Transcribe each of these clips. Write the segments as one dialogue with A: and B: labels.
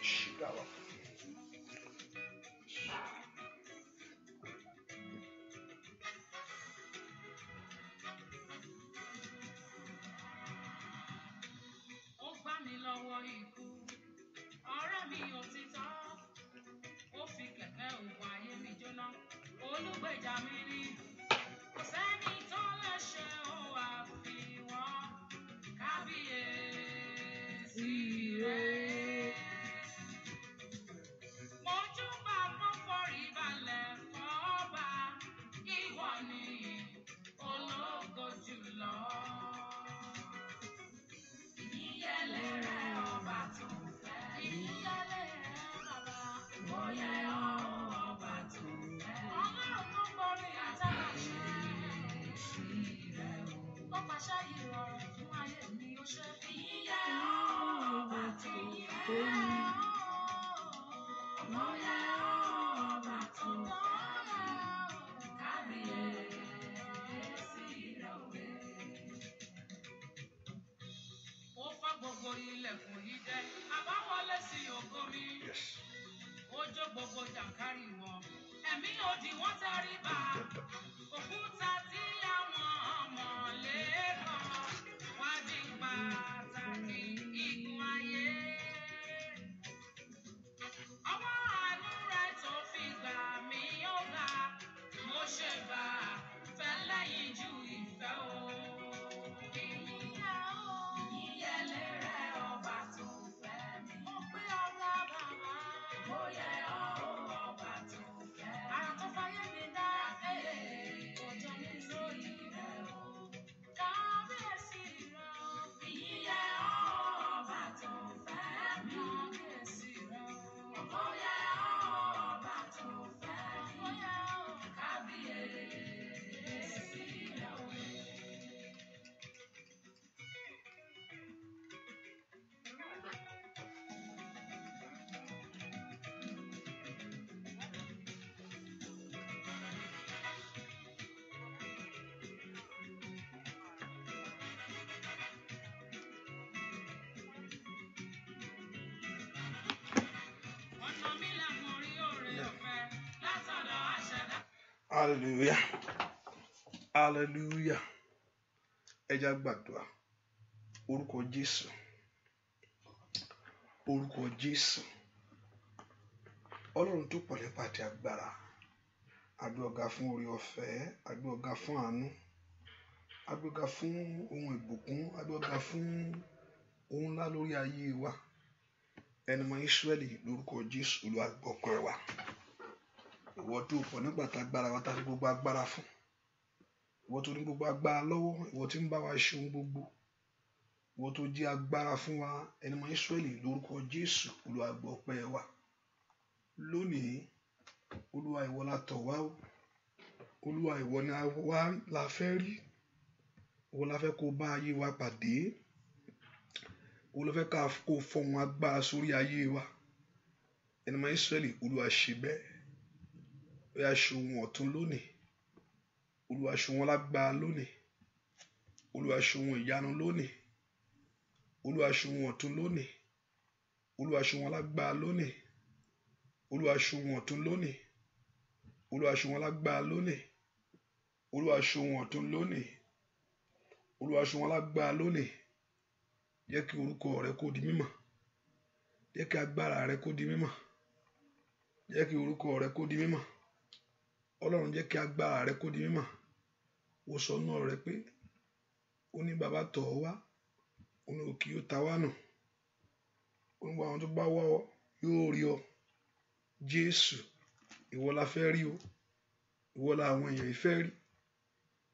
A: Shigawa.
B: Ó gbà mí lọ́wọ́ ikú, ọ̀rẹ́ mi òtítọ́. Ó fi kẹ̀kẹ́ ògùn ayé mi jóná, olùgbèjà mi ni. Kò sẹ́ni tó lè ṣe ó àfiwọ́, kábíyèsí rẹ̀. Mo júbà mo forí balẹ̀ fọ́ba, ìwọ ni ológo jùlọ. Ìyẹlẹ rẹ̀ ọba tó fẹ́. Ìyẹlẹ rẹ̀ bàbá. Mo yẹ ọ́ ọba tó fẹ́. Ọlọ́run tó borí àtàlàṣe. Ó pàṣẹ ìrọ̀rùn fún ayé mi ó ṣe. Ìyẹ ọ́ ọba tó fẹ́. Mo yẹ ọ́ ọba tó fẹ́. Kábíyèsí rẹ̀ òwe. Ó fọ́ gbogbo ilẹ̀kùn yìí jẹ́, àbáwọlé sí ògo mi. Ó jó gbogbo jàǹkárì wọn, ẹ̀mí òdì wọ́n tẹríba. Òkúta tí àwọn ọmọlé kan wá di pàtàkì igun ayé. Ọwọ́ àánú rẹ̀ tó fi gbà mí ó ga, mo ṣe bá fẹ́lẹ́yìn ju ìfẹ́ o. Ìyẹlẹ rẹ̀ ọba tó fẹ́ mi. Mo pé ọ̀gá bàbá. Mo yẹ ọ́ ọba tó fẹ́. Àrà tó fayé mi dá. Ọjọ́ mi lórí rẹ̀ o. Kábíyèsí rẹ̀ o. Ìyẹ ọ́ ọba tó fẹ́ mi. Kábíyèsí rẹ̀ o. Mo yẹ ọ́ ọba tó fẹ́ mi. Mo yẹ ọ́ kábíyèsí rẹ̀ o. Ọ̀nà mi là mo rí oore ọ̀fẹ́ látọ̀dọ̀ àṣẹdá.
A: Hallelujah. Hallelujah. Ẹ jẹ́ á gbàdúrà. Orúkọ Jésù. Orúkọ Jésù. Ọlọ́run tó pọ̀ nípa àti agbára. A gbé ọ̀gá fún oore ọ̀fẹ́, a gbé ọ̀gá fún àánú, a gbé ọ̀gá fún ohun ìbùkún, a gbé ọ̀gá fún ohun ńlá lórí ayé wa. Ẹnìmọ̀ Ísírẹ́lì lórúkọ Jésù Olúwa gbọ́ ọpẹ́ wa. Ìwọ tó pọ̀ nígbà tá agbára wa tá ní gbogbo agbára fún. Ìwọ tó ní gbogbo agbára lọ́wọ́, ìwọ tí ń bá wa ṣe ohun gbogbo. Ìwọ tó jẹ́ agbára fún wa, Ẹnìmọ̀ Ísírẹ́lì lórúkọ Jésù Olúwa gbọ́ ọpẹ́ wa. Lónìí, Olúwa ìwọ la tọ̀ wá o. Olúwa ìwọ ni àwa la fẹ́ rí. Ìwọ la fẹ́ kó bá ayé wa pàdé. Ìwọ la fẹ́ kó fọhùn agbára sórí ayé wa. Ẹnìmọ̀ Ísírẹ́lì Olúwa ṣe bẹ́ẹ̀. Ó yá ṣe ohun ọ̀tun lónìí. Olúwa ṣe ohun lágbára lónìí. Olúwa ṣe ohun ìyanu lónìí. Olúwa ṣe ohun ọ̀tun lónìí. Olúwa ṣe ohun lágbára lónìí. Olúwa ṣe ohun ọ̀tun lónìí. Olúwa ṣe ohun lágbára lónìí. Olúwa ṣe ohun ọ̀tun lónìí. Olúwa ṣe ohun lágbára lónìí. Jẹ́ kí orúkọ rẹ kó di mímọ̀. Jẹ́ kí agbára rẹ kó di mímọ̀. Jẹ́ kí orúkọ rẹ kó di mímọ̀. Ọlọ́run jẹ́ kí agbára rẹ kó di mímọ̀. Ó sọ náà rẹ pé ó ní bàbá tọ̀ ọ́ wá. Ó ní òkè yóò ta wá nù. Ó ní àwọn tó bá wá ọ yóò rí ọ. Jésù, ìwọ la fẹ́ rí o. Ìwọ la àwọn èèyàn ìfẹ́ rí.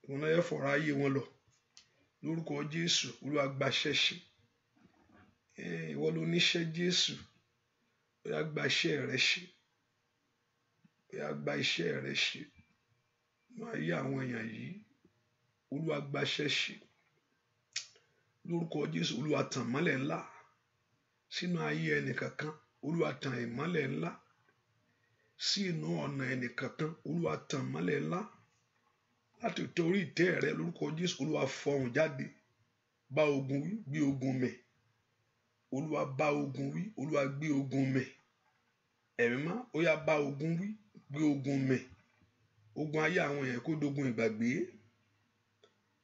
A: Ìwọ náà yẹ fọ̀rọ̀ ayé wọn lọ. Lórúkọ Jésù, Olúwa gbaṣẹ́ ṣe. Ìwọ ló níṣẹ́ Jésù. Ó yá gba iṣẹ́ rẹ ṣe. Ó yá gba iṣẹ́ rẹ ṣe. Ní ayé àwọn èèyàn yìí, Olúwa gbaṣẹ́ ṣe. Lórúkọ Jésù, Olúwa tàn mọ́lẹ̀ ńlá sínú ayé ẹnìkankan. Olúwa tàn ìmọ́lẹ̀ ńlá sí inú ọ̀nà ẹnìkankan. Olúwa tàn mọ́lẹ̀ ńlá láti torí ìtẹ́ rẹ. Lórúkọ Jésù, Olúwa fọhùn jáde. Bá ogun wí, bí ogun mì. Olúwa bá ogun wí, Olúwa gbé ogun mì. Ẹ̀mí mọ́, ó yá bá ogun wí, gbé ogun mì. Ogun ayé àwọn èèyàn kó dogun ìgbàgbé.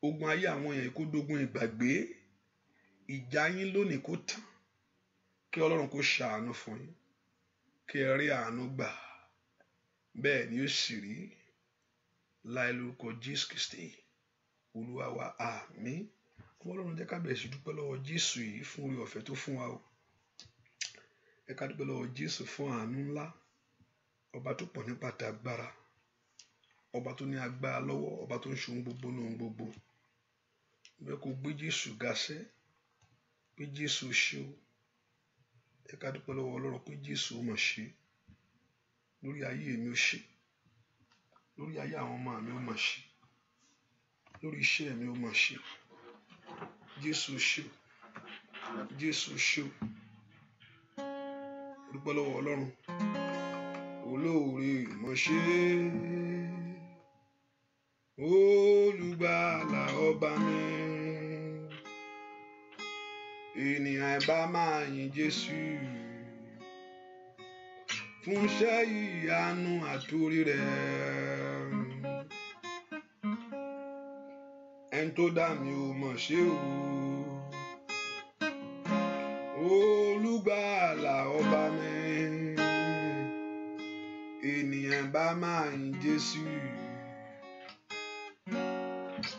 A: Ogun ayé àwọn èèyàn kó dogun ìgbàgbé. Ìjà yín lónìí kó tán. Kí Ọlọ́run kó ṣàánú fún yín. Kí ẹ rí àánú gbà. Bẹ́ẹ̀ ni ó sì rí. Láì lórúkọ Jésù Kristi. Olúwa wa, àmín. Ọlọ́run jẹ́ ká bẹ̀rẹ̀ sí dúpẹ́ lọ́wọ́ Jésù yìí fún oore ọ̀fẹ́ tó fún wa o. Ẹ ká dúpẹ́ lọ́wọ́ Jésù fún àánú ńlá. Ọba tó pọ̀ nípa tàgbára. Ọba tó ní agbára lọ́wọ́, ọba tó ń ṣe ohun gbogbo ní ohun gbogbo. Bẹ́ẹ̀ kó gbé Jésù gasẹ́, pé Jésù ṣe o. Ẹ ká dúpẹ́ lọ́wọ́ Ọlọ́run pé Jésù ó mọ̀ ṣe. Lórí ayé mi ó ṣe. Lórí ayé àwọn ọmọ mi ó mọ̀ ṣe. Lórí iṣẹ́ mi ó mọ̀ ṣe. Jésù ṣe o. Jésù ṣe o. Dúpẹ́ lọ́wọ́ Ọlọ́run. Olóore mọ̀ ṣe. Olùgbàlà ọba mi. Ènìyàn ẹ bá máa yìn Jésù fún iṣẹ́ ìyanu àtòrí rẹ̀. Ẹni tó dá mi ò mọ̀ ṣe o. Olùgbàlà ọba mi. Ènìyàn bá máa yìn Jésù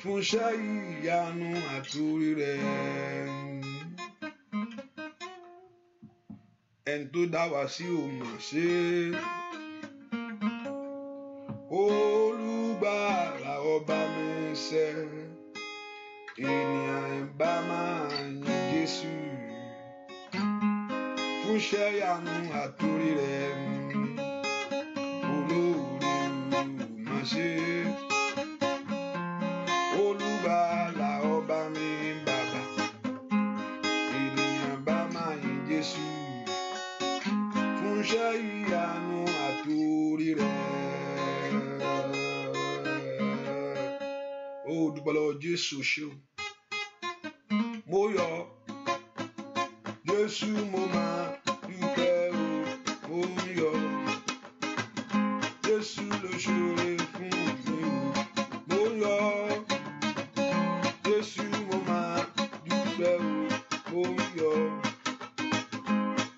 A: fún iṣẹ́ ìyanu àtòrí rẹ̀. Ẹni tó dá wa sí ò mọ̀ ṣe. Olùgbàlà ọba mi ṣe. Ènìyàn bá máa yìn Jésù fún iṣẹ́ ìyanu àtòrí rẹ̀. Olóore mọ̀ ṣe. Olùgbàlà ọba mi bàbá. Ènìyàn bá máa yìn Jésù fún iṣẹ́ ìyanu àtòrí rẹ̀. Ó dúpẹ́ lọ́wọ́ Jésù ṣe o. Mo yọ̀ Jésù mo máa dúpẹ́ o. Mo yọ̀ Jésù ló ṣoore fún mi o. Mo yọ̀ Jésù mo máa dúpẹ́ o. Mo yọ̀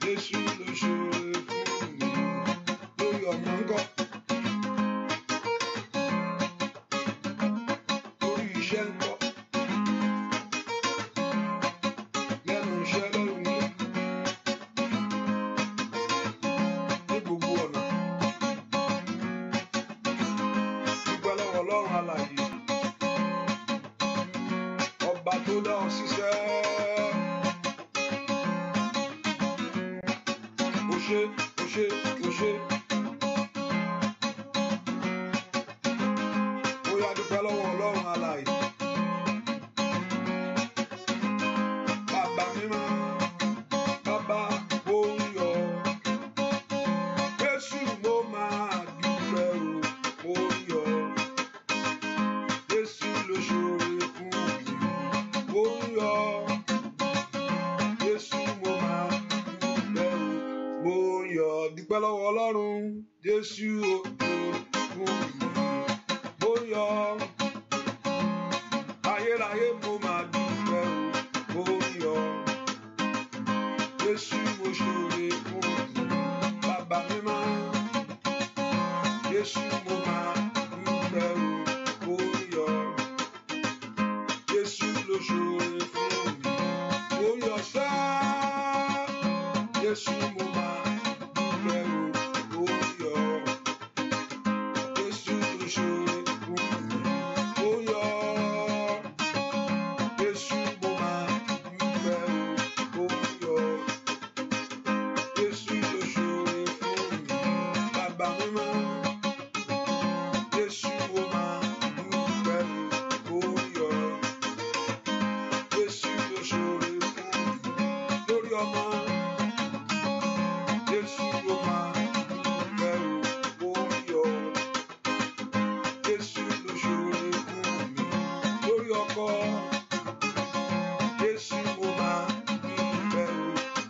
A: Jésù ló ṣoore fún mi. Lórí ọmọ ńkọ́. Lórí iṣẹ́ ńkọ́. Lẹ́nu iṣẹ́ lẹ́nu ilé. Ní gbogbo ọ̀nà. Dúpẹ́ lọ́wọ́ Ọlọ́run alààyè. Ọba tó dá ọ ṣiṣẹ́. Ó ṣé, ó ṣé, ó ṣé. Ó yá dúpẹ́ lọ́wọ́ Ọlọ́run alààyè. Bàbá mímọ́, bàbá mo ń yọ̀. Jésù mo máa dúpẹ́ o. Mo ń yọ̀. Jésù ló ṣoore fún mi. Mo ń yọ̀. Jésù mo máa dúpẹ́ o. Mo ń yọ̀. Dúpẹ́ lọ́wọ́ Ọlọ́run. Jésù ó ṣoore fún mi. Mo ń yọ̀. Ayérayé mo máa dúpẹ́ o. Mo ń yọ̀. Jésù ó ṣoore fún mi. Bàbá mímọ́. Jésù mo máa dúpẹ́ o. Mo ń yọ̀. Jésù ló ṣoore fún mi. Mo ń yọ̀ sá. Jésù mo máa dúpẹ́ o. Mo ń yọ̀. Jésù ló ṣoore fún mi. Mo ń yọ̀. Jésù mo máa dúpẹ́ o. Mo ń yọ̀. Jésù ló ṣoore fún mi. Bàbá mímọ́. Jésù mo máa dúpẹ́ o. Mo ń yọ̀. Jésù ló ṣoore fún mi. Lórí ọmọ. Jésù mo máa dúpẹ́ o. Mo ń yọ̀. Jésù ló ṣoore fún mi. Lórí ọkọ. Jésù mo máa dúpẹ́ o.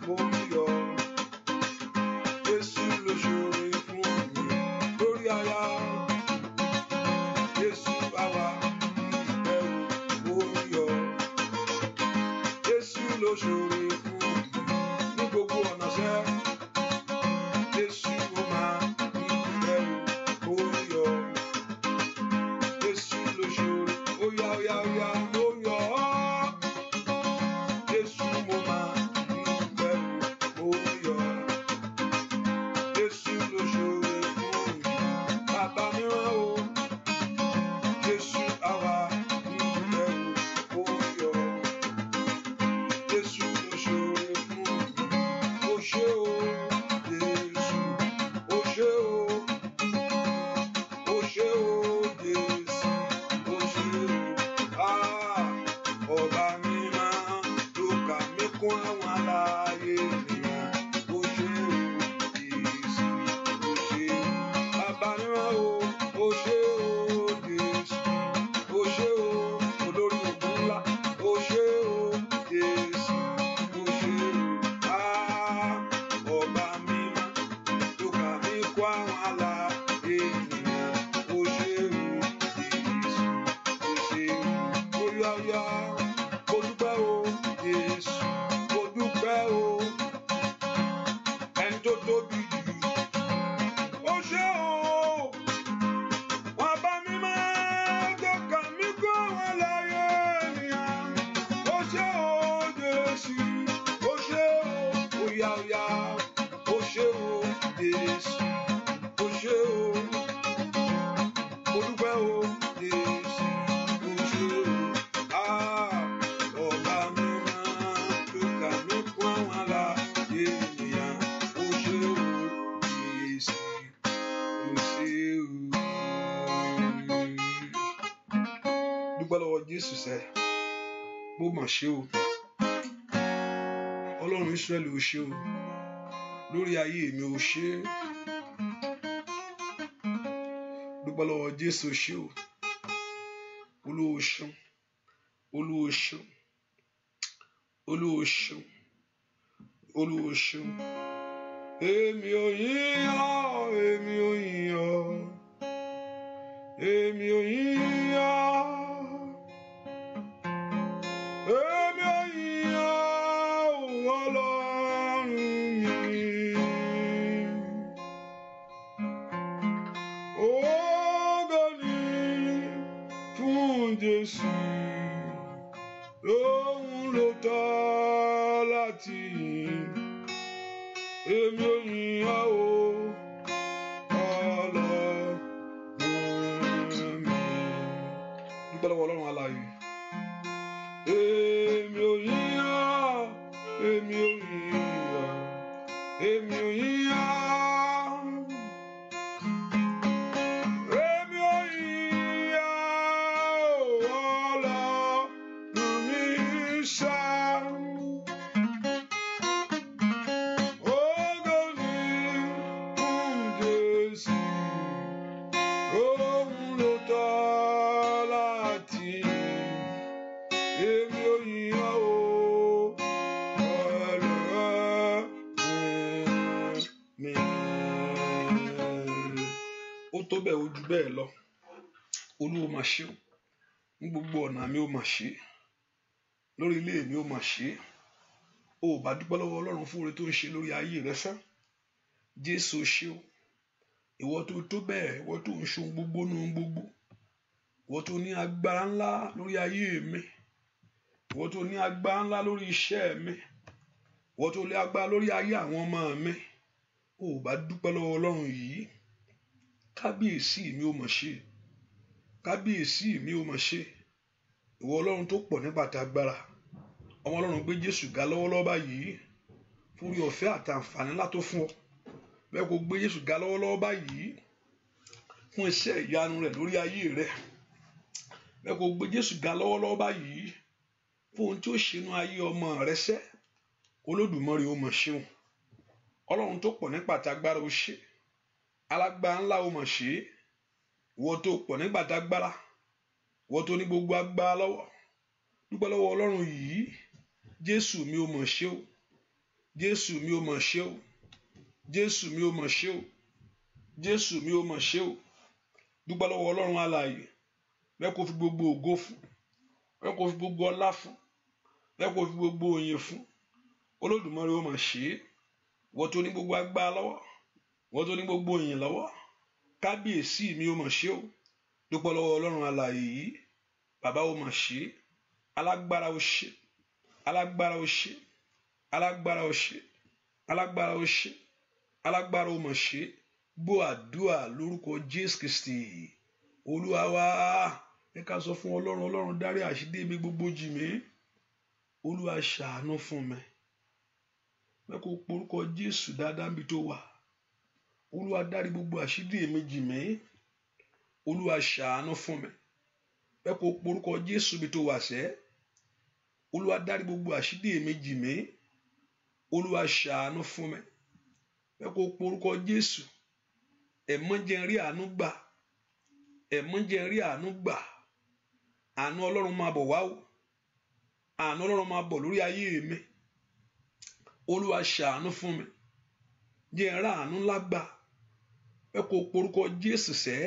A: Jésù sẹ́ bó mà ṣe o Ọlọ́run Ísírẹ́lì o ṣé o lórí ayé mi o ṣé dúpẹ́ lọ́wọ́ Jésù o ṣé o Olúwa o ṣeun Olúwa o ṣeun Olúwa o ṣeun Olúwa o ṣeun èmi ò yìn ọ́ èmi ò yìn ọ́ èmi ò yìn ọ́ èmi ò yìn ọ́ Ọlọ́run mi ògo ni fún Jésù òun ló tọ́ láti yìn èmi ò yìn ọ́ Ọlọ́run mi dúpẹ́ lọ́wọ́ Ọlọ́run alààyè èmi ò yìn ọ́ èmi ò yìn ọ́ èmi ò yìn ọ́ èmi ò yìn ọ́ Ọlọ́run mi ṣá. Tó bẹ́ẹ̀ ó jù bẹ́ẹ̀ lọ Olúwa mà ṣe o ní gbogbo ọ̀nà mi ó mà ṣe lórí ilé mi ó mà ṣe o bá dúpẹ́ lọ́wọ́ Ọlọ́run fún oore tó ń ṣe lórí ayé rẹ fẹ́ Jésù ṣe o ìwọ tó tó bẹ́ẹ̀ ìwọ tó ń ṣe gbogbo nínú gbogbo ìwọ tó ní agbára ńlá lórí ayé mi ìwọ tó ní agbára ńlá lórí iṣẹ́ mi ìwọ tó ní agbára lórí ayé àwọn ọmọ mi o bá dúpẹ́ lọ́wọ́ Ọlọ́run yìí kábíyèsí mi ò mọ̀ ṣe kábíyèsí mi ò mọ̀ ṣe ìwọ Ọlọ́run tó pọ̀ nípa t'agbára ọmọ Ọlọ́run gbé Jésù ga lọ́wọ́lọ́wọ́ báyìí fún orí ọ̀fẹ́ àtàǹfààní ńlá tó fún ọ bẹ́ẹ̀ kó gbé Jésù ga lọ́wọ́lọ́wọ́ báyìí fún iṣẹ́ ìyanu rẹ̀ lórí ayé rẹ̀ bẹ́ẹ̀ kó gbé Jésù ga lọ́wọ́lọ́wọ́ báyìí fún ohun tí ó ṣe inú ayé ọmọ rẹ̀ sẹ́ Olódùmarè ó mọ̀ ṣeun Ọlọ́run tó pọ̀ nípa t'agbára ó ṣe alágbára ńlá ó mọ̀ ṣe ìwọ tó pọ̀ nígbà tágbára ìwọ tó ní gbogbo agbára lọ́wọ́ dúpẹ́ lọ́wọ́ Ọlọ́run yìí Jésù mi ó mọ̀ ṣe o Jésù mi ó mọ̀ ṣe o Jésù mi ó mọ̀ ṣe o Jésù mi ó mọ̀ ṣe o dúpẹ́ lọ́wọ́ Ọlọ́run alààyè bẹ́ẹ̀ kó fi gbogbo ògo fún bẹ́ẹ̀ kó fi gbogbo ọlá fún bẹ́ẹ̀ kó fi gbogbo òyìn fún Olódùmarè ó mọ̀ ṣe ìwọ tó ní gbogbo agbára lọ́wọ́ wọ́n tó ní gbogbo ìyìn lọ́wọ́ kábíyèsí mi ó mọ̀ ṣe o dúpẹ́ lọ́wọ́ Ọlọ́run alààyè yìí bàbá ó mọ̀ ṣe alágbára ó ṣe alágbára ó ṣe alágbára ó ṣe alágbára ó ṣe alágbára ó mọ̀ ṣe gbọ́ àdúrà lórúkọ Jésù Kristi Olúwa wa ẹ ká sọ fún Ọlọ́run Ọlọ́run dárí àṣídé mi gbogbo jì mí Olúwa ṣàánú fún mi bẹ́ẹ̀ kó porúkọ Jésù dáadáa níbi tó wà Olúwa dárí gbogbo àṣírí èmi jì mí Olúwa ṣàánú fún mi bẹ́ẹ̀ kó porúkọ Jésù bí tó wà sẹ́ Olúwa dárí gbogbo àṣírí èmi jì mí Olúwa ṣàánú fún mi bẹ́ẹ̀ kó porúkọ Jésù ẹ̀mọ́ jẹ́ n rí àánú gbà ẹ̀mọ́ jẹ́ n rí àánú gbà àánú Ọlọ́run máa bọ̀ wá o àánú Ọlọ́run máa bọ̀ lórí ayé mi Olúwa ṣàánú fún mi jẹ́ n rí àánú ńlá gbà bẹ́ẹ̀ kó porúkọ Jésù sẹ́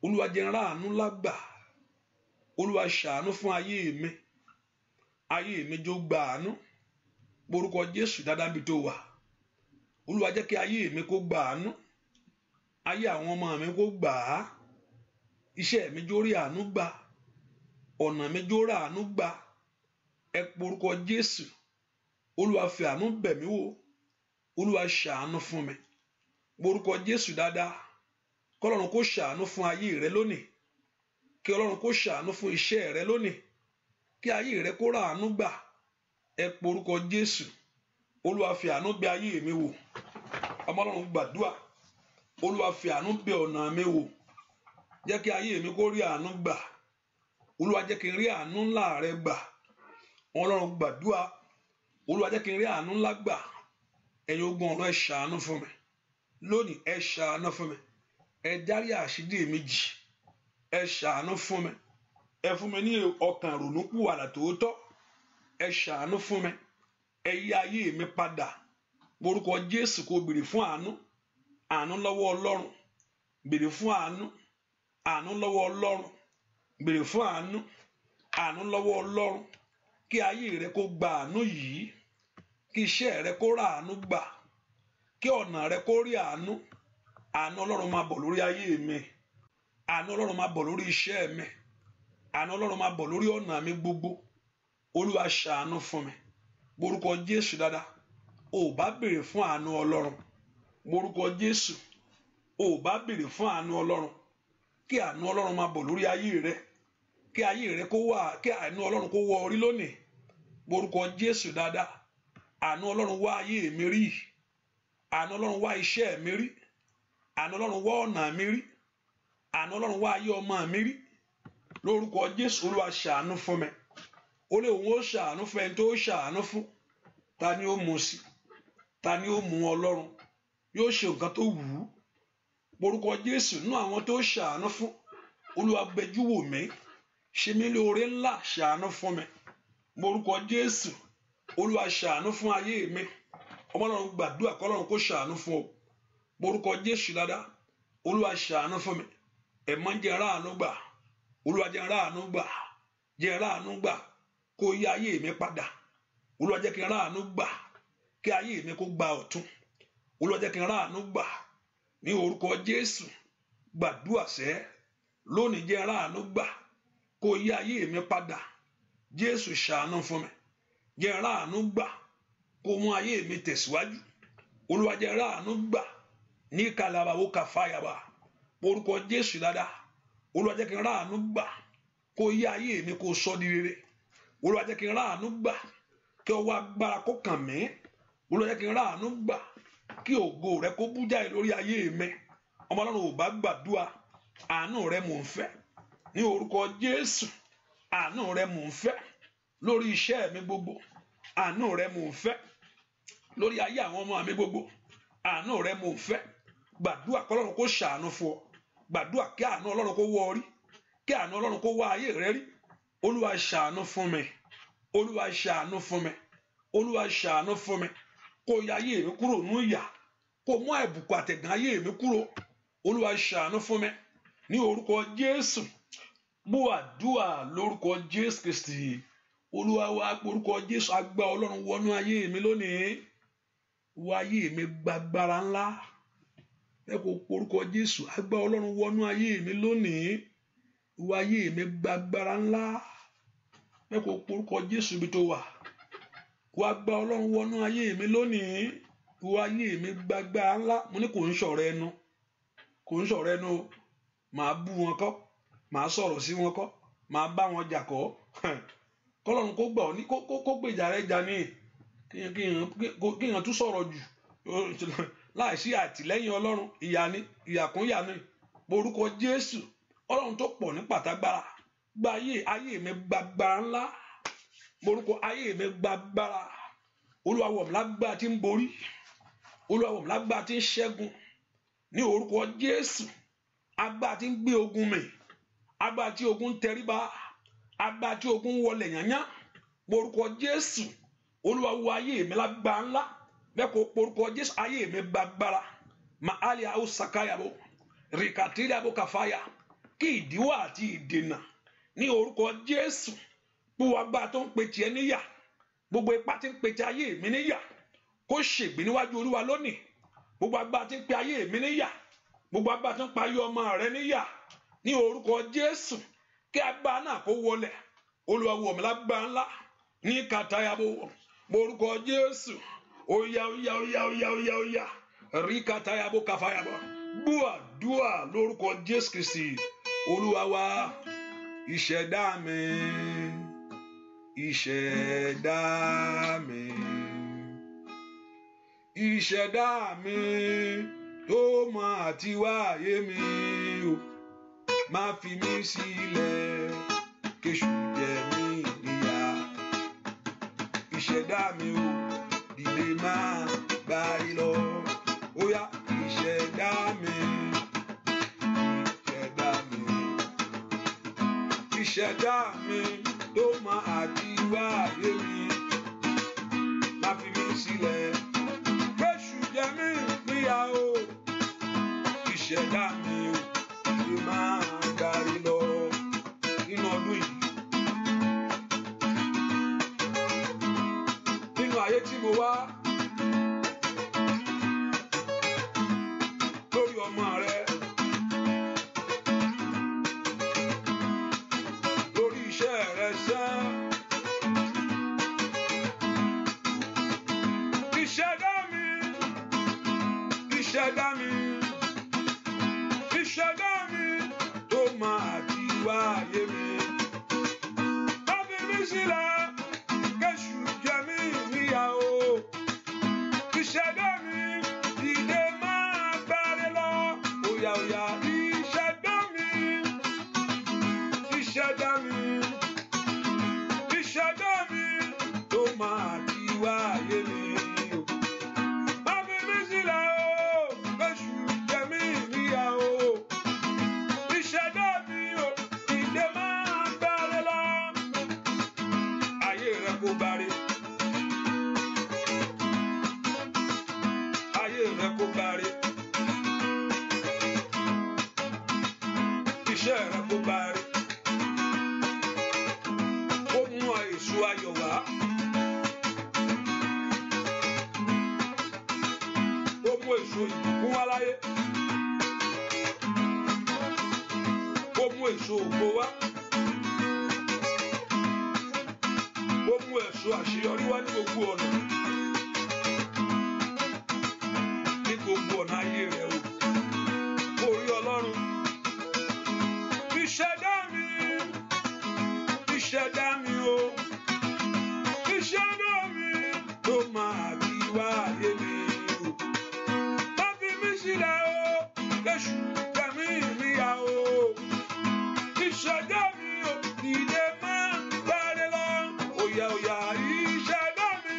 A: Olúwa jẹ́ n rí àánú ńlá gbà Olúwa ṣàánú fún ayé mi jó gba àánú porúkọ Jésù dáadáa bí tó wà Olúwa jẹ́ kí ayé mi kó gba àánú ayé àwọn ọmọ mi kó gbà á iṣẹ́ mi jó rí àánú gbà ọ̀nà mi jó rí àánú gbà ẹ porúkọ Jésù Olúwa fi àánú bẹ̀ mí wò Olúwa ṣàánú fún mi porúkọ Jésù dáadáa kọ́lọ́run kó ṣàánú fún ayé rẹ lónìí kí Ọlọ́run kó ṣàánú fún iṣẹ́ rẹ lónìí kí ayé rẹ kó rà àánú gbà ẹ porúkọ Jésù Olúwa fi àánú bẹ̀ ayé mi wò ọmọ Ọlọ́run gbàdúrà Olúwa fi àánú bẹ̀ ọ̀nà mi wò jẹ́ kí ayé mi kó rí àánú gbà Olúwa jẹ́ kí n rí àánú ńlá rẹ gbà. Ọlọ́run gbàdúrà, Olúwa jẹ́ kí n rí àánú ńlá gbà. Ẹ̀yin ogun ọ̀run, ẹ ṣàánú fún mi lónìí, ẹ ṣàánú fún mi, ẹ dárí àṣírí mi jì, ẹ ṣàánú fún mi, ẹ fún mi ní ọkàn ìrònúpìwàdà tòótọ́, ẹ ṣàánú fún mi, ẹ yí ayé mi padà. Orúkọ Jésù kò béèrè fún àánú, àánú lọ́wọ́ Ọlọ́run, béèrè fún àánú, àánú lọ́wọ́ Ọlọ́run, béèrè fún àánú, àánú lọ́wọ́ Ọlọ́run. Kí ayé rẹ kó gba àánú yìí, kí iṣẹ́ rẹ kó rà àánú gbà, kí ọ̀nà rẹ kó rí àánú. Àánú Ọlọ́run máa bọ̀ lórí ayé mi, àánú Ọlọ́run máa bọ̀ lórí iṣẹ́ mi, àánú Ọlọ́run máa bọ̀ lórí ọ̀nà mi gbogbo. Olúwa ṣàánú fún mi. Orúkọ Jésù dáadáa. O bá béèrè fún àánú Ọlọ́run, orúkọ Jésù, o bá béèrè fún àánú Ọlọ́run, kí àánú Ọlọ́run máa bọ̀ lórí ayé rẹ, kí ayé rẹ kó wà, kí àánú Ọlọ́run kó wọ orí lónìí. Orúkọ Jésù dáadáa. Àánú Ọlọ́run wá ayé mi rí, àánú Ọlọ́run wá iṣẹ́ mi rí, àánú Ọlọ́run wá ọ̀nà mi rí, àánú Ọlọ́run wá ayé ọmọ mi rí. Lórúkọ Jésù, Olúwa ṣàánú fún mi. Ó lé òun ó ṣàánú fún ẹni tó ṣàánú fún. Ta ni ó mú sí? Ta ni ó mú Ọlọ́run? Yóò ṣe nǹkan tó wù ú. Orúkọ Jésù, nínú àwọn tó ṣàánú fún, Olúwa bẹjú wò mí, ṣe mí lóore ńlá, ṣàánú fún mi. Orúkọ Jésù, Olúwa ṣàánú fún ayé mi. Ọmọ Ọlọ́run gbàdúrà kí Ọlọ́run kó ṣàánú fún ọ. Orúkọ Jésù dáadáa. Olúwa ṣàánú fún mi. Ẹ̀mọ́ jẹ́ ráàánú gbà. Olúwa jẹ́ ráàánú gbà. Jẹ́ ráàánú gbà. Kó yí ayé mi padà. Olúwa jẹ́ kí n ráàánú gbà. Kí ayé mi kó gba ọ̀tun. Olúwa jẹ́ kí n ráàánú gbà. Ní orúkọ Jésù, gbàdúrà sẹ́. Lónìí jẹ́ ráàánú gbà. Kó yí ayé mi padà. Jésù ṣàánú fún mi. Jẹ́ ráàánú gbà. Kó mú ayé mi tẹ̀síwájú. Olúwa jẹ́ ráàánú gbà. Ní kalabawo kafayaba. Orúkọ Jésù dáadáa. Olúwa jẹ́ kí n ráàánú gbà. Kó yí ayé mi kó sọ di rere. Olúwa jẹ́ kí n ráàánú gbà. Kí ọwọ́ agbára kó kàn mí. Olúwa jẹ́ kí n ráàánú gbà. Kí ògo rẹ kó bú jáde lórí ayé mi. Ọmọ Ọlọ́run ò bá gbàdúrà, àánú rẹ mò ń fẹ́. Ní orúkọ Jésù, àánú rẹ mò ń fẹ́. Lórí iṣẹ́ mi gbogbo, àánú rẹ mò ń fẹ́. Lórí ayé àwọn ọmọ mi gbogbo, àánú rẹ mò ń fẹ́. Gbàdúrà kí Ọlọ́run kó ṣàánú fún ọ. Gbàdúrà kí àánú Ọlọ́run kó wọ orí. Kí àánú Ọlọ́run kó wá ayé rẹ rí. Olúwa ṣàánú fún mi. Olúwa ṣàánú fún mi. Olúwa ṣàánú fún mi. Kó yọ ayé mi kúrò nínú ìyà. Kó mú àìbùkún àtẹ̀gàn ayé mi kúrò. Olúwa ṣàánú fún mi. Ní orúkọ Jésù. Gbọ́ àdúrà lórúkọ Jésù Kristi. Olúwa wá orúkọ Jésù, agbá Ọlọ́run wọnú ayé mi lónìí. Wọ ayé mi gbàgbára ńlá. Ẹ kò orúkọ Jésù, agbá Ọlọ́run wọnú ayé mi lónìí. Wọ ayé mi gbàgbára ńlá. Ẹ kò orúkọ Jésù bí tó wà. Wọ agbá Ọlọ́run wọnú ayé mi lónìí. Wọ ayé mi gbàgbára ńlá. Mo ní kò ń sọ̀rọ̀ ẹnu. Kò ń sọ̀rọ̀ ẹnu. Màá bú wọn kọ́. Màá sọ̀rọ̀ sí wọn kọ́. Màá bá wọn jà kọ́. Kọ́lọ́run kó gbà ọ́ ní kó gbèjà rẹ jà ní. Kíyàn tún sọ̀rọ̀ jù. Láìsí àtìlẹ́yìn Ọlọ́run, ìyà ni, ìyàkúnyà ni. Orúkọ Jésù, Ọlọ́run tó pọ̀ ní pàtàgbára. Gba ayé mi gbàgbára ńlá. Orúkọ ayé mi gbàgbára. Olúwa wọ̀ mí lágbára tí ń borí. Olúwa wọ̀ mí lágbára tí ń ṣẹ́gun. Ní orúkọ Jésù, agbára tí ń gbé ogun mi. Agbára tí ogun ń tẹríba. Agbára tí ogun ń wọlé yányá. Orúkọ Jésù, Olúwa wọ ayé mi lágbára ńlá. Bẹ́ẹ̀ kó orúkọ Jésù, ayé mi gbàgbára. Màálí àwọn sàkáyàbò. Rìkàtìrì àbò kàfáyà. Kí ìdíwọ́ àti ìdènà. Ní orúkọ Jésù, gbogbo agbára tó ń pe tiẹ̀ níyà. Gbogbo ipá tí ń pe ti ayé mi níyà. Kó ṣègbé níwájú Olúwa lónìí. Gbogbo agbára tí ń pe ayé mi níyà. Gbogbo agbára tí ń pa ayé ọmọ rẹ níyà. Ní orúkọ Jésù, kí agbára náà kó wọlẹ̀. Olúwa wọ̀ mí lágbára ńlá. Ní kàtàyàbò. Orúkọ Jésù. Oya. Rí kàtàyàbò kàfàyàbò. Gbọ́ àdúrà lórúkọ Jésù Kristi. Olúwa wa. Ìṣẹ̀dá mi. Ìṣẹ̀dá mi. Ìṣẹ̀dá mi. Tó mọ̀ àti wáyé mi o. Má fi mí sílẹ̀. kéṣù jẹ mí níyà. Ìṣẹ̀dá mi ò dìde máa gbárí lọ. Ó yá ìṣẹ̀dá mi, ìṣẹ̀dá mi, ìṣẹ̀dá mi tó mọ àti wá ayé mi. Má fi mí sílẹ̀, kéṣù jẹ mí níyà o. Ìṣẹ̀dá mi ò dìde máa gbárí lọ. Nínú ọdún yìí, nínú ayé tí mo wá, lórí ọmọ rẹ, lórí iṣẹ́ rẹ sẹ́. Ìṣẹ̀dá mi, ìṣẹ̀dá mi, ìṣẹ̀dá mi tó máa ti wá ayé mi. Má fi mí sílẹ̀, kéṣù jẹ mí níyà o. Ìṣẹ̀dá mi dìde máa gbáre lọ. Óyá óyá ìṣẹ̀dá mi, ìṣẹ̀dá mi, ìṣẹ̀dá mi tó máa ti wá ayé mi. Má fi mí sílẹ̀ o, kéṣù jẹ mí níyà o. Ìṣẹ̀dá mi ò dìde máa gbáre lọ. Ayé rẹ kó gbáre. Ayé rẹ kó gbáre. Iṣẹ́ rẹ kó gbáre. Ó mú èso ayọ̀ wá. Ó mú èso ìbùkún wá láyé. Ó mú èso ògo wá. Ó mú èso àṣeyọrí wá ní gbogbo ọ̀nà. Ní gbogbo ọ̀nà ayé rẹ̀ o. Orí Ọlọ́run. Ìṣẹ̀dá mi, ìṣẹ̀dá mi o. Ìṣẹ̀dá mi tó máa ti wá ayé mi o. Má fi mí sílẹ̀ o, kéṣù jẹ mí níyà o. Ìṣẹ̀dá mi ò dìde máa gbáre lọ. Óyá óyá ìṣẹ̀dá mi,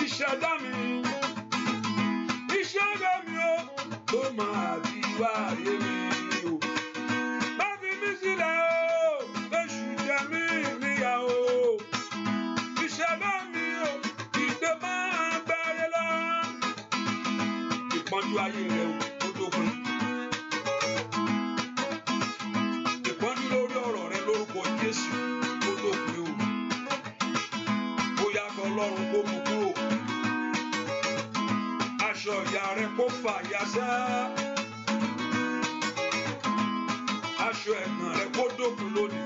A: ìṣẹ̀dá mi, ìṣẹ̀dá mi ò tó máa ti wá ayé mi o. Má fi mí sílẹ̀ o, kéṣù jẹ mí níyà o. Ìṣẹ̀dá mi ò dìde máa gbáre lọ. Ìpọ́njú ayé rẹ o, ó dópin. Ìpọ́njú lórí ọ̀rọ̀ rẹ lórúkọ Jésù, ó dópin o. Bóyá kọ Ọlọ́run kó mú kúrò. Aṣọ ìyà rẹ kó fàya sá. Aṣọ ẹ̀gàn rẹ kó dópin lónìí.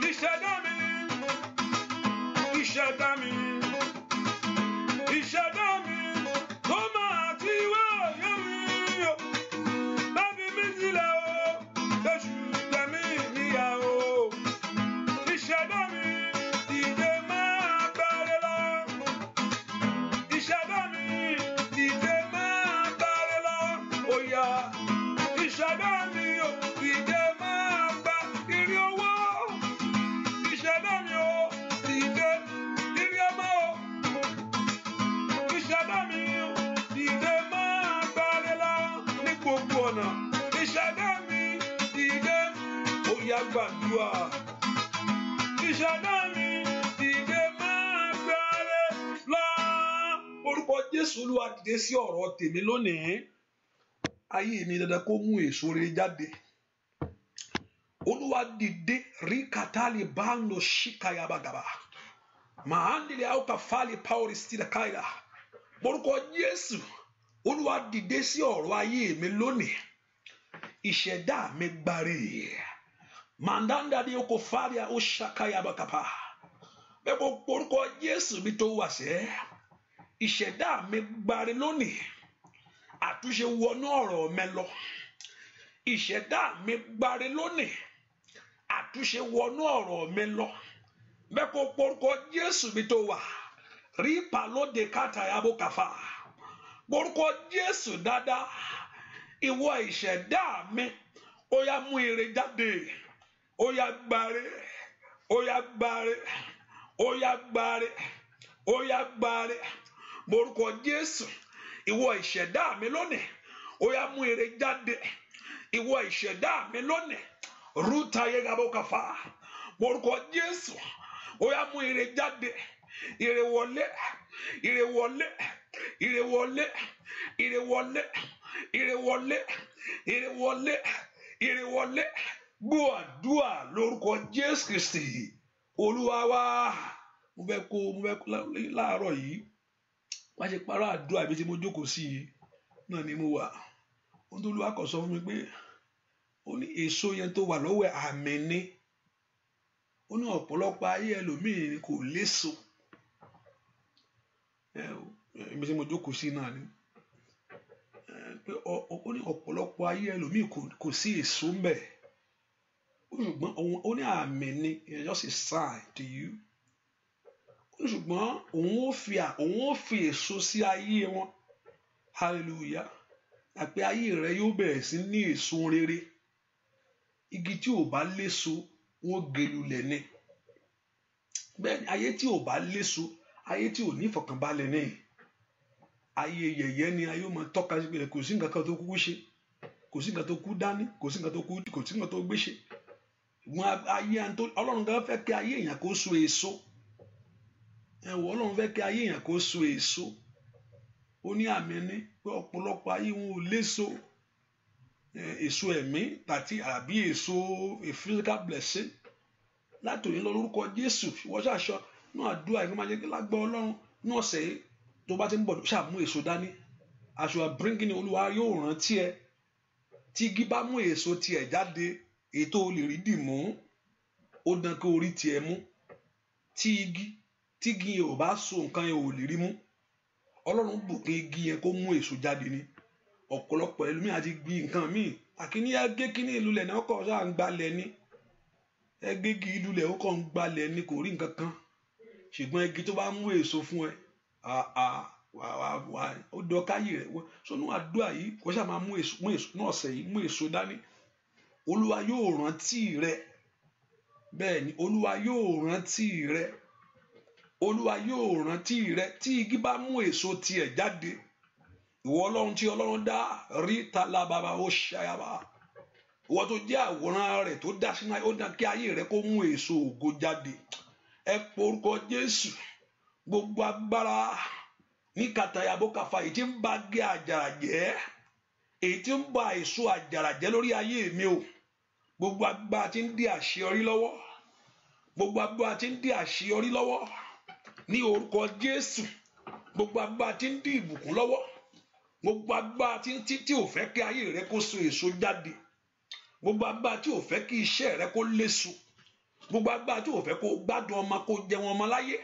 A: Ìṣẹ̀dá mi, ìṣẹ̀dá mi, ìṣẹ̀dá mi tó máa ti wá ayé mi o. Má fi mí sílẹ̀ o, kéṣù jẹ mí níyà o. Ìṣẹ̀dá mi dìde máa gbáre lọ. Ìṣẹ̀dá mi dìde máa gbáre lọ. Óyá ìṣẹ̀dá mi ò dìde máa gbá ìrì owó. Ìṣẹ̀dá mi ò dìde ìrì ọmọ o. Ìṣẹ̀dá mi ò dìde máa gbáre lọ ní gbogbo ọ̀nà. Ìṣẹ̀dá mi dìde. Óyá gbàdúrà. Ìṣẹ̀dá mi dìde máa gbáre lọ. Orúkọ Jésù Olúwa dìde sí ọ̀rọ̀ tèmi lónìí. Ayé mi dandan kó mú èso rere jáde. Olúwa dìde rí kàtàlì báńdò ṣíkàyà bàgàbà. Màándìlẹ̀ àwòkà fàlì pàwọ́rì sílẹ̀ káyà. Orúkọ Jésù Olúwa dìde sí ọ̀rọ̀ ayé mi lónìí. Ìṣẹ̀dá mi gbáre. Mandanda di oko faria o ṣàkàyà bàkàpà. Bẹ́ẹ̀ kó orúkọ Jésù mi tó wà sẹ́. Ìṣẹ̀dá mi gbáre lónìí. Àtúnṣe wọnú ọ̀rọ̀ mi lọ. Ìṣẹ̀dá mi gbáre lónìí. Àtúnṣe wọnú ọ̀rọ̀ mi lọ. Bẹ́ẹ̀ kó orúkọ Jésù mi tó wà. Rí pàlóde kàtàyà bó kàfà. Orúkọ Jésù dáadáa. ìwọ ìṣẹ̀dá mi ó yá mú ire jáde, ó yá gbáre, ó yá gbáre, ó yá gbáre, ó yá gbáre. Morúkọ Jésù, ìwọ ìṣẹ̀dá mi lónìí ó yá mú ire jáde, ìwọ ìṣẹ̀dá mi lónìí rúta yegabokafa. Morúkọ Jésù, ó yá mú ire jáde, ire wọlé, ire wọlé, ire wọlé, ire wọlé, ire wọlé, ire wọlé, ire wọlé. Gbọ́ àdúrà lórúkọ Jésù Kristi Olúwa wa. Mo fẹ́ kó láàárọ̀ yìí wá ṣe parọ́ àdúrà bí tí mo jókòó sí i náà ni mo wà. Ohun tó Olúwa kọ sọ fún mi pé ó ní èso yẹn tó wà lọ́wọ́ àmì ni. Ó ní ọ̀pọ̀lọpọ̀ ayé ẹlòmíì kò léso. Ibi tí mo jókòó sí náà ni pé ó ní ọ̀pọ̀lọpọ̀ ayé ẹlòmíì kò sí èso ńbẹ̀. Ṣùgbọ́n ó ní àmì ni, it's just a sign to you. Ṣùgbọ́n òun ó fi èso sí ayé wọn. Hallelujah. Àpé ayé rẹ yóò bẹ̀rẹ̀ sí ní èso rere. Igi tí ò bá léso wọ́n gé lulẹ̀ ni. Bẹ́ẹ̀ni, ayé tí ò bá léso, ayé tí ò ní ìfọ̀kànbalẹ̀ ni. Ayé yẹ̀yẹ́ ni ayé ó máa tọ́ka sí pé kò sí nǹkan kan tó kúkú ṣe, kò sí nǹkan tó kú dání, kò sí nǹkan tó gbé ṣe. Ṣùgbọ́n ayé Ọlọ́run gan fẹ́ kí ayé èèyàn kó so èso. Ọlọ́run fẹ́ kí ayé èèyàn kó so èso. Ó ní àmì ní pé ọ̀pọ̀lọpọ̀ ayé wọn ò léso. Èso ẹ̀mí àbí èso a physical blessing. Látòní lọ lórúkọ Jésù wọ́n ṣàṣọ náà àdúrà ìgbọ́n máa jẹ́ kí lágbọ́ Ọlọ́run ní ọ̀sẹ̀ yìí tó bá ti ń bọ̀ ṣàmú èso dání. As you are bringing Olúwa yóò rántí ẹ. Tí igi bá mú èso tiẹ̀ jáde ètò o lè rí dì mú, ó dán kí orí tiẹ̀ mú. Tí igi yẹn ò bá so nǹkan yẹn ò lè rí mú. Ọlọ́run bùkún igi yẹn kó mú èso jáde ni. Ọ̀pọ̀lọpọ̀ ẹlòmíì àti gbin nǹkan míì àkíní ẹgẹ́ kíní ìlú lẹ̀ náà kọ̀ ṣáà ń gbalẹ̀ ni. Ẹgẹ́gi ìlú lẹ̀ ó kàn ń gbalẹ̀ ni kò rí nǹkan kan. Ṣùgbọ́n igi tó bá mú èso fún ẹ ó dọ̀ káyè rẹ̀ wọ́n. Sọ́nù àdúrà yìí kò ṣáà máa mú èso náà ọ̀sẹ̀ yìí mú èso dání. Olúwa yóò rántí rẹ. Bẹ́ẹ̀ ni Olúwa yóò rántí rẹ. Olúwa yóò rántí rẹ tí igi bá mú èso tiẹ̀ jáde. Ìwọ Ọlọ́run tí Ọlọ́run dá rí talababa ó ṣayaba. Ìwọ tó jẹ́ àwòrán rẹ̀ tó dá sínú ó dá kí ayé rẹ kó mú èso ògo jáde. Ẹ porúkọ Jésù. Gbogbo agbára ní kàtàyàbókàfà èyí tí ń bá gé àjàrà jẹ́, èyí tí ń bá èso àjàrà jẹ́ lórí ayé mi o. Gbogbo agbára tí ń dí àṣeyọrí lọ́wọ́. Gbogbo agbára tí ń dí àṣeyọrí lọ́wọ́. Ní orúkọ Jésù. Gbogbo agbára tí ń dí ìbùkún lọ́wọ́. Gbogbo agbára tí ò fẹ́ kí ayé rẹ kó so èso jáde. Gbogbo agbára tí ò fẹ́ kí iṣẹ́ rẹ kó léso. Gbogbo agbára tí ò fẹ́ kó gbádùn ọmọ kó jẹun ọmọ láyé.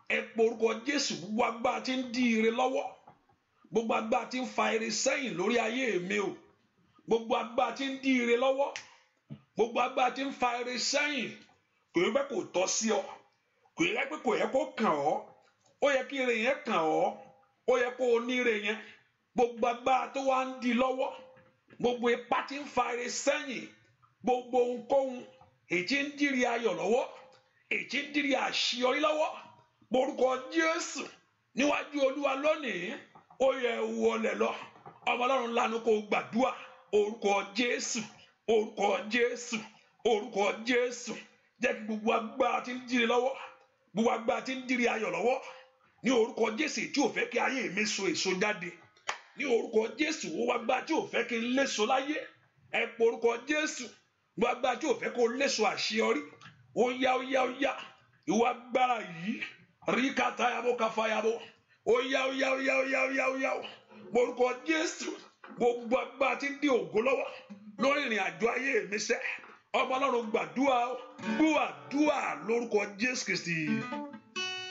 A: Ẹ porúkọ Jésù. Gbogbo agbára tí ń dí ire lọ́wọ́. Gbogbo agbára tí ń fa ire sẹ́yìn lórí ayé mi o. Gbogbo agbára tí ń dí ire lọ́wọ́. Gbogbo agbára tí ń fa ire sẹ́yìn. Kò yẹ pé kò tọ́ sí ọ. Kò yẹ pé kò yẹ kó kàn ọ́. Ó yẹ kí ire yẹn kàn ọ́. Ó yẹ kó o ní ire yẹn. Gbogbo agbára tó wá ń dí lọ́wọ́. Gbogbo ipá tí ń fa ire sẹ́yìn. Gbogbo ohunkóhun èyí tí ń dírí ayọ̀ lọ́wọ́. Èyí tí ń dírí àṣeyọrí lọ́wọ́. Orúkọ Jésù níwájú Olúwa lónìí ó yẹ wọlé lọ. Ọmọ Ọlọ́run lanu kó gbàdúrà. Orúkọ Jésù, orúkọ Jésù, orúkọ Jésù. Jẹ́ kí gbogbo agbára tí ń dírí lọ́wọ́, gbogbo agbára tí ń dírí ayọ̀ lọ́wọ́, ní orúkọ Jésù tí ò fẹ́ kí ayé mi so èso jáde. Ní orúkọ Jésù ó wá agbára tí ò fẹ́ kí n léso láyé. Ẹ po orúkọ Jésù. Gbogbo agbára tí ò fẹ́ kó léso àṣeyọrí. Ó yá ó yá ó yá. Ìwọ agbára yìí ríkàtà yàbò káfáyàbò. Ó yá ó yá ó yá ó yá ó yá ó yá. Orúkọ Jésù. Gbogbo agbára tí ń dí ògo lọ́wọ́ lórí ìrìn àjò ayé mi sẹ́. Ọmọ Ọlọ́run gbàdúrà gbọ́ àdúrà lórúkọ Jésù Kristi.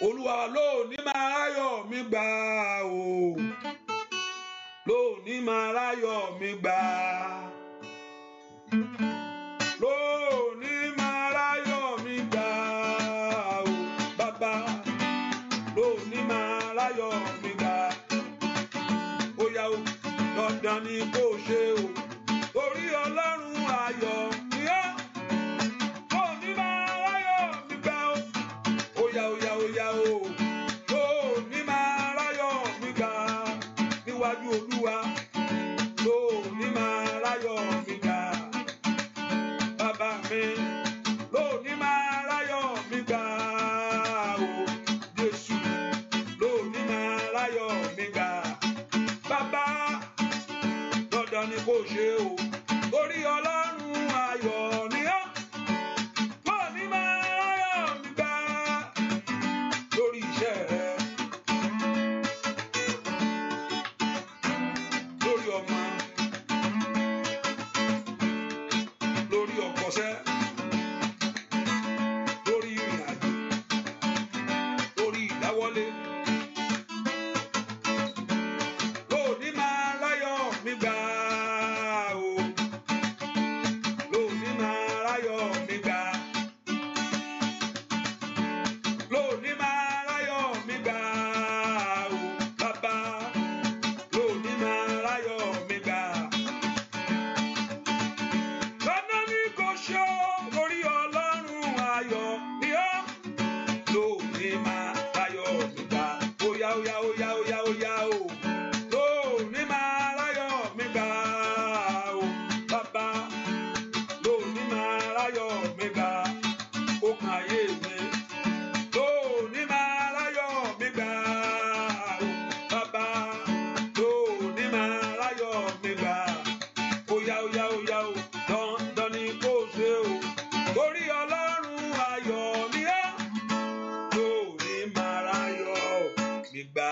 A: Olúwa lónìí máa ráyọ̀ mi gbà o. Lónìí máa ráyọ̀ mi gbà. Lónìí máa ráyọ̀ mi gbà o. Bàbá lónìí máa ráyọ̀ mi gbà. Ó yá o, dandan ni kó ṣe o. kò ṣe o torí Ọlọ́run ayọ̀ ni ọ́ lónìí máa ráyọ̀ mi gbà lórí iṣẹ́ rẹ lórí ọmọ lórí ọkọ̀ṣẹ́ lórí ìrìn àjò lórí ìdáwọ́lé lónìí máa ráyọ̀ mi gbà o lónìí máa ráyọ̀ mi gbà lónìí máa ráyọ̀ mi gbà o bàbá lónìí máa ráyọ̀ mi gbà lọ́nà ní kò ṣó lórí Ọlọ́run ayọ̀ ni ó lónìí máa ráyọ̀ mi gbà óyá óyá óyá óyá óyá o lónìí máa ráyọ̀ mi gbà o bàbá lónìí máa ráyọ̀ mi gbà ó kàn ayé mi lónìí máa ráyọ̀ mi gbà o bàbá lónìí máa ráyọ̀ mi gbà óyá óyá óyá o dandan ni kò ṣe o torí Ọlọ́run ayọ̀ ni ó lónìí máa ráyọ̀ mi gbà.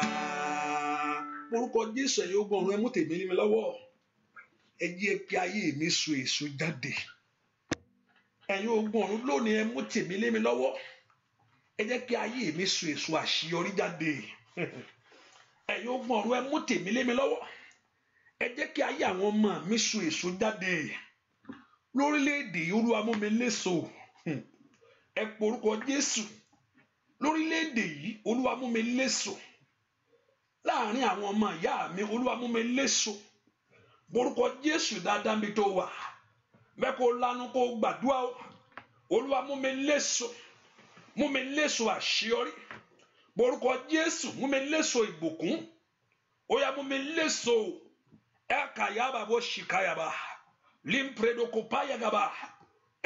A: Orúkọ Jésù ẹ̀yin ogun ọ̀run ẹ mú tèmi lé mi lọ́wọ́ ẹ jẹ́ kí ayé mi so èso jáde ẹ̀yin ogun ọ̀run lónìí ẹ mú tèmi lé mi lọ́wọ́ ẹ jẹ́ kí ayé mi so èso àṣeyọrí jáde ẹ̀yin ogun ọ̀run ẹ mú tèmi lé mi lọ́wọ́ ẹ jẹ́ kí ayé àwọn ọmọ mi so èso jáde lórílẹ̀‐èdè Olúwa mú mi léso ẹ pe orúkọ Jésù lórílẹ̀‐èdè yìí Olúwa mú mi léso láàrin àwọn ọmọ ìyá mi Olúwa mú mi léso orúkọ Jésù dáadáa mi tó wà bẹ́ẹ̀ kó lanu kó gbàdúrà o Olúwa mú mi léso àṣeyọrí orúkọ Jésù mú mi léso ìbùkún ó yá mú mi léso ẹ kàyàbà bó ṣìkàyàbà limpredokopayagaba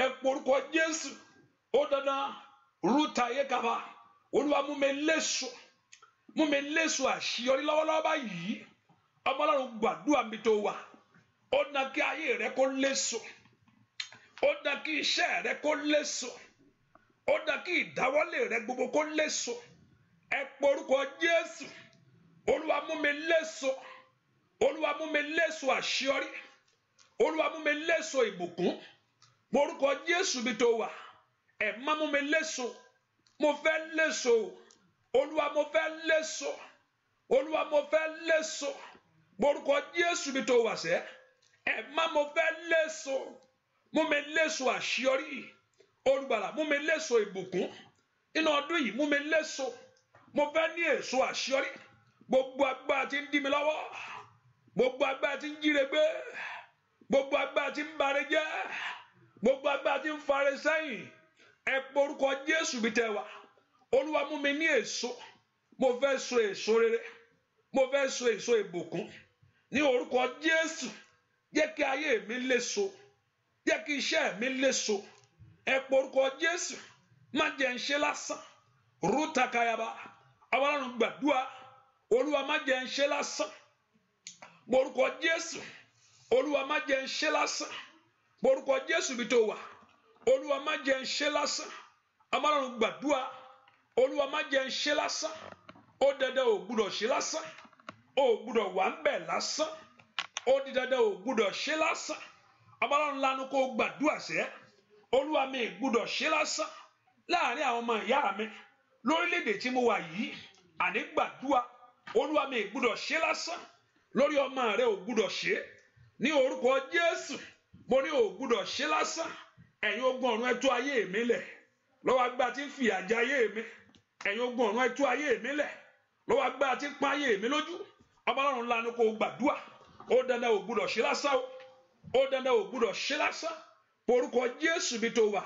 A: ẹ orúkọ Jésù ó dandan rútàyégaba Olúwa mú mi léso àṣeyọrí lọ́wọ́lọ́wọ́ báyìí ọmọ Ọlọ́run gbàdúrà mi tó wà ó dá kí ayé rẹ kó léso ó dá kí iṣẹ́ rẹ kó léso ó dá kí ìdáwọ́lé rẹ gbogbo kó léso ẹ pe orúkọ Jésù Olúwa mú mi léso Olúwa mú mi léso àṣeyọrí Olúwa mú mi léso ìbùkún orúkọ Jésù mi tó wà ẹ má mú mi léso mo fẹ́ léso Olúwa mo fẹ́ léso Olúwa mo fẹ́ léso orúkọ Jésù mi tó wà sẹ́ ẹ má mo fẹ́ léso mú mi léso àṣeyọrí Olùgbàlà mú mi léso ìbùkún inú ọdún yìí mú mi léso mo fẹ́ ní èso àṣeyọrí gbogbo agbára tí ń dí mi lọ́wọ́ gbogbo agbára tí ń jíre gbé gbogbo agbára tí ń bare jẹ́ gbogbo agbára tí ń fare sẹ́yìn ẹ pe orúkọ Jésù mi tẹ́ wà Olúwa mú mi ní èso mo fẹ́ so èso rere mo fẹ́ so èso ìbùkún ní orúkọ Jésù jẹ́ kí ayé mi léso jẹ́ kí iṣẹ́ mi léso ẹ pe orúkọ Jésù má jẹ́ ń ṣe lásán rútakayaba àwọn Ọlọ́run gbàdúrà Olúwa má jẹ́ ń ṣe lásán orúkọ Jésù Olúwa má jẹ́ ń ṣe lásán orúkọ Jésù bí tó wà Olúwa má jẹ́ ń ṣe lásán àwọn Ọlọ́run gbàdúrà Olúwa má jẹ́ ń ṣe lásán ó dandan ò gbúdọ̀ ṣe lásán ó gbúdọ̀ wà ń bẹ̀ lásán ó di dandan ò gbúdọ̀ ṣe lásán àwọn Ọlọ́run lanu kó gbàdúrà sẹ́ Olúwa mi gbúdọ̀ ṣe lásán láàrin àwọn ọmọ ìyá mi lórílẹ̀‐èdè tí mo wà yìí àní gbàdúrà Olúwa mi gbúdọ̀ ṣe lásán lórí ọmọ rẹ ò gbúdọ̀ ṣe ní orúkọ Jésù mo ní ò gbúdọ̀ ṣe lásán ẹ̀yin ogun ọ̀run ẹ tú ayé mi lẹ̀ lọ́wọ́ agbára tí ń fìyà jẹ ayé mi ẹ̀yin ogun ọ̀run ẹ tú ayé mi lẹ̀ lọ́wọ́ agbára tí ń pọ́n ayé mi lójú ọmọ Ọlọ́run lanu kó gbàdúrà ó dandan ò gbúdọ̀ ṣe lásán ó dandan ò gbúdọ̀ ṣe lásán porúkọ Jésù bí tó wà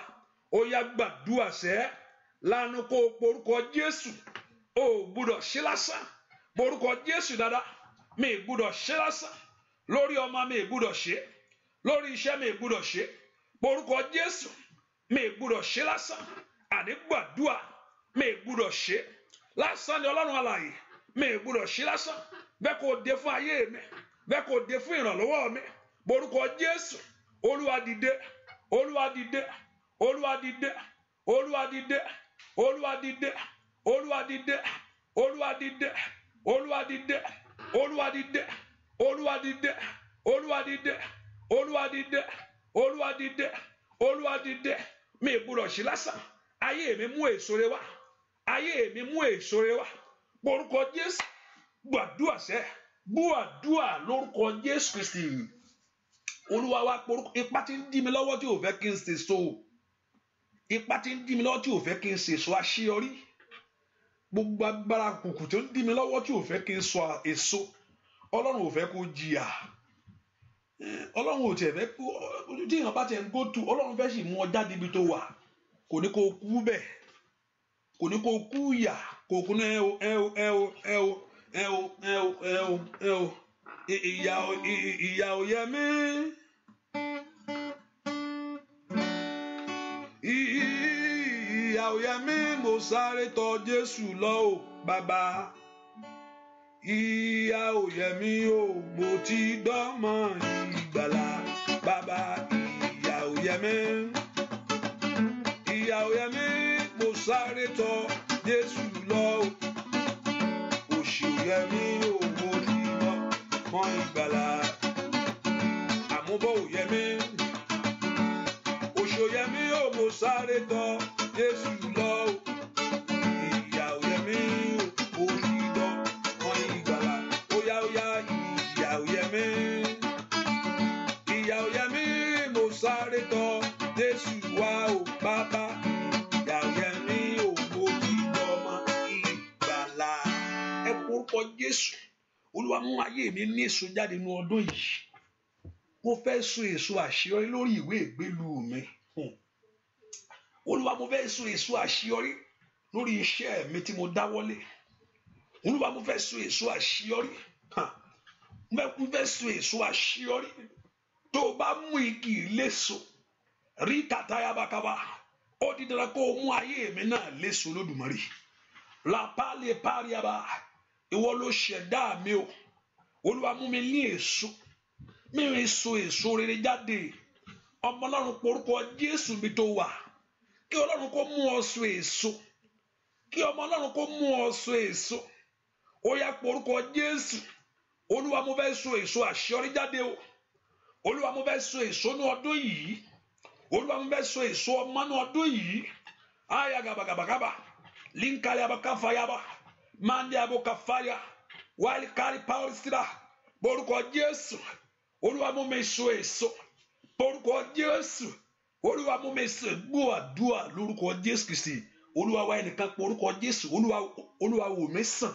A: ó yá gbàdúrà sẹ́ lanu kó porúkọ Jésù ó gbúdọ̀ ṣe lásán porúkọ Jésù dáadáa mi gbúdọ̀ ṣe lásán lórí ọmọ mi gbúdọ̀ ṣe lórí iṣẹ́ mi gbúdọ̀ ṣe porúkọ Jésù mi gbúdọ̀ ṣe lásán àní gbàdúrà mi gbúdọ̀ ṣe lásán ni Ọlọ́run alààyè mi gbúdọ̀ ṣe lásán bẹ́ẹ̀ kò dé fún ayé mi bẹ́ẹ̀ kò dé fún ìrànlọ́wọ́ mi Borúkọ Jésù, Olúwa dìde, Olúwa dìde, Olúwa dìde, Olúwa dìde, Olúwa dìde, Olúwa dìde, Olúwa dìde, Olúwa dìde, Olúwa dìde, Olúwa dìde, Olúwa dìde, Olúwa dìde, Olúwa dìde, Olúwa dìde. Mi gbọ́dọ̀ sí lásán. Ayé mi mú èso rere wá. Ayé mi mú èso rere wá. Borúkọ Jésù, gbàdúrà sẹ́, gbàdúrà lórúkọ Jésù Kristi. Olúwa wa porúkọ ipá tí ń dí mi lọ́wọ́ tí ò fẹ́ kí n ṣe so. Ipá tí ń dí mi lọ́wọ́ tí ò fẹ́ kí n ṣe so àṣeyọrí. Gbogbo agbára kùkù tó ń dí mi lọ́wọ́ tí ò fẹ́ kí n sọ èso. Ọlọ́run ò fẹ́ kó jìyà. Ọlọ́run ò tiẹ̀ fẹ́ kó tí èèyàn bá tiẹ̀ ń go tu. Ọlọ́run fẹ́ sì mú ọ jáde ibi tó wà. Kò ní kó kú bẹ́ẹ̀. Kò ní kó kú yà. Kò kú náà ìyà ò yẹ mí. Ìyà ò yẹ mí, mo sáré tọ̀ Jésù lọ o bàbá. Ìyà ò yẹ mí o, mo ti dọ́mọ ìgbàlà bàbá. Ìyà ò yẹ mí. Ìyà ò yẹ mí, mo sáré tọ̀ Jésù lọ o. Òṣì ò yẹ mí o, mo ti dọ́mọ ìgbàlà. Àmúbọ̀ ò yẹ mí. Òṣì ò yẹ mí o, mo sáré tọ̀ Jésù lọ o. Ìyà ò yẹ mí o, mo ti dọ́mọ ìgbàlà. Óyá ìyà ò yẹ mí. Ìyà ò yẹ mí, mo sáré tọ̀ Jésù wá o bàbá. Ìyà ò yẹ mí o, mo ti dọ́mọ ìgbàlà. Ẹ porúkọ Jésù. Olúwa mú ayé mi ní èso jáde nínú ọdún yìí. Mo fẹ́ so èso àṣeyọrí lórí ìwé ìgbélú mi. Olúwa mo fẹ́ so èso àṣeyọrí lórí iṣẹ́ mi tí mo dáwọ́lé. Olúwa mo fẹ́ so èso àṣeyọrí. Mo fẹ́ so èso àṣeyọrí. Tó o bá mú igi léso, rí kàtàyàbàkàbà, ó di dandan kó o mú ayé mi náà léso lódùmarè. Làpálẹ̀ pàríyàbà, ìwọ ló ṣẹ̀dá mi o. Olúwa mú mi ní èso. Mi ò so èso rere jáde. Ọmọ Ọlọ́run porúkọ Jésù bí tó wà. Kí Ọlọ́run kó mú ọ so èso. Kí ọmọ Ọlọ́run kó mú ọ so èso. Ó yá porúkọ Jésù. Olúwa mo fẹ́ so èso àṣeyọrí jáde o. Olúwa mo fẹ́ so èso ní ọdún yìí. Olúwa mo fẹ́ so èso ọmọ ní ọdún yìí. Aya gabagabagaba. Linkali abakafayaba. Mandi abokafaya. Wali kari power sira. Porúkọ Jésù. Olúwa mú mi so èso. Porúkọ Jésù. Olúwa mú mi so gbọ́ àdúrà lórúkọ Jésù Kristi. Olúwa wá ẹnìkan porúkọ Jésù. Olúwa wò mí sàn.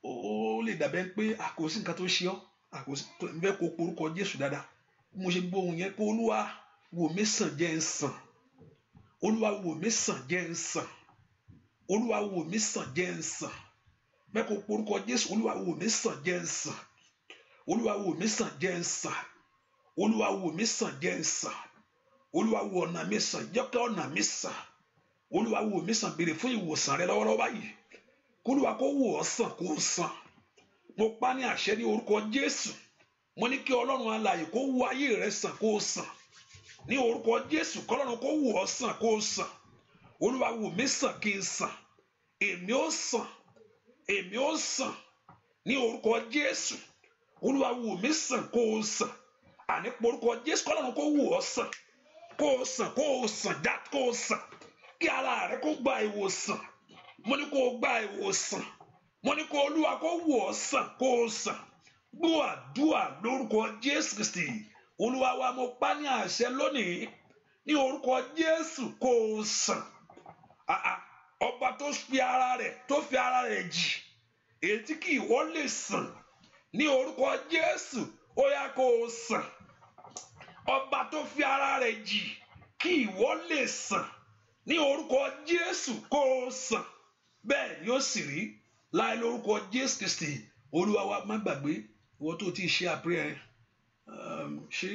A: Ó lè dàbẹ́ pé àkòsí nǹkan tó ṣe ọ́. Àkòsí tó ń fẹ́ kó porúkọ Jésù dáadáa. Mo ṣe gbọ́ ohun yẹn pé Olúwa wò mí sàn jẹ́ ń sàn. Olúwa wò mí sàn jẹ́ ń sàn. Olúwa wò mí sàn jẹ́ ń sàn. Mẹ́kọ̀ọ́ porúkọ Jésù. Olúwa wò mí sàn jẹ́ ń sàn. Olúwa wò mí sàn jẹ́ ń sàn. Olúwa wò mí sàn jẹ́ ń sàn. Olúwa wò ọ̀nà mi sàn jẹ́ kí ọ̀nà mi sàn. Olúwa wò mí sàn, béèrè fún ìwòsàn rẹ lọ́wọ́lọ́wọ́ báyìí. Olúwa kó wò ọ́ sàn kó sàn. Mo pa ní àṣẹ ní orúkọ Jésù. Mo ní kí Ọlọ́run alààyè kó wò ayé rẹ sàn kó sàn. Ní orúkọ Jésù kọ́lọ́run kó wò ọ́ sàn kó sàn. Olúwa wò mí sàn kí n sàn. Èmi ó sàn. Èmi ó sàn. Ní orúkọ Jésù. Olúwa wò mí sàn kó sàn. Àní porúkọ Jésù kọ́lọ́run kó wò ọ́ sàn. Kó sàn kó sàn já kó sàn. Kí ara rẹ kó gba ìwòsàn. Mo ní kó gba ìwòsàn. Mo ní kó Olúwa kó wò ọ́ sàn kó sàn. Gbọ́ àdúrà lórúkọ Jésù Kristi. Olúwa wa mo pa ní àṣẹ lónìí. Ní orúkọ Jésù kó sàn. Ọba tó fi ara rẹ̀ jì. Èyí tí kì í wọ́n lè sàn. Ní orúkọ Jésù ó yá kó sàn. Ọba tó fi ara rẹ̀ jì kí ìwọ lè sàn. Ní orúkọ Jésù kó sàn. Bẹ́ẹ̀ ni ó sì rí láì lórúkọ Jésù Kristi. Olúwa wa má gbàgbé ìwọ tó ti ṣe àpẹẹrẹ ṣe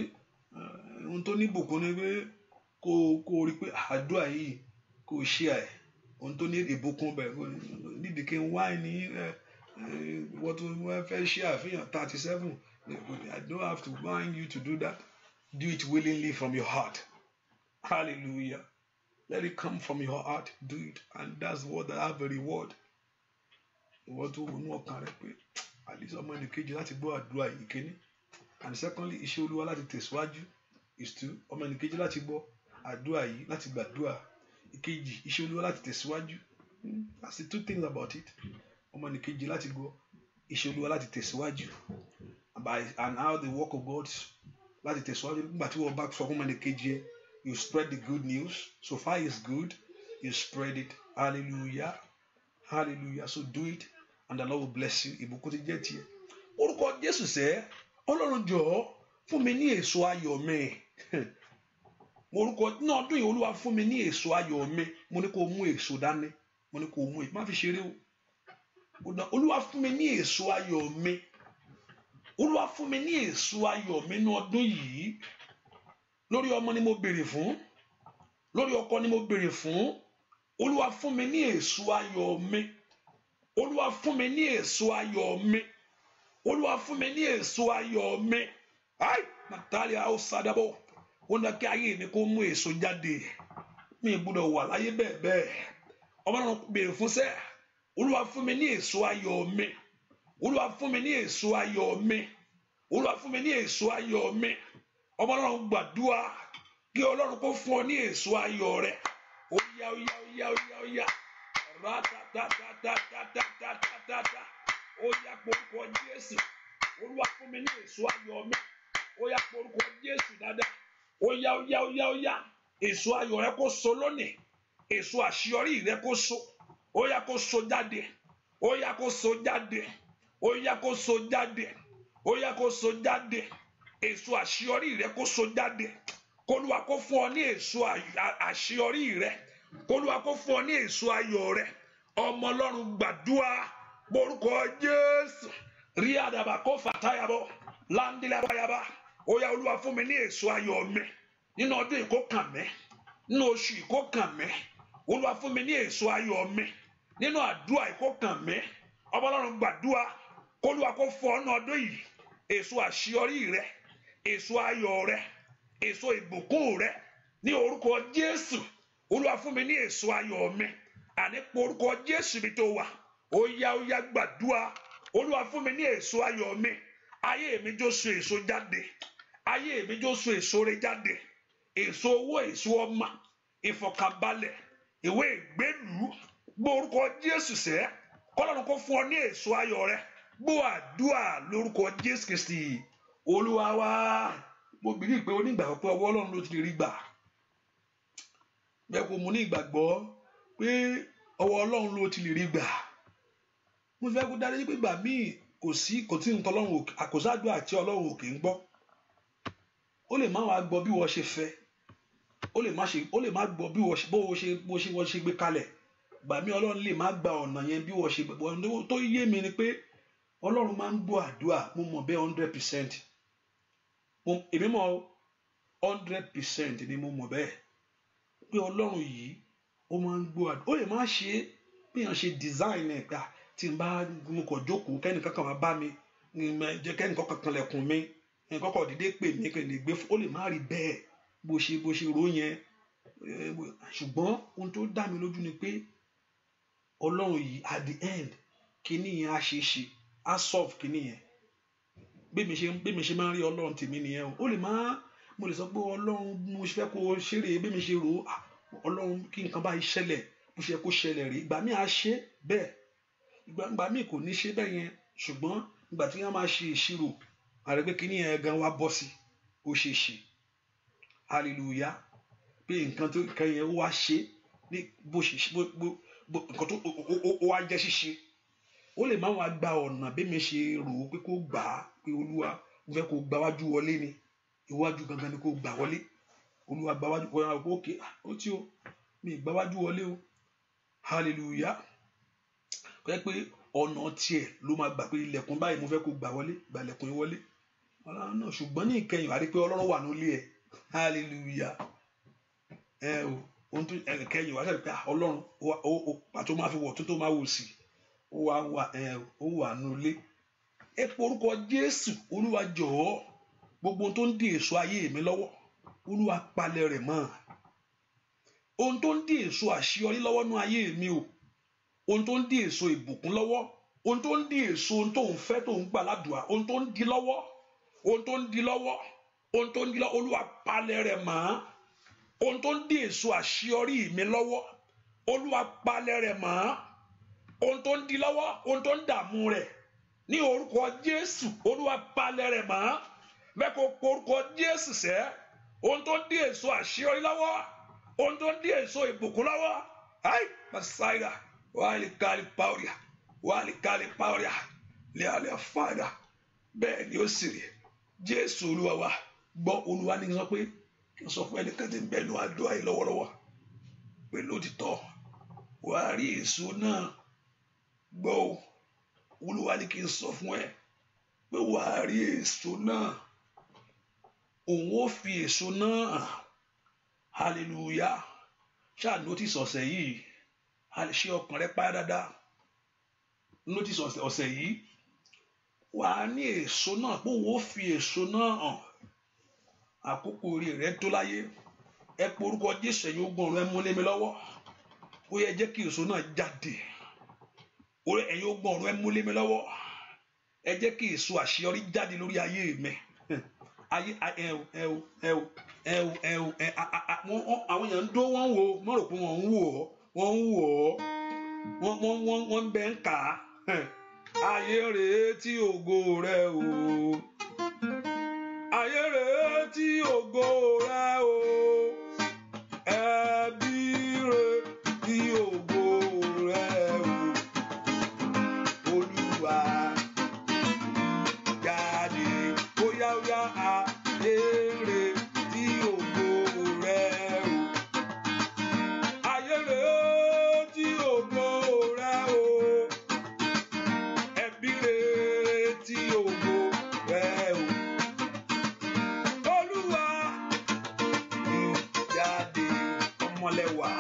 A: ohun tó ní bùkún ni pé kó rí pé àdúrà yìí kò ṣe ẹ̀ ohun tó ní ìbùkún bẹ̀ nídìí kí n wá ní ìwọ tó fẹ́ ṣe àfihàn 37 I don't have to mind you to do that. Do it willingly from your heart. Hallelujah. Let it come from your heart. Do it. And that's what I have a reward. Ìwọ tó wọnú ọkàn rẹ pé àlìsọ ọmọ ẹnìkejì láti gbọ́ àdúrà yìí kíní. And secondly, iṣẹ́ Olúwa láti tẹ̀síwájú is two. Ọmọ ẹnìkejì láti gbọ́ àdúrà yìí láti gbàdúrà. Ìkejì, iṣẹ́ Olúwa láti tẹ̀síwájú. That's the two things about it. Ọmọ ẹnìkejì láti gbọ́ iṣẹ́ Olúwa láti tẹ̀síwájú. And how the work of God láti tẹ̀síwájú. Nígbà tí wọ́n bá sọ fún ọmọ ẹnìkejì ẹ, you spread the good news. So far it's good. You spread it. Hallelujah. Hallelujah. So do it and the Lord will bless you. Ìbùkún ti jẹ́ tiẹ̀. Orúkọ Jésù sẹ́, Ọlọ́run jọ̀ọ́ fún mi ní èso ayọ̀ mi. Orúkọ náà ọdún yìí Olúwa fún mi ní èso ayọ̀ mi. Mo ní kó mú èso dání. Mo ní kó mú èso. Má fi ṣeré o. Olúwa fún mi ní èso ayọ̀ mi. Olúwa fún mi ní èso ayọ̀ mi ní ọdún yìí. Lórí ọmọ ni mo béèrè fún. Lórí ọkọ ni mo béèrè fún. Olúwa fún mi ní èso ayọ̀ mi. Olúwa fún mi ní èso ayọ̀ mi. Olúwa fún mi ní èso ayọ̀ mi. Ai, Natalia Osadabo. Ó ní kí ayé mi kó mú èso jáde. Mi gbọ́dọ̀ wà láyé bẹ́ẹ̀ bẹ́ẹ̀. Ọmọ náà béèrè fún sẹ́. Olúwa fún mi ní èso ayọ̀ mi. Olúwa fún mi ní èso ayọ̀ mi. Olúwa fún mi ní èso ayọ̀ mi. Ọmọ náà gbàdúrà kí Ọlọ́run kó fún ọ ní èso ayọ̀ rẹ̀. Oya oya oya oya oya. Ratatatatatatatata. Oya porúkọ Jésù. Olúwa fún mi ní èso ayọ̀ mi. Oya porúkọ Jésù dáadáa. Oya oya oya oya. Èso ayọ̀ rẹ kó so lónìí. Èso àṣeyọrí rẹ kó so. Oya kó so jáde. Oya kó so jáde. Oya kó so jáde. Oya kó so jáde. Èso àṣeyọrí rẹ kó so jáde. K'Olúwa kó fún ọ ní èso àṣeyọrí rẹ. K'Olúwa kó fún ọ ní èso ayọ̀ rẹ. Ọmọ Ọlọ́run gbàdúrà porúkọ Jésù. Rí àdàbà kó fàtáyàbọ̀. Láńdílábáyàbá. Oya Olúwa fún mi ní èso ayọ̀ mi. Nínú ọdún yìí kó kàn mí. Nínú oṣù yìí kó kàn mí. Olúwa fún mi ní èso ayọ̀ mi. Nínú àdúrà yìí kó kàn mí. Ọmọ Ọlọ́run gbàdúrà. K'Olúwa kó fún ọ ní ọdún yìí èso àṣeyọrí rẹ. Èso ayọ̀ rẹ. Èso ìbùkún rẹ. Ní orúkọ Jésù. Olúwa fún mi ní èso ayọ̀ mi. Àní porúkọ Jésù bí tó wà. Oya oya gbàdúrà. Olúwa fún mi ní èso ayọ̀ mi. Ayé mi jó so èso jáde. Ayé mi jó so èso rẹ jáde. Èso owó, èso ọmọ, ìfọ̀kànbalẹ̀, ìwé ìgbélú. Gbórúkọ Jésù sẹ́. K'Ọlọ́run kó fún ọ ní èso ayọ̀ rẹ. Gbọ́ àdúrà lórúkọ Jésù Kristi. Olúwa wa. Mo believe pé onígbàgbọ́ pé ọwọ́ Ọlọ́run ló ti lè rí gbà. Bẹ́ẹ̀ kò mú ní ìgbàgbọ́ pé ọwọ́ Ọlọ́run ló ti lè rí gbà. Mo fẹ́ kó dájú pé ìgbà míì kò tí nǹkan Ọlọ́run àkóṣáàdúrà àti Ọlọ́run òkè ń gbọ́. Ó lè má wá gbọ́ bí wọ́n ṣe fẹ́. Ó lè má gbọ́ bí wọ́n ṣe gbé kalẹ̀. Ìgbà míì Ọlọ́run lè má gba ọ̀nà yẹn bí wọ́n ṣe gbé. Ọ̀nà tó yé mi ni pé Ọlọ́run máa ń gbọ́ àdúrà. Mo mọ̀ bẹ́ẹ̀ 100%. Èmi mọ̀ 100% ni mo mọ̀ bẹ́ẹ̀. Pé Ọlọ́run yìí ó máa ń gbọ́ àdúrà. Ó lè má ṣe bí èèyàn ṣe design ẹ̀ gbà tí n bá mo kọ̀ jókòó kẹ́nìkan kan máa bá mi. Jẹ́ kẹ́nìkan kan kanlẹ̀kùn mi. Ẹnìkan kan dìde pè mí kí n lè gbé. Ó lè má rí bẹ́ẹ̀ bó ṣe rò yẹn. Ṣùgbọ́n ohun tó dá mi lójú ni pé Ọlọ́run yìí at the end kíní yẹn á ṣe é ṣe. Á solve kíní yẹn. Bí mi ṣe máa ń rí Ọlọ́run tèmi nìyẹn o. Ó lè má mo lè sọ pé Ọlọ́run mo fẹ́ kó ṣeré bí mi ṣe rò Ọlọ́run kí nǹkan bá ṣẹlẹ̀ bó ṣe kó ṣẹlẹ̀ rí. Ìgbà míì á ṣe bẹ́ẹ̀. Ìgbà míì kò ní ṣe bẹ́ẹ̀ yẹn. Ṣùgbọ́n ìgbà tí wọ́n máa ṣe ìṣirò àrẹ pé kíní yẹn gan wá bọ́ sí ó ṣe ṣe. Hallelujah. Pé nǹkan yẹn ó wá ṣe ní bó nǹkan tó ó wá jẹ́ ṣíṣe. Ó lè má wá gba ọ̀nà bí mi ṣe rò ó pé kó gbà á pé Olúwa mo fẹ́ kó gba wájú wọlé ni. Iwájú gangan ni kó gbà wọlé. Olúwa gba wájú wọlé. Okay, ó tí o. Mi gba wájú wọlé o. Hallelujah. Kò yẹ pé ọ̀nà tiẹ̀ ló máa gbà pé ilẹ̀kùn báyìí mo fẹ́ kó gbà wọlé. Gba ilẹ̀kùn yìí wọlé. Ọlọ́run náà ṣùgbọ́n ní ìkẹyìn a rí pé Ọlọ́run wà nílé ẹ̀. Hallelujah. Ohun tó ìkẹyìn wá sẹ́yìn pé Ọlọ́run pàtó máa fi wọ̀ tó máa wò sí. Ó wà nílé.
C: ẹ pe orúkọ Jésù. Olúwa jọ̀ọ́, gbogbo ohun tó ń dí èso ayé mi lọ́wọ́, Olúwa palẹ̀ rẹ̀ mọ́. Ohun tó ń dí èso àṣeyọrí lọ́wọ́ nú ayé mi o, ohun tó ń dí èso ìbùkún lọ́wọ́, ohun tó ń dí èso ohun tó ń fẹ́ tó ń gbà ládùúrà, ohun tó ń dí lọ́wọ́, ohun tó ń dí lọ́wọ́, ohun tó ń dí lọ́wọ́, Olúwa palẹ̀ rẹ̀ mọ́. Ohun tó ń dí èso àṣeyọrí mi lọ́wọ́, Olúwa palẹ̀ rẹ̀ mọ́. Ohun tó ń dí lọ́wọ́, ohun tó ń dààmú rẹ̀, ní orúkọ Jésù, Olúwa palẹ̀ rẹ̀ mọ́. Bẹ́ẹ̀ kó orúkọ Jésù sẹ́, ohun tó ń dí èso àṣeyọrí lọ́wọ́, ohun tó ń dí èso ìbùkún lọ́wọ́, ai masaira wàhálì kálí pàwọ́rìà, wàhálì kálí pàwọ́rìà, lẹ́àlẹ́ fàdà. Bẹ́ẹ̀ ni ó sì rí. Jésù Olúwa wa, gbọ́. Olúwa ní sọ pé kí n sọ fún ẹnìkan tí ń bẹ nínú àdúrà yìí lọ́wọ́lọ́wọ́ pé lótìtọ́ wàá rí èso náà. Gbọ́ o, Olúwa ní kí n sọ fún ẹ pé wàá rí èso náà. Òun ó fi èso náà, hallelujah. Ṣáà notice ọ̀sẹ̀ yìí, ṣé ọkàn rẹ páyà dáadáa? Notice ọ̀sẹ̀ yìí, wàá ní èso náà, pé òun ó fi èso náà hàn. Àkókò orí rẹ tó láyé. Ẹ pe orúkọ Jésù, ẹ̀yin ogun ọ̀run, ẹ mú lé mi lọ́wọ́. Ó yẹ jẹ́ kí èso náà jáde. Ẹ̀yin ogun ọ̀run, ẹ mú lé mi lọ́wọ́. Ẹ jẹ́ kí èso àṣeyọrí jáde lórí ayé mi. Ayé àwọn èèyàn ń dó, wọ́n ń wò, wọ́n rò pé wọ́n ń wò ọ́, wọ́n ń bẹ ń kà á. Ayé rèé tí ògo rẹ o. Ayé rèé tí ògo rẹ o. Ẹbí rèé tí ògo rẹ o. Olúwa jáde, óyá óyá, ayé rèé tí ògo rẹ o. Ayé rèé tí ògo rẹ o. Ẹbí rèé tí ògo rẹ o. Olúwa jáde, ọmọlẹ́wà.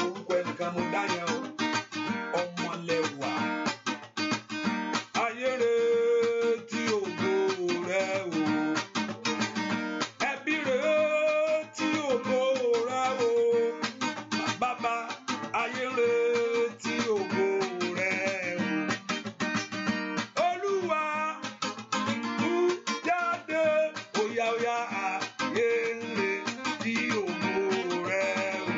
C: Orúkọ ẹnìkan mo dá yẹn o, ọmọlẹ́wà. Ayé rèé tí ògo rẹ o. Ẹbí rèé tí ògo rẹ o. Bàbá, ayé rèé tí ògo rẹ o. Olúwa jáde, óyá óyá, ayé rèé tí ògo rẹ o.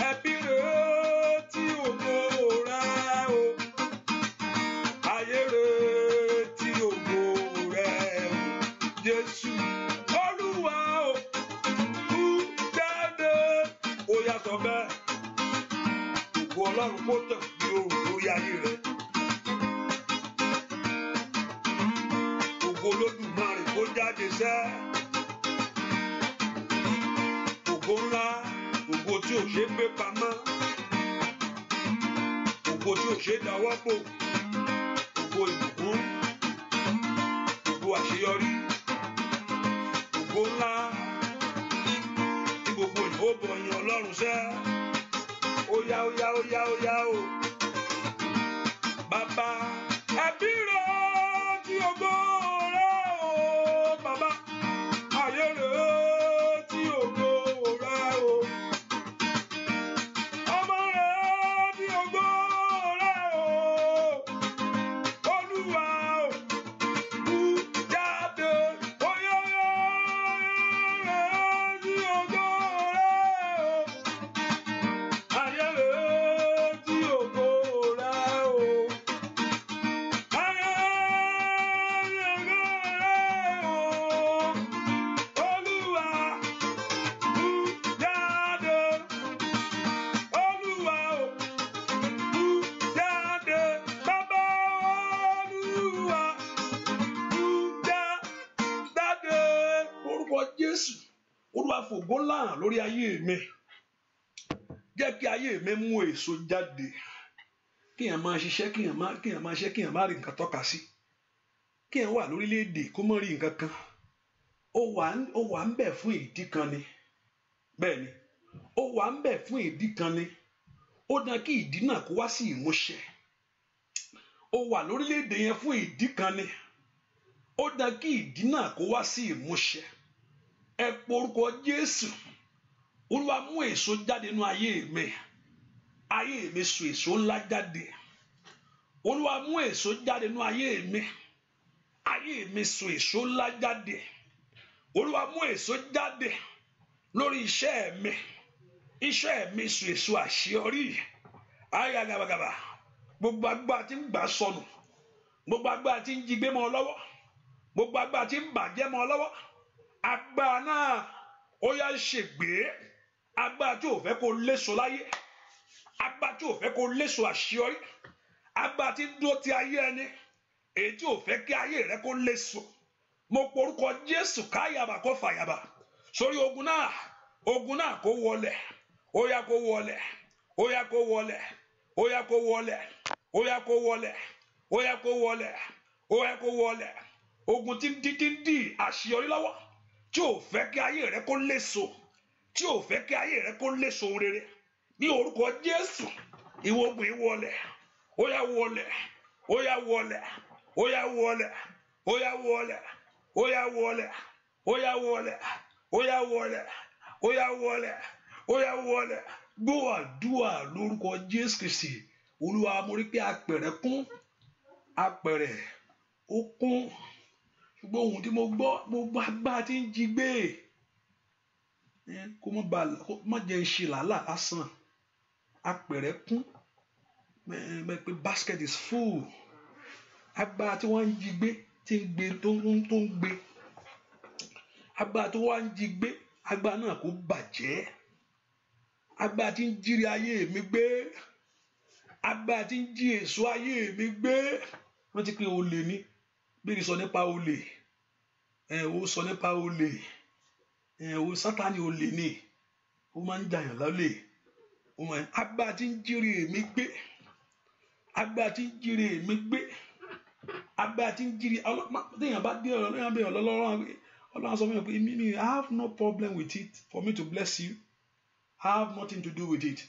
C: Ẹbí rèé tí ògo rẹ o. Ayé rèé tí ògo rẹ o. Jésù Olúwa o, jáde. Ó yá sọ bẹ́ẹ̀. Ògo Ọlọ́run kó tàn bí òòrùn lórí ayé rẹ. Ògo Olódùmarè kó jáde sẹ́. Ògo ńlá, ògo tí ò ṣe é gbé pamọ́, ògo tí ò ṣe é dáwọ́ bò, ògo ìbùkún, ògo àṣeyọrí, ògo ńlá tí gbogbo ìlú ó bọ̀ yin Ọlọ́run sẹ́. Óyá óyá óyá óyá o. Bàbá, ẹbí rẹ tí ògo rẹ o. Bàbá, ayé rẹ tí ògo rẹ o. Ọmọ rẹ tí ògo rẹ o. Olúwa o, jáde, óyá óyá, rẹ tí ògo rẹ o. Ayé rẹ tí ògo rẹ o. Ayé rẹ o. Olúwa jáde. Olúwa o, jáde. Bàbá Olúwa jáde. Orúkọ Jésù, Olúwa fògo ńlá hàn lórí ayé mi. Jẹ́ kí ayé mi mú èso jáde. Kíyàn máa ṣiṣẹ́, kíyàn máa ṣe, kíyàn má rí nǹkan tọ́ka sí. Kíyàn wà lórílẹ̀-èdè kó mọ́ rí nǹkan kan. Ó wà ń bẹ̀ fún ìdí kan ni. Bẹ́ẹ̀ ni, ó wà ń bẹ̀ fún ìdí kan ni. Ó dán kí ìdí náà kó wá sí ìmúṣẹ. ó wà lórílẹ̀‐èdè yẹn fún ìdí kan ni ó dá kí ìdí náà kó wá sí ìmúṣẹ. Ẹ pe orúkọ Jésù. Olúwa mú èso jáde nínú ayé mi so èso ńlá jáde. Olúwa mú èso jáde nínú ayé mi so èso ńlá jáde. Olúwa mú èso jáde lórí iṣẹ́ mi so èso àṣeyọrí. Ayagabagaba gbogbo agbára tí ń gbà sọnù, gbogbo agbára tí ń jí gbé mọ́ ọ lọ́wọ́, gbogbo agbára tí ń bàjẹ́ mọ́ ọ lọ́wọ́, agbára náà ó yá ṣègbé. Agbára tí ò fẹ́ kó léso láyé, agbára tí ò fẹ́ kó léso àṣeyọrí, agbára tí ń dúró ti ayé ẹni, èyí tí ò fẹ́ kí ayé rẹ kó léso. Mo porúkọ Jésù káyàbá kó fàyàbá sórí ogun náà kó wọlẹ̀, ó yá kó wọlẹ̀, ó yá kó wọlẹ̀, ó yá kó wọlẹ̀, ó yá kó wọlẹ̀, ó yá kó wọlẹ̀, ó yá kó wọlẹ̀. Ogun tí ń dí àṣeyọrí lọ́wọ́, tí ò fẹ́ kí ayé rẹ kó léso, tí ò fẹ́ kí ayé rẹ kó léso rere, ní orúkọ Jésù ìwọ ogun yìí wọlẹ̀, ó yá wọlẹ̀, ó yá wọlẹ̀, ó yá wọlẹ̀, ó yá wọlẹ̀, ó yá wọlẹ̀, ó yá wọlẹ̀, ó yá wọlẹ̀, ó yá wọlẹ̀, ó yá wọlẹ̀. Gbọ́ àdúrà lórúkọ Jésù Kristi. Olúwa, mo rí pé apẹ̀rẹ̀ kún, apẹ̀rẹ̀ ó kún, ṣùgbọ́n ohun tí mo gbọ́ agbára tí ń jí gbé kó má jẹ́ ṣe làálàá lásán. Apẹ̀rẹ̀ kún, pé basket is full. Agbára tí wọ́n ń jí gbé tí ń gbé tó ń gbé, agbára tí wọ́n ń jí gbé, agbára náà kó bàjẹ́. Agbára tí ń jírí ayé mi gbé, agbára tí ń jí èso ayé mi gbé. Wọ́n ti pé olè ní bí sọ nípa olè, ó sọ nípa olè, ó Sátánì olè ní, ó máa ń jàyàn lólè. Agbára tí ń jírí èmi gbé, agbára tí ń jírí èmi gbé, agbára tí ń jírí téèyàn bá dé Ọlọ́run sọ fún mi pé I have no problem with it for me to bless you. I have nothing to do with it.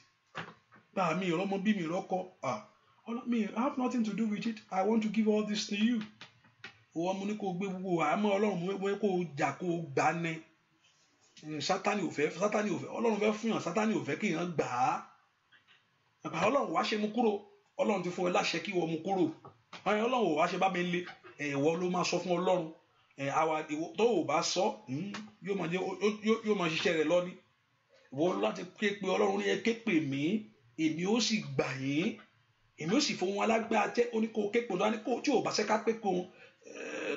C: Bá mi ìrọ́mọ bí mi ìrọ́kọ, I have nothing to do with it. I want to give all this to you. Òwò mu ní kó gbé gbogbo àmọ́ Ọlọ́run mú kó jà kó gbà ní. Sátánì ò fẹ́, Ọlọ́run fẹ́ fún yàn, Sátánì ò fẹ́ kí yàn gbà á. Ọlọ́run wá ṣe mú kúrò, Ọlọ́run ti fún ẹ láṣẹ kí wọ́n mú kúrò. Ọlọ́run ò wá ṣe bá mi lé, ìwọ ló máa sọ fún Ọlọ́run. Tó o bá sọ, yóò máa ṣiṣẹ́ rẹ̀ lọ ní. Ìwọ láti ké pe Ọlọ́run ní ẹ ké pè mí, èmi ó sì gbà yín, èmi ó sì fún wọn alágbára tẹ́ oníkó ké pè lọ́wọ́ ní kó tí ò bá ṣe ká pé kó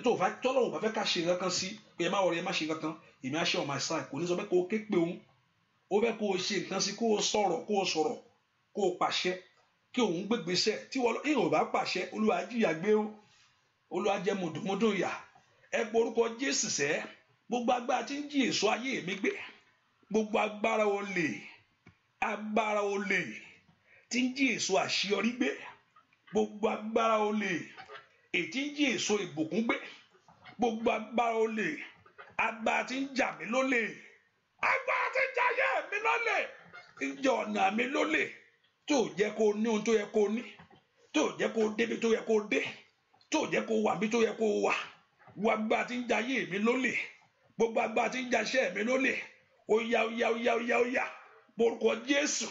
C: tọ́lọ́run bá fẹ́ ká ṣe kankan sí pé ẹ má wọlé ẹ má ṣe kankan, èmi á ṣe on my side. Kò ní sọ pé kó ké pè òun, ó fẹ́ kó o ṣe nǹkan sí, kó o sọ̀rọ̀, kó o pàṣẹ, kí òun gbégbèsè. Tí wọ́n ò bá pàṣẹ, Olúwa jìyà gbé o, Olúwa jẹ́ mùdùmùdù yà. Ẹ pe orúkọ Jésù sẹ́, gbogbo agbára tí ń jí èso ayé mi gbé, gbogbo agbára olè tí ń jí èso àṣeyọrí gbé, gbogbo agbára olè èyí tí ń jí èso ìbùkún gbé, gbogbo agbára olè, agbára tí ń jà mí lólè, agbára tí ń jà ayé mi lólè, ń jà ọ̀nà mi lólè, tó jẹ́ kó ní ohun tó yẹ kó ní, tó jẹ́ kó débi tó yẹ kó dé, tó jẹ́ kó wà bí tó yẹ kó wà. Gbogbo agbára tí ń jà ayé mi lólè, gbogbo agbára tí ń jà iṣẹ́ mi lólè, ó yá orúkọ Jésù.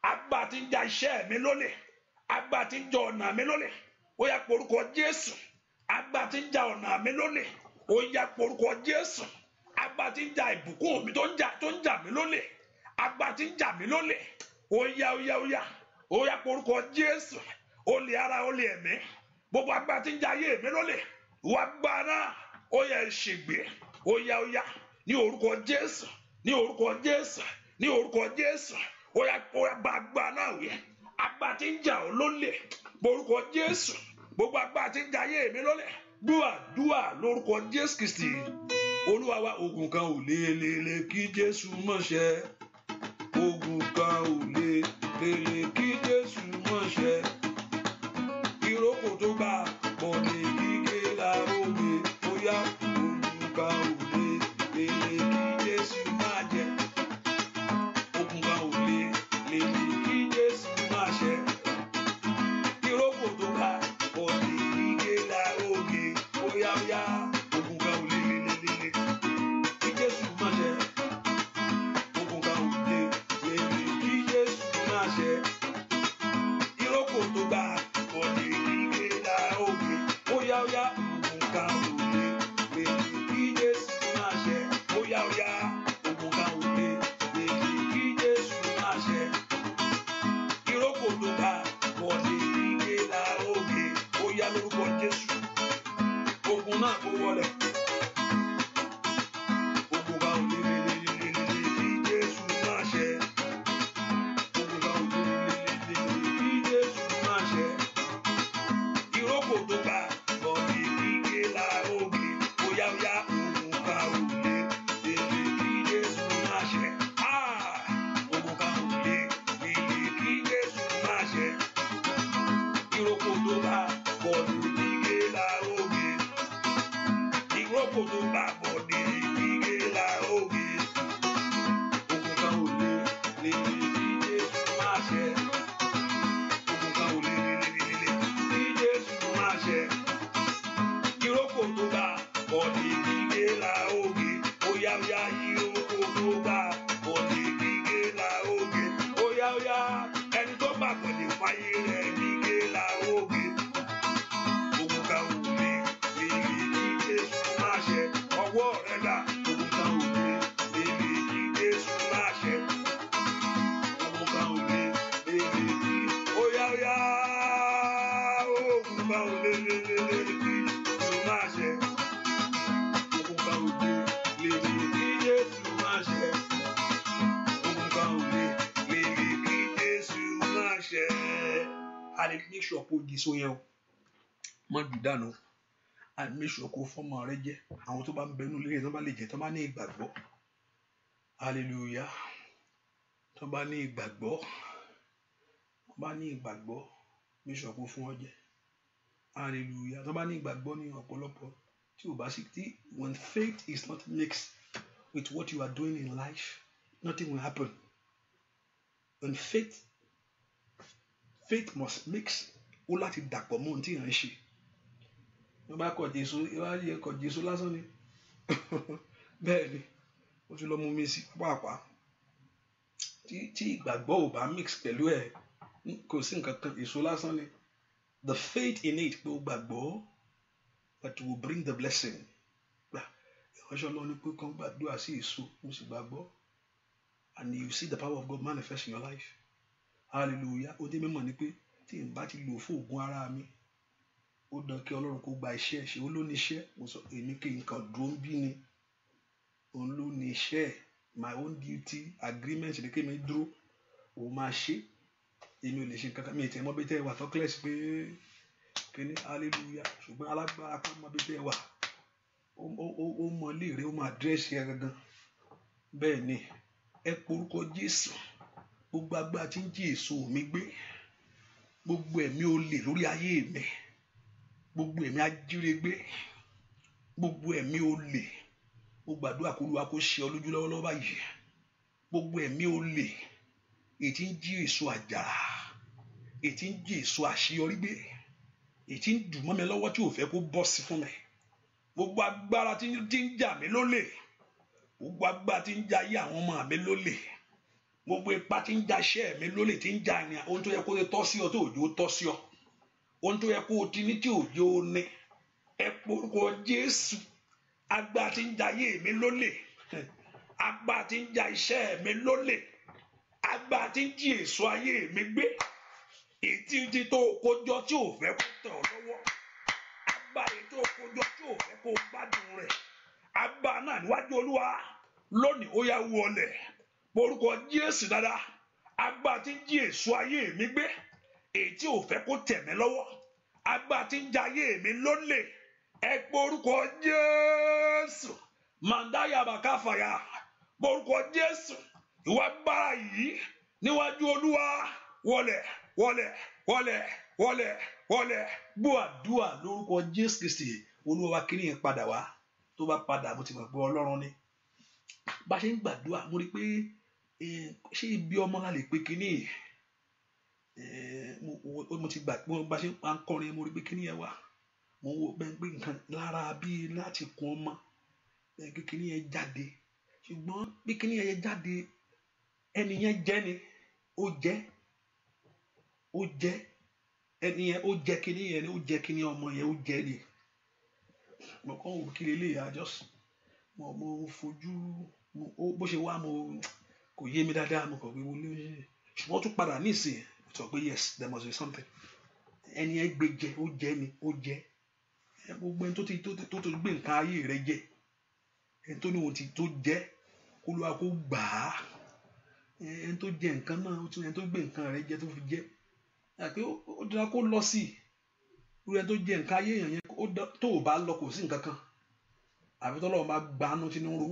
C: Agbára tí ń jà iṣẹ́ mi lólè, agbára tí ń jà ọ̀nà mi lólè, ó yá orúkọ Jésù. Agbára tí ń jà ọ̀nà mi lólè, ó yá orúkọ Jésù. Agbára tí ń jà ìbùkún mi tó ń jà mí lólè, agbára tí ń jà mí lólè, ó yá orúkọ Jésù. Olè ara olè ẹ̀mí, gbogbo agbára tí ń jà ayé mi lólè, wá gbára, ó yá ṣègbé, ó yá ní orúkọ Jésù, ní orúkọ Jésù, ní orúkọ Jésù. Ó yá bá agbára náà wí, agbára tí ń jà ọ́ lólè, orúkọ Jésù. Gbogbo agbára tí ń jà ayé mi lólè, dúà lórúkọ Jésù Kristi Olúwa wa. Ogun kan ò lè kí Jésù mọ̀ṣẹ́, ogun kan ò lè kí Jésù mọ̀ṣẹ́. Ìrókò tó gbà pọ̀ ní kíké la òwe, ó yá ogun kan ò lè kí Jésù máa jẹ. Ogun kan ò lè kí Jésù máa ṣẹ. Ìrókò tó gbà pọ̀ ní ṣe. Ìrókò tó gbà bọ̀dé kígé la òkè. Óyá óyá ogun kan ò lè lè kí Jésù máa ṣe. Óyá óyá ogun kan ò lè lè kí Jésù máa ṣe. Ìrókò tó gbà bọ̀dé kígé la òkè. Óyá lórúkọ Jésù. Ogun náà kó wọlé. Ogun kan ò lè kí Jésù máa ṣe. Ogun kan ò lè kí Jésù máa ṣe. Ìrókò tó gbà bọ̀dé kígé la òkè. Óyá óyá ogun kan ò lè kí Jésù máa ṣe. Ogun kan ò lè kí Jésù máa ṣe. Ìrókò tó gbà bọ̀dé kígé la òkè. Ìrókò tó gbà bọ̀dé kígé la òkè. Ogun kan ò lè kí Jésù máa ṣe. Ogun kan ò lè kí Jésù máa ṣe. Ìrókò tó gbà bọ̀dé kígé la òkè. Óyá óyá ìrókò tó gbà bọ̀dé kígé la òkè. Óyá óyá ẹni tó gbà bọ̀dé fáyé rẹ̀ kígé la òkè. Ogun kan ò lè kí Jésù máa ṣe. Ọwọ́ rẹ̀ dà. Ogun kan ò lè kí Jésù máa ṣe. Ogun kan ò lè kí. Óyá óyá ogun kan ò lè kí Jésù máa ṣe. Ogun kan ò lè kí Jésù máa ṣe. Ogun kan ò lè kí Jésù máa ṣe. A lè make sure kó di so yẹn o. Má jù dànù. A lè make sure kó fọ́mọ rẹ jẹ́. Àwọn tó bá ń bẹnu lé tó bá lè jẹ́ tó bá ní ìgbàgbọ́. Hallelujah. Tó bá ní ìgbàgbọ́. Tó bá ní ìgbàgbọ́. Make sure kó fún ọ jẹ́. Hallelujah. Tó bá ní ìgbàgbọ́ ní ọ̀pọ̀lọpọ̀. Tí o bá sì tí when faith is not mixed with what you are doing in life, nothing will happen. When faith must mix. Ó láti dàpọ̀ mọ́ ohun tí èèyàn ń ṣe. Tó bá kọ̀ Jésù lásán ni. Bẹ́ẹ̀ ni. Ó tún lọ mú mi sí pàápàá. Tí ìgbàgbọ́ ò bá mix pẹ̀lú ẹ̀, kò sí nǹkan kan, èso lásán ni. The faith in it pé ó gbàgbọ́ that will bring the blessing. Ìránṣẹ́ Ọlọ́run ní pé kàn gbàdúrà sí èso, mo sì gbàgbọ́. And you see the power of God manifest in your life. Hallelujah. Ó dé mímọ̀ ni pé tí n bá ti lò fún ògùn ara mi, ó dán kí Ọlọ́run kó gba iṣẹ́ ṣe. Ó ló ní iṣẹ́. Mo sọ èmi kí n kàn dúró ń bí ni. Òun ló ní iṣẹ́. My own duty agreement ni kí mi dúró. Ó máa ṣe. Èmi ò lè ṣe nǹkan kan. Mi ì tẹ́ mọ́ bí tẹ́ wà tó clear sí pé kíní hallelujah. Ṣùgbọ́n alágbára kan mọ́ bí tẹ́ wà. Ó mọ ilé rẹ̀, ó máa dírẹ́sì ẹ gangan. Bẹ́ẹ̀ ni. Ẹ porúkọ Jésù. Gbogbo agbára tí ń jí èso mi gbé. Gbogbo ẹ̀mí olè lórí ayé mi. Gbogbo ẹ̀mí ajírégbé. Gbogbo ẹ̀mí olè. Mo gbàdúrà kó Olúwa kó ṣe ọ lójú lọ́wọ́lọ́wọ́ báyìí. Gbogbo ẹ̀mí olè. Èyí tí ń jí èso àjàrà. Èyí tí ń jí èso àṣeyọrí gbé. Èyí tí ń dùn mọ́ mi lọ́wọ́ tí ò fẹ́ kó bọ́ sí fún mi. Gbogbo agbára tí ń jà mí lólè. Gbogbo agbára tí ń jà ayé àwọn ọmọ mi lólè. Gbogbo ipá tí ń jà iṣẹ́ mi lólè tí ń jà ìrìn ohun tó yẹ kó tọ́ sí ọ tó òjò tọ́ sí ọ. Ohun tó yẹ kó o ti ní tí òjò ní. Ẹ porúkọ Jésù. Agbára tí ń jà ayé mi lólè. Agbára tí ń jà iṣẹ́ mi lólè. Agbára tí ń jí èso ayé mi gbé. Èyí tí tó kójọ tí ò fẹ́ kó tẹ̀ ọ́ lọ́wọ́. Agbára tó kójọ tí ò fẹ́ kó gbádùn rẹ̀. Agbára náà níwájú Olúwa lónìí ó yá wọlẹ̀. Orúkọ Jésù dáadáa. Agbára tí ń jí èso ayé mi gbé. Èyí tí ò fẹ́ kó tẹ̀ mí lọ́wọ́. Agbára tí ń jà ayé mi lólè. Ẹ pé orúkọ Jésù. Màndáyà bàkáfàyà. Orúkọ Jésù. Ìwà agbára yìí níwájú Olúwa wọlẹ̀ wọlẹ̀ wọlẹ̀ wọlẹ̀ wọlẹ̀. Gbọ́ àdúrà lórúkọ Jésù Kristi. Olúwa kí ni yẹn padà wá. Tó bá padà mo ti mọ̀ pé Ọlọ́run ni. Bá ṣe ń gbàdúrà mo rí pé ṣé ibi ọmọ la lè pe kíní. Mo ti gbà bá ṣe ń kọrin mo rí pé kíní yẹn wà. Mo wo bẹ́ẹ̀ pé nǹkan lára bí láti kun ọmọ. Bẹ́ẹ̀ pé kíní yẹn jáde. Ṣùgbọ́n bí kíní yẹn jáde ẹni yẹn jẹ́ ni. Ó jẹ́ ó jẹ́ ẹni yẹn ó jẹ́ kíní yẹn ni ó jẹ́ kíní ọmọ yẹn ó jẹ́ ni mo kàn wò kí lélẹ́yìí àjọsìn mo fojú bó ṣe wá mo kò yé mi dáadáa mo kàn pé mo lé ṣùgbọ́n tún padà nísìnyí sọ pé yes there must be something ẹni yẹn gbé jẹ ó jẹ́ ni ó jẹ́ gbogbo ẹni tó ti gbé nǹkan ayé rẹ jẹ ẹni tó ní ohun tó jẹ́ Olúwa kó gbà á ẹni tó jẹ nǹkan náà ẹni tó gbé nǹkan rẹ jẹ tó fi jẹ àti ó dára kó lọ sí i ẹni tó jẹ nǹkan ayé yẹn tó o bá lọ kò sí nǹkan kan àfi tọ́lọ́run bá gbanú tínú ro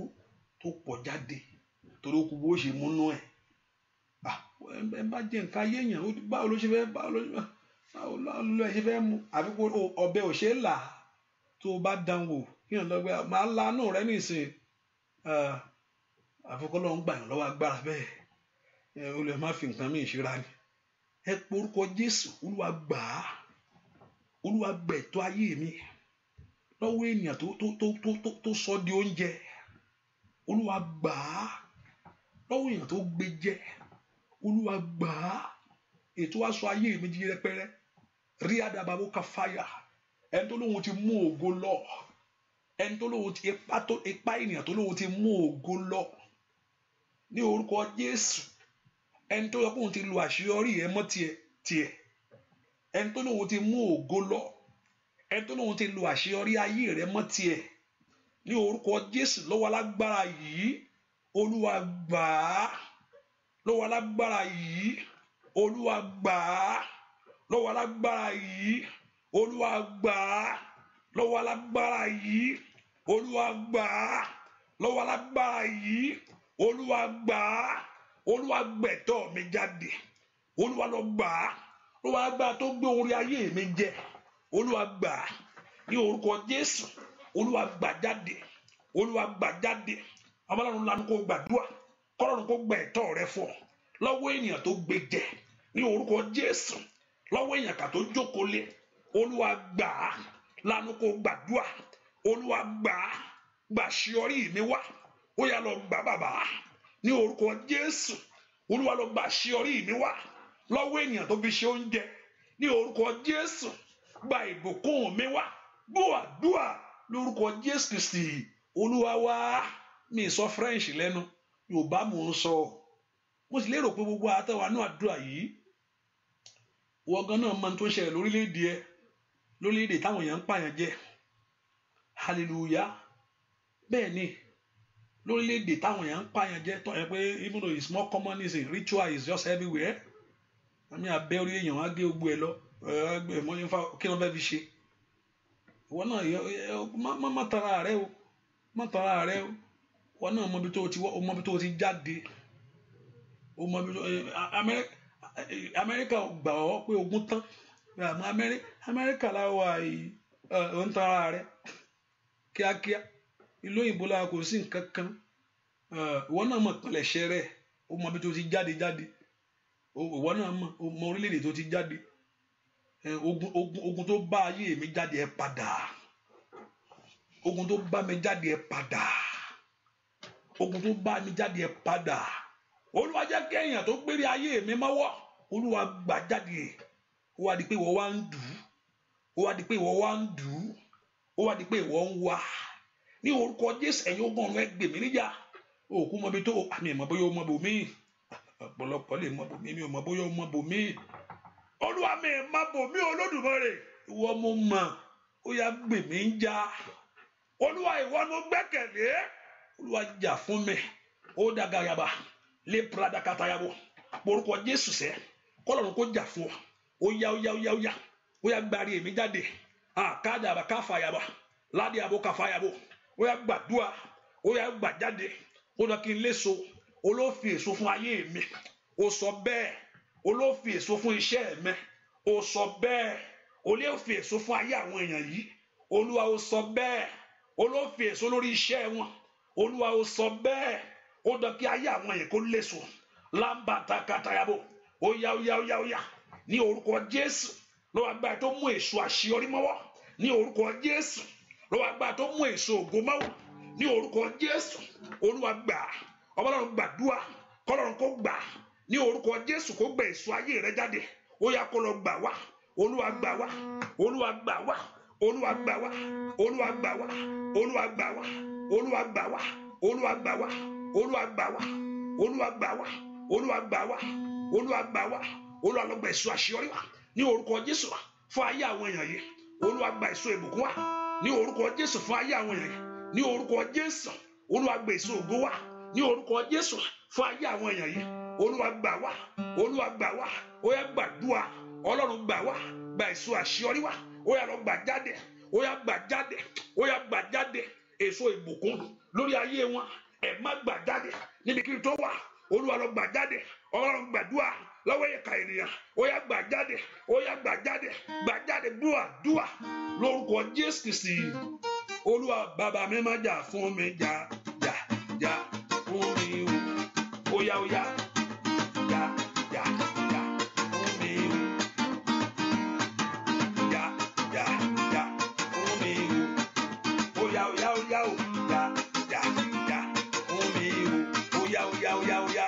C: tó pọ̀ jáde torí ó kú bó ṣe múnú ẹ̀ ẹ bá jẹ nǹkan ayé yẹn báwo ló ṣe fẹ́ mú àfi kó ọbẹ̀ ò ṣe é là tó o bá dánwò kí n lọ gbé máa lanú rẹ nísìn àfikọ́lọ́ ń gbà yàn lọ́wọ́ agbára bẹ́ẹ̀ o lè má fi nǹkan mí ìṣera ni ẹ porúkọ Jésù Olúwa gbà á Olúwa gbẹ̀tọ́ ayé mi lọ́wọ́ ènìyàn tó sọ di oúnjẹ Olúwa gbà á lọ́wọ́ èèyàn tó gbé jẹ Olúwa gbà á ètò aṣọ ayé mi di rẹpẹrẹ rí àdàbàbò káfáyà ẹni tó lóun ti mú ògo lọ ẹni tó lóun ti ipa ènìyàn tó lóun ti mú ògo lọ ní orúkọ Jésù ẹni tó yẹ kóun ti lu àṣeyọrí ẹ mọ́ tiẹ̀ ẹni tó lóun ti mú ògo lọ ẹni tó lóun ti lu àṣeyọrí ayé rẹ mọ́ tiẹ̀ ní orúkọ Jésù lọ́wọ́ alágbára yìí Olúwa gbà á lọ́wọ́ alágbára yìí Olúwa gbà á lọ́wọ́ alágbára yìí Olúwa gbà á lọ́wọ́ alágbára yìí Olúwa gbà á lọ́wọ́ alágbára yìí Olúwa gbà á Olúwa gbẹ̀tọ́ mi jáde Olúwa lọ gbà á lọ́wọ́ alágbára tó gbé orí ayé mi jẹ Olúwa gbà á ní orúkọ Jésù Olúwa gbà jáde Olúwa gbà jáde Ọlọ́run lanu kó gbàdúrà kọ́lọ́run kó gba ẹ̀tọ́ rẹ fún ọ lọ́wọ́ ènìyàn tó gbé jẹ ní orúkọ Jésù lọ́wọ́ èèyàn kà tó jókòó lé Olúwa gbà á lanu kó gbàdúrà Olúwa gbà á gbà àṣeyọrí mi wá ó yá lọ gbà bàbá ní orúkọ Jésù Olúwa lọ gbà àṣeyọrí mi wá lọ́wọ́ ènìyàn tó fi ṣe oúnjẹ ní orúkọ Jésù gba ìbùkún mi wá gbọ́ àdúrà lórúkọ Jésù Kristi Olúwa wá mi sọ French lẹ́nu Yorùbá mò ń sọ mo sì lérò pé gbogbo àtẹwà náà àdúrà yìí wọ́n gan náà mọ tó ń ṣẹlẹ̀ lórílẹ̀-èdè táwọn èèyàn ń pààyàn jẹ hallelujah bẹ́ẹ̀ ni lórílẹ̀-èdè táwọn èèyàn ń pààyàn jẹ tó yẹ pé even though it's more common is a ritual is just everywhere àmì abẹ́ orí èèyàn á gé ogbó ẹ lọ kí wọ́n fẹ́ fi ṣe ìwọ náà má tara rẹ o ìwọ náà mọ ibi tó ti jáde o mọ ibi tó Amẹ́ríkà gbà ọ́ pé ogun tán Amẹ́ríkà láwà ń tara rẹ kíákíá ìlú òyìnbó la kò sí nǹkan kan ìwọ náà mọ̀ pẹ̀lẹ́ṣẹ̀ rẹ o mọ ibi tó ti jáde ìwọ náà mọ orílẹ̀-èdè tó ti jáde ogun tó bá ayé mi jáde ẹ padà ogun tó bá mi jáde ẹ padà ogun tó bá mi jáde ẹ padà Olúwa jẹ́ kí èèyàn tó gbére ayé mi mọ́wọ́ Olúwa gbà jáde ó wá di pé ìwọ wá ń dù ú ó wá di pé ìwọ wá ń dù ú ó wá di pé ìwọ ń wá ní orúkọ Jésù ẹ̀yin ogun ọ̀run ẹ gbè mí níjà òkú mọbi tó àmì ìmọ̀ bóyá ó mọ bòmí ọ̀pọ̀lọpọ̀ lè mọ bòmí mi ò mọ bóyá ó mọ bòmí Olúwa mi má bòmí Olódùmarè ìwọ mo mọ̀ ó yá gbè mí ń jà Olúwa ìwọ mo gbẹ́kẹ̀lé Olúwa jà fún mi ó dàgà yaba lé prada katayabo orúkọ Jésù sẹ kọlọ́run kó jà fún ọ ó yá gbàrí èmi jáde àkádà àbá káfàyàbà ládé àbó káfàyàbò ó yá gbàdúrà ó yá gbà jáde ó lọ kí n léso olófin èso fún ayé mi ó sọ bẹ́ẹ̀ olófin èso fún iṣẹ́ mi ó sọ bẹ́ẹ̀ olófin èso fún ayé àwọn èèyàn yìí Olúwa ó sọ bẹ́ẹ̀ olófin èso lórí iṣẹ́ wọn Olúwa ó sọ bẹ́ẹ̀ ó dọ̀ kí ayé àwọn èèyàn kó léso lámbàtà kàtàyàbò ó yá ní orúkọ Jésù lọ́wọ́ agbára tó mú èso àṣeyọrí mọ́wọ́ ní orúkọ Jésù lọ́wọ́ agbára tó mú èso ògo mọ́wọ́ ní orúkọ Jésù Olúwa gbà Ọlọ́run gbàdúrà kọ́lọ́run kó gbà ní orúkọ Jésù kó gbà èso ayé rẹ jáde ó yá kó lọ gbà wá Olúwa gbà wá Olúwa gbà wá Olúwa gbà wá Olúwa gbà wá Olúwa gbà wá Olúwa gbà wá Olúwa gbà wá Olúwa gbà wá Olúwa gbà wá Olúwa gbà wá Olúwa gbà wá Olúwa lọ gba èso àṣeyọrí wa ní orúkọ Jésù fún ayé àwọn èèyàn yìí Olúwa gba èso ìbùkún wa ní orúkọ Jésù fún ayé àwọn èèyàn yìí ní orúkọ Jésù Olúwa gba èso ògo wa ní orúkọ Jésù fún ayé àwọn èèyàn yìí Olúwa gbà wá Olúwa gbà wá ó yá gbàdúrà Ọlọ́run gbà wá gba èso àṣeyọrí wa ó yá lọ gbà jáde ó yá gbà jáde ó yá gbà jáde èso ìbùkún lórí ayé wọn ẹ má gbà jáde níbikíbi tó wà Olúwa lọ gbà jáde Ọlọ́run gbàdúrà lọ́wọ́ ẹ̀ka ènìyàn ó yá gbà jáde ó yá gbà jáde dúà lórúkọ Jésù Kristi Olúwa bàbá mi má jà fún mi jà fún mi ó yá jà fún mi jà fún mi ó yá jà fún mi ó yá jà fún mi ó yá jà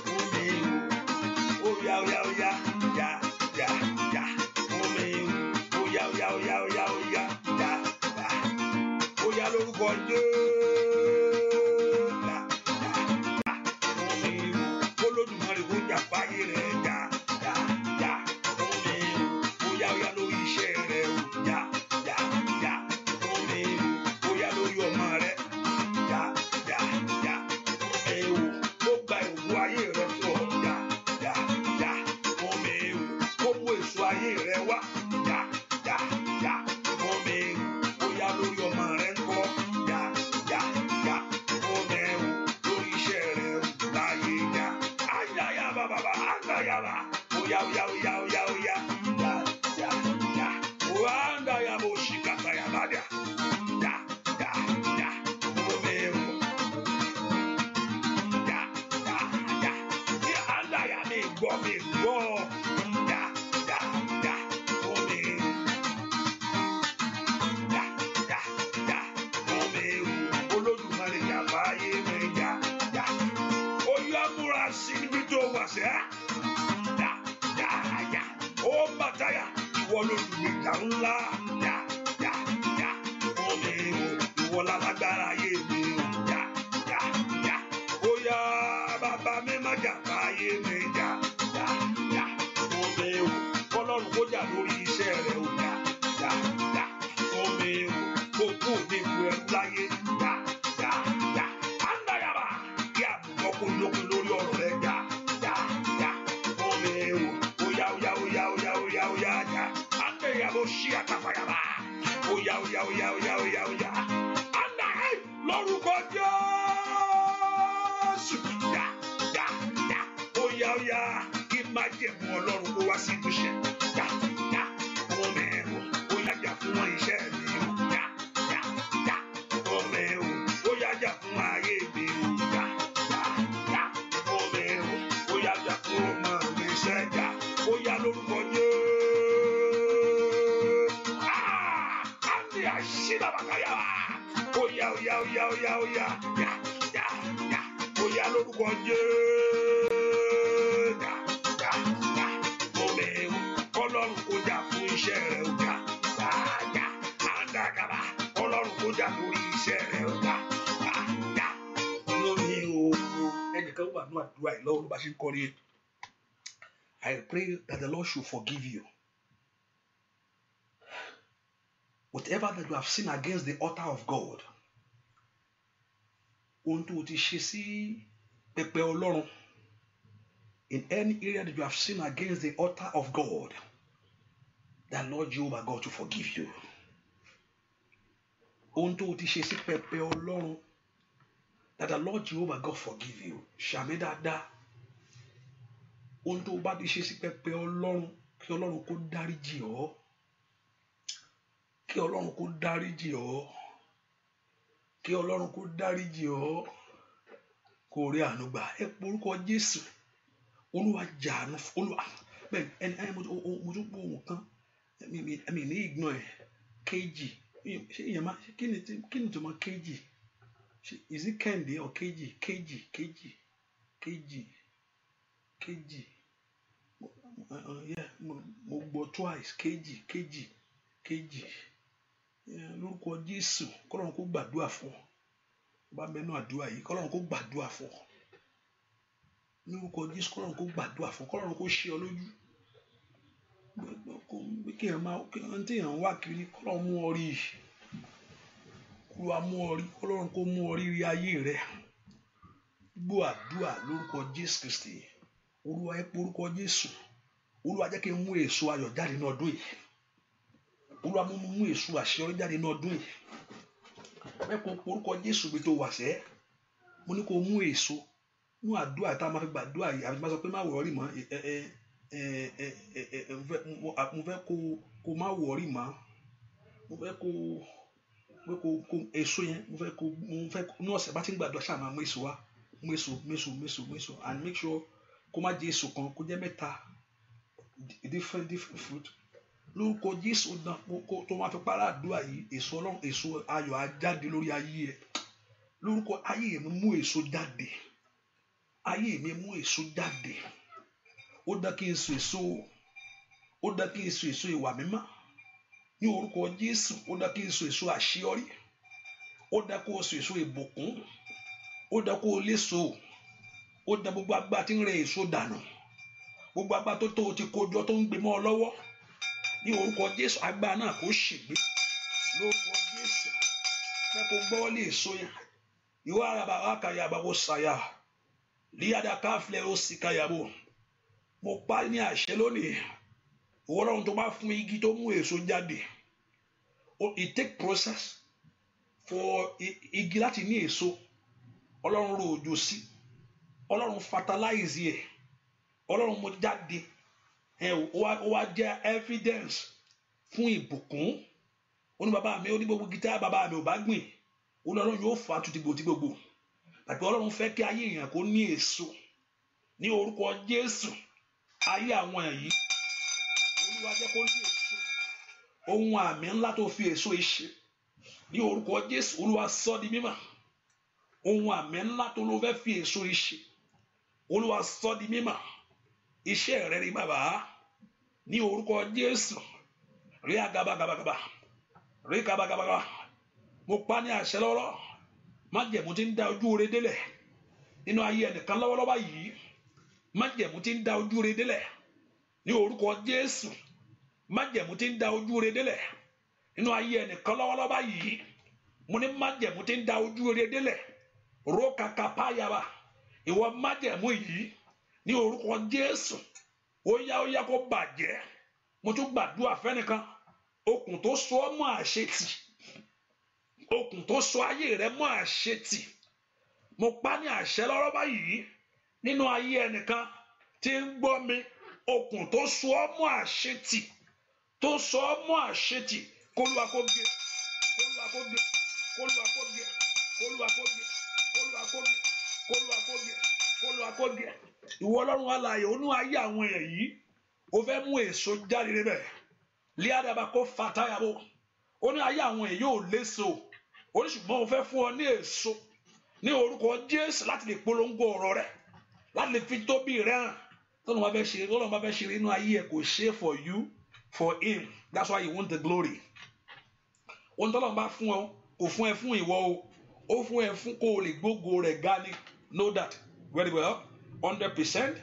C: fún mi ó yá lórúkọ Jésù Olódùmarè kó jà fáyé rẹ̀ jà fún mi ó yá lórí iṣẹ́ rẹ̀ jà fún mi ó yá lórí ọmọ rẹ̀ jà fún mi ó gba ìwò ayé rẹ̀ fún ọ jà fún mi ó mú èso ayé rẹ̀ wá jà fún mi ó yá lórí ọmọ rẹ̀ ńkọ́ jà fún mi lórí iṣẹ́ rẹ̀ láyé jà ayáyàbá ó yá wàndà yàbò ṣìkàtà yàbàdà jà fún mi ní àndàyà mi gbọ́ jà fún mi fún mi Olódùmarè yàbá ayé mi jà ó yá múra sí níbi tó wà sẹ́ ó bàtàyà ìwọ lolùgbèjà ńlá fún mi ìwọ lálágbára ayé mi ó yá bàbá mi má jà fáyé mi jà fún mi Ọlọ́run kó jà lórí iṣẹ́ rẹ̀ ó jà fún mi kó kú ní ìlú ẹrú láyé àndàyàbá kí àbùkọ́ kó lókun lórí ọ̀rọ̀ rẹ̀ jà fún mi ó yá jà àndàyàbó ṣí àtàfàyàbá ó yá àndà lórúkọ Jésù ó yá kí májẹ̀mú Ọlọ́run kó wá sí ìmúṣẹ fún mi ó yá jà fún wọn iṣẹ́ mi fún mi ó yá jà fún ayé mi fún mi ó yá jà fún ọmọ mi sẹ́jà ó yá lórúkọ Jésù àmì àṣìlàbàkàyà ó yá ó yá lórúkọ Jésù fún mi Ọlọ́run kó jà fún iṣẹ́ rẹ̀ ó jà àndàkàbà Ọlọ́run kó jà lórí iṣẹ́ rẹ̀ ó jà lórí ẹnìkan wà ní àdúrà yìí lọ́wọ́ ló bá ṣe ń kọrin I pray that the Lord should forgive you whatever that you have sinned against the altar of God ohun tó ti ṣe sí pẹpẹ Ọlọ́run in any area that you have sinned against the altar of God that Lord Jehovah God to forgive you ohun tó ti ṣe sí pẹpẹ Ọlọ́run that the Lord Jehovah God forgive you ṣàmì dáadáa ohun tó bá ti ṣe sí pẹpẹ Ọlọ́run kí Ọlọ́run kó dáríjì ọ́ kí Ọlọ́run kó dáríjì ọ́ kí Ọlọ́run kó dáríjì ọ́ kó rí àánú gbà ẹ porúkọ Jésù Olúwa jàánú Olúwa bẹ́ẹ̀ ẹni mo tún gbọ́ ohun kan mi ní ignore ẹ̀ kéjì ṣé èèyàn máa kí ni tó máa kéjì Is it Kẹ́hìndé or KG? Yeah, mo gbọ́ twice. KG. Lórúkọ Jésù, kọ́lọ́run kó gbàdúrà fún ọ. Bá mẹ́nu àdúrà yìí, kọ́lọ́run kó gbàdúrà fún ọ. Lórúkọ Jésù, kọ́lọ́run kó gbàdúrà fún ọ. Kọ́lọ́run kó ṣe ọ lójú. Kí ẹ máa tí èèyàn wá kiri, kọ́lọ́run mú ọ rí. Olúwa mú ọ rí, kọ́lọ́run kó mú ọ rí ayé rẹ. Gbọ́ àdúrà lórúkọ Jésù Kristi. Olúwa ẹ porúkọ Jésù. Olúwa jẹ́ kí n mú èso ayọ̀ jáde ní ọdún yìí. Olúwa mú èso àṣeyọrí jáde ní ọdún yìí. Bẹ́ẹ̀ kó porúkọ Jésù bí tó wà sẹ́. Mo ní kó mú èso. Mú àdúrà tá a máa fi gbàdúrà yìí. Àbí máa sọ pé má wọrí mọ́. Mo fẹ́ kó má wọrí mọ́. Mo fẹ́ kó èso yẹn. Mo fẹ́ ní ọ̀sẹ̀ bá ti ń gbàdúrà ṣáà máa mú èso wá. Mú èso and make sure kó má jẹ́ èso kan, kó jẹ́ mẹ́ta. Different fruit. Lórúkọ Jésù náà tó máa fi para àdúrà yìí, èso Ọlọ́run, èso ayọ̀ á jáde lórí ayé ẹ. Lórúkọ ayé mi mú èso jáde. Ayé mi mú èso jáde. Ó dá kí n so èso. Ó dá kí n so èso ìwà mímọ́. Ní orúkọ Jésù, ó dá kí n so èso àṣeyọrí. Ó dá kó o so èso ìbùkún. Ó dá kó o léso. Ó dá gbogbo agbá tí ń rẹ èso dànù. Gbogbo agbá tó ti kójọ tó ń gbé mọ́ ọ lọ́wọ́. Ní orúkọ Jésù, agbá náà kó ṣègbé. Lórúkọ Jésù, fẹ́ kó gbọ́ lé èso yẹn. Ìwọ araba akayaba kó ṣàyà. Líyàdá káfílẹ̀ ó sì kayabo. Mo pa ní àṣẹ lónìí. Ìwọ Ọlọ́run tó bá fún igi tó mú èso jáde. It take process for igi láti ní èso. Ọlọ́run rọ̀ òjò sí. Ọlọ́run fertilize ẹ̀. Ọlọ́run mo jáde. Ó wá jẹ́ evidence fún ìbùkún. Ó ní bàbá mi, ó ní gbogbo gítà bàbá mi ò bá gbìn. Ó ní Ọlọ́run yóò fà á tí gbogbo. Tàbí Ọlọ́run fẹ́ kí ayé èèyàn kó ní èso. Ní orúkọ Jésù, ayé àwọn èyí. Olúwa jẹ́ kó ní èso. Ohun àmì ńlá tó fi èso ìṣe. Ní orúkọ Jésù, Olúwa sọ di mímọ̀. Ohun àmì ńlá tó ló fẹ́ fi èso ìṣe. Olúwa sọ di mímọ̀. Iṣẹ́ rẹ̀ rí bàbá. Ní orúkọ Jésù. Rí agabagabagaba. Rí kabagabagaba. Mo pa ní àṣẹ lọ́wọ́. Májẹ̀mú tí ń da ojú rẹ délẹ̀. Nínú ayé ẹnìkan lọ́wọ́lọ́wọ́ yìí. Májẹ̀mú tí ń da ojú rẹ délẹ̀. Ní orúkọ Jésù. Májẹ̀mú tí ń da ojú rẹ délẹ̀. Nínú ayé ẹnìkan lọ́wọ́lọ́wọ́ yìí. Mo ní májẹ̀mú tí ń da ojú rẹ délẹ̀. Rókàkàpáyàbá. Ìwọ májẹ̀mú yìí. Ní orúkọ Jésù. Ó yá kó bàjẹ́. Mo tún gbàdúrà fẹ́nìkan. Okùn tó so ọ́ mọ́ àṣetì. Okùn tó so ayé rẹ mọ́ àṣetì. Mo pa ní àṣẹ lọ́rọ̀ báyìí. Nínú ayé ẹnìkan tí ń gbọ́ mi. Okùn tó so ọ́ mọ́ àṣetì. Tó so ọ́ mọ́ àṣetì. K'Olúwa kó gé. K'Olúwa kó gé. K'Olúwa kó gé. K'Olúwa kó gé. K'Olúwa kó gé. K'Olúwa kó gé. K'Olúwa kó gé. Ìwọ Ọlọ́run alààyè, ó ní ayé àwọn èèyàn yìí. Ó fẹ́ mú èso jáde níbẹ̀. Líàdàbà kó fàtáyàbò. Ó ní ayé àwọn èèyàn yóò léso. Ó ní ṣùgbọ́n ó fẹ́ fún ọ ní èso. Ní orúkọ Jésù láti lè polongo ọ̀rọ̀ rẹ̀. Láti lè fi tóbi rẹ̀ hàn. Tọ́lọ́run bá fẹ́ ṣe nínú ayé ẹ̀ kò ṣe for you, for him. That's why you want the glory. Ohun tọ́lọ́run bá fún ọ kò fún ẹ fún ìwọ o. Ó fún ẹ fún kó o lè gbógo rẹ̀ ga ni. Know that very well. 100%.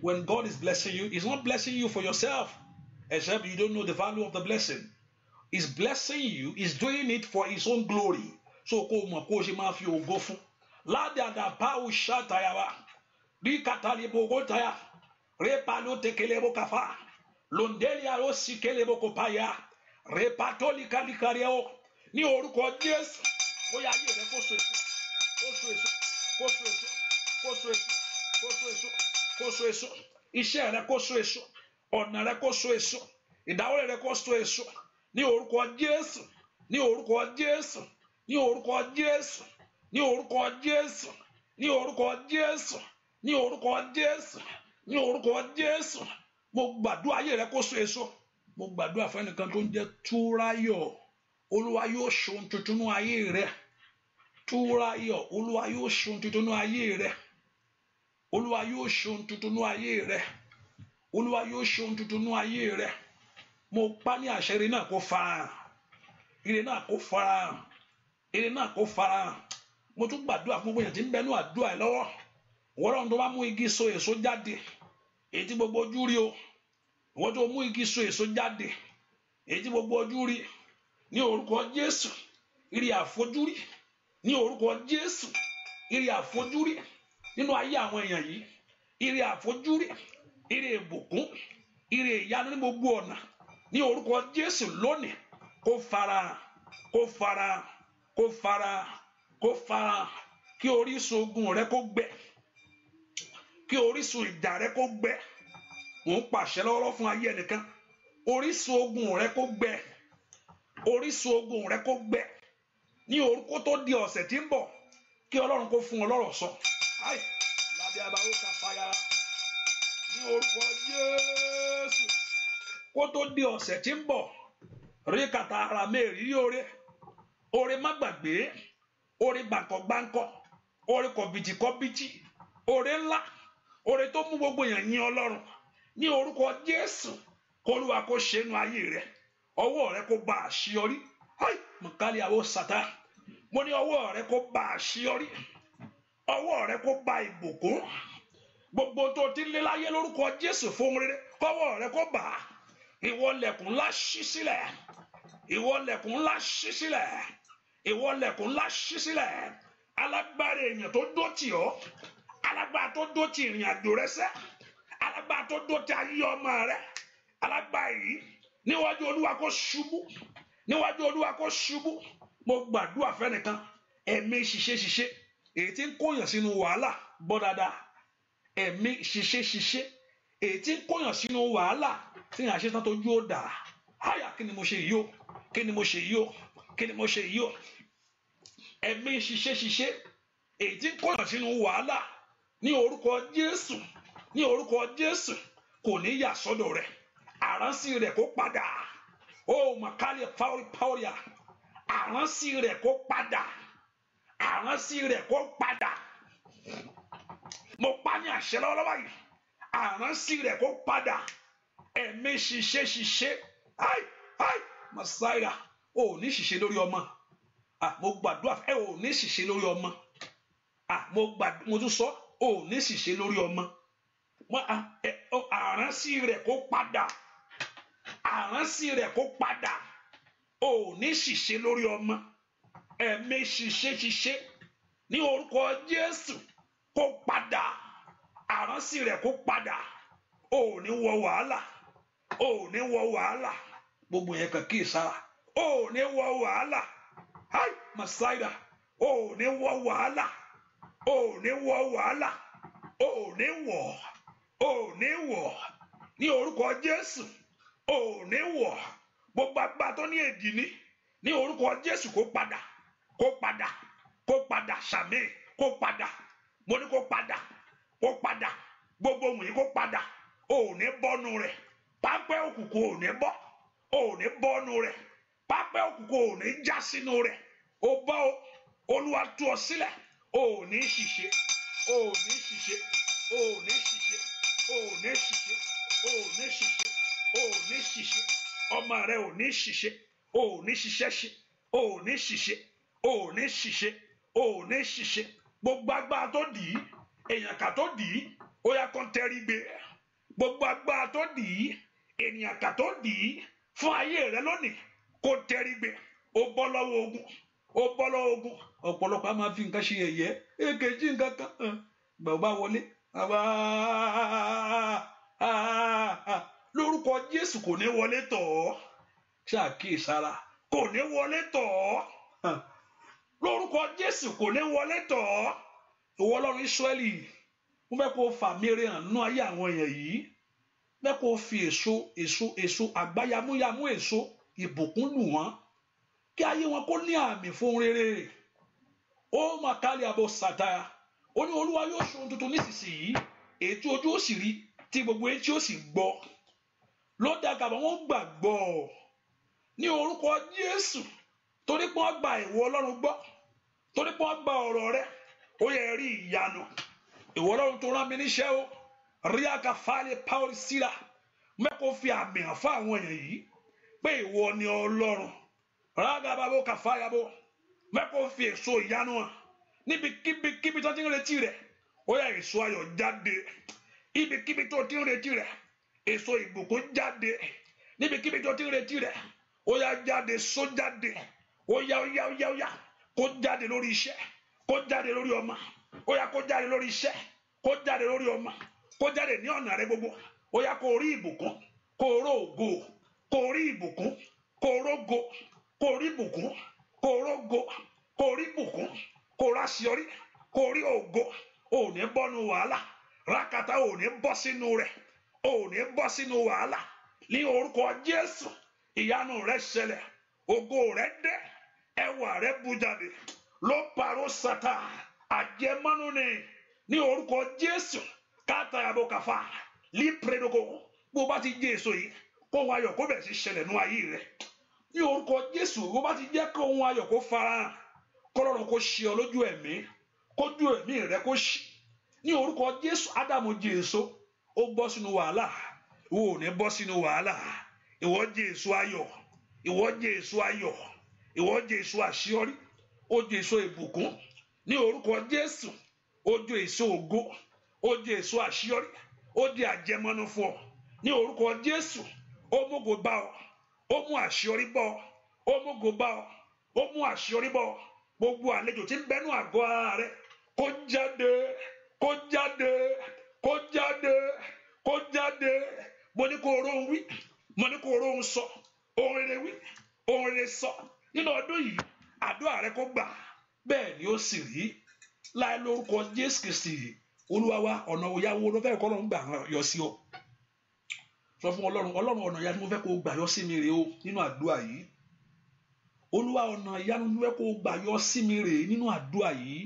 C: When God is blessing you, He's not blessing you for yourself, except you don't know the value of the blessing. He's blessing you. He's doing it for His own glory. So kó mọ̀ kó ṣe máa fi ògo fún. Ládàdà pàwọ́ ṣàtàyàwá. Bí kàtàlíbò kó tàyà. Répàló tekelebo kàfà. Lòndélià ló sì kelebo kó pàyà. Répàtólì kàlíkàríọ́. Ní orúkọ Jésù. Bóyá ayé rẹ kó so èso. Kó so èso. Kó so èso. Kó so èso. Kó so èso. Kó so èso. Iṣẹ́ rẹ kó so èso. Ọ̀nà rẹ kó so èso. Ìdáwọ́lé rẹ kó so èso. Ní orúkọ Jésù. Ní orúkọ Jésù. Ní orúkọ Jésù. Ní orúkọ Jésù. Ní orúkọ Jésù. Ní orúkọ Jésù. Ní orúkọ Jésù. Mo gbàdúrà ayé rẹ kó so èso. Mo gbàdúrà fún ẹnìkan tó ń jẹ́ Túráyọ̀. Olúwa yóò ṣe ohun tuntun ní ayé rẹ. túra yọ̀. Olúwa yóò ṣe ohun tuntun nínú ayé rẹ. Olúwa yóò ṣe ohun tuntun nínú ayé rẹ. Olúwa yóò ṣe ohun tuntun nínú ayé rẹ. Mo pa ní àṣẹ ire náà kó farahàn. Ire náà kó farahàn. Ire náà kó farahàn. Mo tún gbàdúrà fún gbogbo èèyàn tí ń bẹnu àdúrà ẹ lọ́wọ́. Ọlọ́run tó bá mú igi so èso jáde, èyí tí gbogbo ojú rí o. Ìwọ tó mú igi so èso jáde, èyí tí gbogbo ojú rí, ní orúkọ Jésù, ire àfojúrí. Ní orúkọ Jésù, ire àfojúrí nínú ayé àwọn èèyàn yìí. Ire àfojúrí, ire ìbùkún, ire ìyanu ní gbogbo ọ̀nà. Ní orúkọ Jésù lónìí, kó farahàn, kó farahàn, kó farahàn, kó farahàn. Kí orísun ogun rẹ kó gbẹ. Kí orísun ìjà rẹ kó gbẹ. Mò ń pàṣẹ lọ́wọ́lọ́wọ́ fún ayé ẹnìkan. Orísun ogun rẹ kó gbẹ. Orísun ogun rẹ kó gbẹ. Ní orúkọ tó di ọ̀sẹ̀ tí ń bọ̀, kí Ọlọ́run kó fún ọ lọ́rọ̀ sọ. Ai, lábẹ́ abáwó ká fàyàrá. Ní orúkọ Jésù, kó tó di ọ̀sẹ̀ tí ń bọ̀, rí kàtà ara mẹ́rin oore. Oore má gbàgbé. Oore gbàǹkọ̀gbàǹkọ̀. Oore kọ̀bìtìkọ̀bìtì. Oore ńlá. Oore tó mú gbogbo èèyàn yìn Ọlọ́run. Ní orúkọ Jésù, k'Olúwa kó ṣe inú ayé rẹ. Ọwọ́ rẹ kó bá àṣeyọrí. Ai, mọ̀kálí àwọ̀ sàtá. Mo ní ọwọ́ rẹ kó bá àṣeyọrí. Ọwọ́ rẹ kó bá ìbùkún. Gbogbo tó ti lé láyé lórúkọ Jésù fún rere, kọ́wọ́ rẹ kó bá. Ìwọ lẹ̀kùn ńlá ṣí sílẹ̀. Ìwọ lẹ̀kùn ńlá ṣí sílẹ̀. Ìwọ lẹ̀kùn ńlá ṣí sílẹ̀. Alágbára èèyàn tó dó tì ọ́. Alágbára tó dó tì ìrìn àjò rẹ sẹ́. Alágbára tó dó tì ayé ọmọ rẹ. Alágbára yìí níwájú Olúwa kó ṣubú. Níwájú Olúwa kó ṣubú. Mo gbàdúrà fẹ́nìkan. Ẹ̀mí ṣiṣẹ́ èyí tí ń kóyàn sínú wàhálà gbọ́ dáadáa. Ẹ̀mí ṣiṣẹ́ èyí tí ń kóyàn sínú wàhálà tí yàn ṣe tán tójú ó dà. Háyà, kí ni mo ṣe yìí o? Kí ni mo ṣe yìí o? Kí ni mo ṣe yìí o? Ẹ̀mí ṣiṣẹ́ èyí tí ń kóyàn sínú wàhálà ní orúkọ Jésù. Ní orúkọ Jésù, kò ní yà sọ́dọ̀ rẹ̀. Àránsí rẹ̀ kó padà. Ó màkálí pàwọ́ríà. Àránsí rẹ̀ kó padà. Àránsí rẹ̀ kó padà. Mo pa ní àṣẹ lọ́wọ́lọ́wọ́ yìí. Àránsí rẹ̀ kó padà. Ẹ̀mí ṣiṣẹ́. Ai, Màsáìrà, ò ní ṣiṣẹ́ lórí ọmọ. Mo gbàdúrà ẹ ò ní ṣiṣẹ́ lórí ọmọ. Mo tún sọ, ò ní ṣiṣẹ́ lórí ọmọ. Àránsí rẹ̀ kó padà. Àránsí rẹ̀ kó padà. Ò ní ṣiṣẹ́ lórí ọmọ. Ẹ̀mí ṣiṣẹ́ ní orúkọ Jésù kó padà. Àránsí rẹ̀ kó padà. Ò ní wọ wàhálà. Ò ní wọ wàhálà. Gbogbo yẹn kàn kí sára. Ò ní wọ wàhálà. Ai, Màsáìdà. Ò ní wọ wàhálà. Ò ní wọ wàhálà. Ò ní wọ. Ò ní wọ. Ní orúkọ Jésù. Ò ní wọ. Gbogbo agbá tó ní èdì ní orúkọ Jésù kó padà. Kó padà. Kó padà. Sàmì. Kó padà. Mo ní kó padà. Kó padà. Gbogbo ohun yìí kó padà. Ò ní bọ́nu rẹ̀. Pápẹ́ òkùnkùn ò ní bọ́. Ò ní bọ́nu rẹ̀. Pápẹ́ òkùnkùn ò ní já sínú rẹ̀. Ó bọ́ o. Olúwa tú ọ sílẹ̀. Ò ní ṣìṣe. Ò ní ṣìṣe. Ò ní ṣìṣe. Ò ní ṣìṣe. Ò ní ṣìṣe. Ò ní ṣìṣe. Ọmọ rẹ ò ní ṣìṣe. Ò ní ṣiṣẹ́ ṣe. Ò ní ṣìṣe. Ò ní ṣìṣe. Ò ní ṣìṣe. Gbogbo agbára tó dì í. Èèyàn kà tó dì í. Ó yá kó tẹrí gbé. Gbogbo agbára tó dì í. Ènìyàn kà tó dì í. Fún ayé rẹ lónìí kó tẹrí gbé. Ó bọ́ lọ́wọ́ ogun. Ó bọ́ lọ́wọ́ ogun. Ọ̀pọ̀lọpọ̀ a máa fi nǹkan ṣe yẹ̀yẹ́. Èkejì nǹkan kan. Bàbá wọlé. Lórúkọ Jésù kò ní wọlé tọ̀ ọ́. Ṣàkíyèsára. Kò ní wọlé tọ̀ ọ́. Lórúkọ Jésù kò ní wọlé tọ̀ ọ́. Ìwọ Ọlọ́run Ísírẹ́lì, mo fẹ́ kó fàmíre hàn nínú ayé àwọn èèyàn yìí. Mo fẹ́ kó fi èso àgbáyamúyamú èso ìbùkún lù wọ́n. Kí ayé wọn kó ní àmì fún rere. Ó màkálí àbò sàtáyà. Ó ní Olúwa yóò ṣe ohun tuntun nísinsìnyí. Èyí tí ojú ó sì rí, tí gbogbo etí ó sì gbọ́. Ló dàgbà wọn gbàgbọ́ ní orúkọ Jésù. Torí pé wọ́n gba ìwọ Ọlọ́run gbọ́. torí pé wọ́n gba ọ̀rọ̀ rẹ ó yẹ rí ìyanu. Ìwọ Ọlọ́run tó rán mi níṣẹ́ o rí àkàfàlẹ̀ paul síra mẹ́kọ̀ọ́ fi àmì hàn fún àwọn èèyàn yìí pé ìwọ ni Ọlọ́run rágàbàbò kàfàyàbò mẹ́kọ̀ọ́ fi èso ìyanu hàn níbikíbi tó ti ń retí rẹ̀ ó yẹ èso ayọ̀ jáde. Ibikíbi tó ti ń retí rẹ̀ èso ìbùkún jáde. Níbikíbi tó ti ń retí rẹ̀ ó yá jáde só jáde ó yá kó jáde lórí iṣẹ́ kó jáde lórí ọmọ ó yá kó jáde lórí iṣẹ́ kó jáde lórí ọmọ kó jáde ní ọ̀nà rẹ gbogbo ó yá kó rí ìbùkún kó rógo kó rí ìbùkún kó rógo kó rí ìbùkún kó rógo kó rí ìbùkún kó ráṣíọrí kó rí ògo ò ní bọ́nu wàhálà rákàtà ò ní bọ́ sínú rẹ̀ ò ní bọ́ sínú wàhálà ní orúkọ Jésù. Ìyanu rẹ ṣẹlẹ̀ ògo rẹ dé ẹwà rẹ bú jáde ló parọ́ sátá àjẹmọ́nú ni ní orúkọ Jésù. Káàtà yàbò kàfà líprédógó bó bá ti jẹ èso yìí kó ohun ayọ̀ kó bẹ̀rẹ̀ sí ṣẹlẹ̀ nú ayé rẹ ní orúkọ Jésù. Bó bá ti jẹ́ kó ohun ayọ̀ kó farahàn kọ́lọ́run kó ṣe ọ lójú ẹ̀mí kójú ẹ̀mí rẹ kó ṣí ní orúkọ Jésù. Ádámù jẹ èso ó bọ́ sínú wàhálà ìwọ ò ní bọ́ sínú wàhálà. Ìwọ jẹ èso ayọ̀ ìwọ jẹ èso ayọ̀ ìwọ jẹ èso àṣeyọrí ó jẹ èso ìbùkún ní orúkọ Jésù. Ó jẹ èso ògo ó jẹ èso àṣeyọrí ó jẹ àjẹmọ́nú fún ọ ní orúkọ Jésù. Ó mógo bá ọ ó mú àṣeyọrí bá ọ ó mógo bá ọ ó mú àṣeyọrí bá ọ. Gbogbo àlejò tí ń bẹnu àgọ́ ara rẹ kó jáde kó jáde kó jáde kó jáde. Mo ní kó rohun wí mo ní kó rohun sọ ohun rere wí ohun rere sọ nínú ọdún yìí. Àdúrà rẹ kó gbà bẹ́ẹ̀ ni ó sì rí láì lórúkọ Jésù Kristi Olúwa wa. Ọ̀nà òyàwó ló fẹ́ kọ́ Ọlọ́run gbà yọ sí ọ. Sọ fún Ọlọ́run ọ̀nà ìyanu mo fẹ́ kó gbà yọ sí mi rè o nínú àdúrà yìí. Olúwa ọ̀nà ìyanu mo fẹ́ kó gbà yọ sí mi rè nínú àdúrà yìí.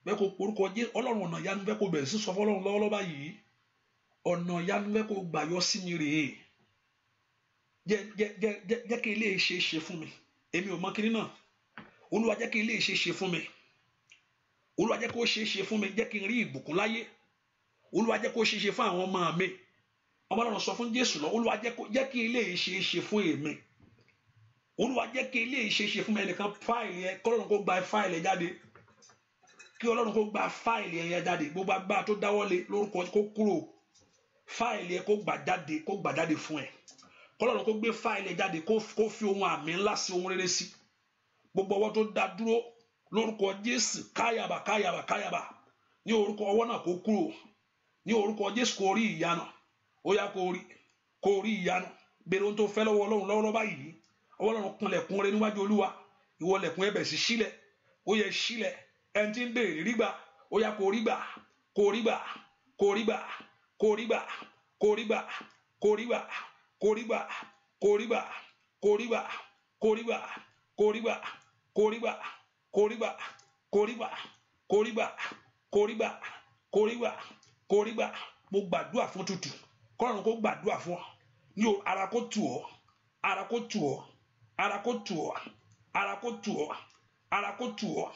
C: Bẹ́ẹ̀ kó orúkọ Jésù Ọlọ́run ọ̀nà ìyanu fẹ́ kó bẹ̀rẹ̀ sí sọ fún Ọlọ́run lọ́wọ́lọ́wọ́ báyìí. Ọ̀nà ìyanu fẹ́ kó gbà yọ sí mi rè. Jẹ́ kí ilé ṣe é ṣe fún mi. Èmi ò mọ kíní náà. Olúwa jẹ́ kí ilé ṣe é ṣe fún mi. Olúwa jẹ́ kó ṣe é ṣe fún mi. Jẹ́ kí n rí ìbùkún láyé. Olúwa jẹ́ kó ṣe é ṣe fún àwọn ọmọ mi. Ọmọ Ọlọ́run sọ fún Jésù lọ. Olúwa jẹ́ kí ilé ṣe é ṣe fún èmi. Olúwa jẹ́ kí ilé ṣe é ṣe fún mi. Ẹnìkan fáìlì ẹ kọ́lọ́run kó gba fáìlì ẹ jáde. Kí Ọlọ́run kó gba fáìlì ẹ jáde. Gbogbo agbára tó dáwọ́lé lórúkọ kó kúrò. Fáìlì ẹ kó gbà jáde fún ẹ. Ọlọ́run kó gbé fáìlì jáde kó fi ohun àmì ńlá sí ohun rere sí. Gbogbo ọwọ́ tó dá dúró lórúkọ Jésù káyàbà ní orúkọ ọwọ́ náà kó kúrò ní orúkọ Jésù. Kó rí ìyanu ó yá kó rí ìyanu. Béèrè ohun tó fẹ́ lọ́wọ́ Ọlọ́run lọ́wọ́lọ́wọ́ báyìí. Ọwọ́ Ọlọ́run kanlẹ̀kùn rẹ níwájú Olúwa. Ìwọ lẹ̀kùn ẹbẹ̀ sí sílẹ̀ ó yẹ sílẹ̀. Ẹni tí ń béèrè rí gbà ó yá kó rí gbà kó rí gbà kó rí gbà kó rí gbà kó rí gbà kó rí gbà koriba koriba koriba koriba koriba koriba koriba koriba koriba koriba koriba koriba. Mo gbàdúrà fún tútù kọ́lọ́run kó gbàdúrà fún ọ ní ara kó tù ọ́ ara kó tù ọ́ ara kó tù ọ́ ara kó tù ọ́ ara kó tù ọ́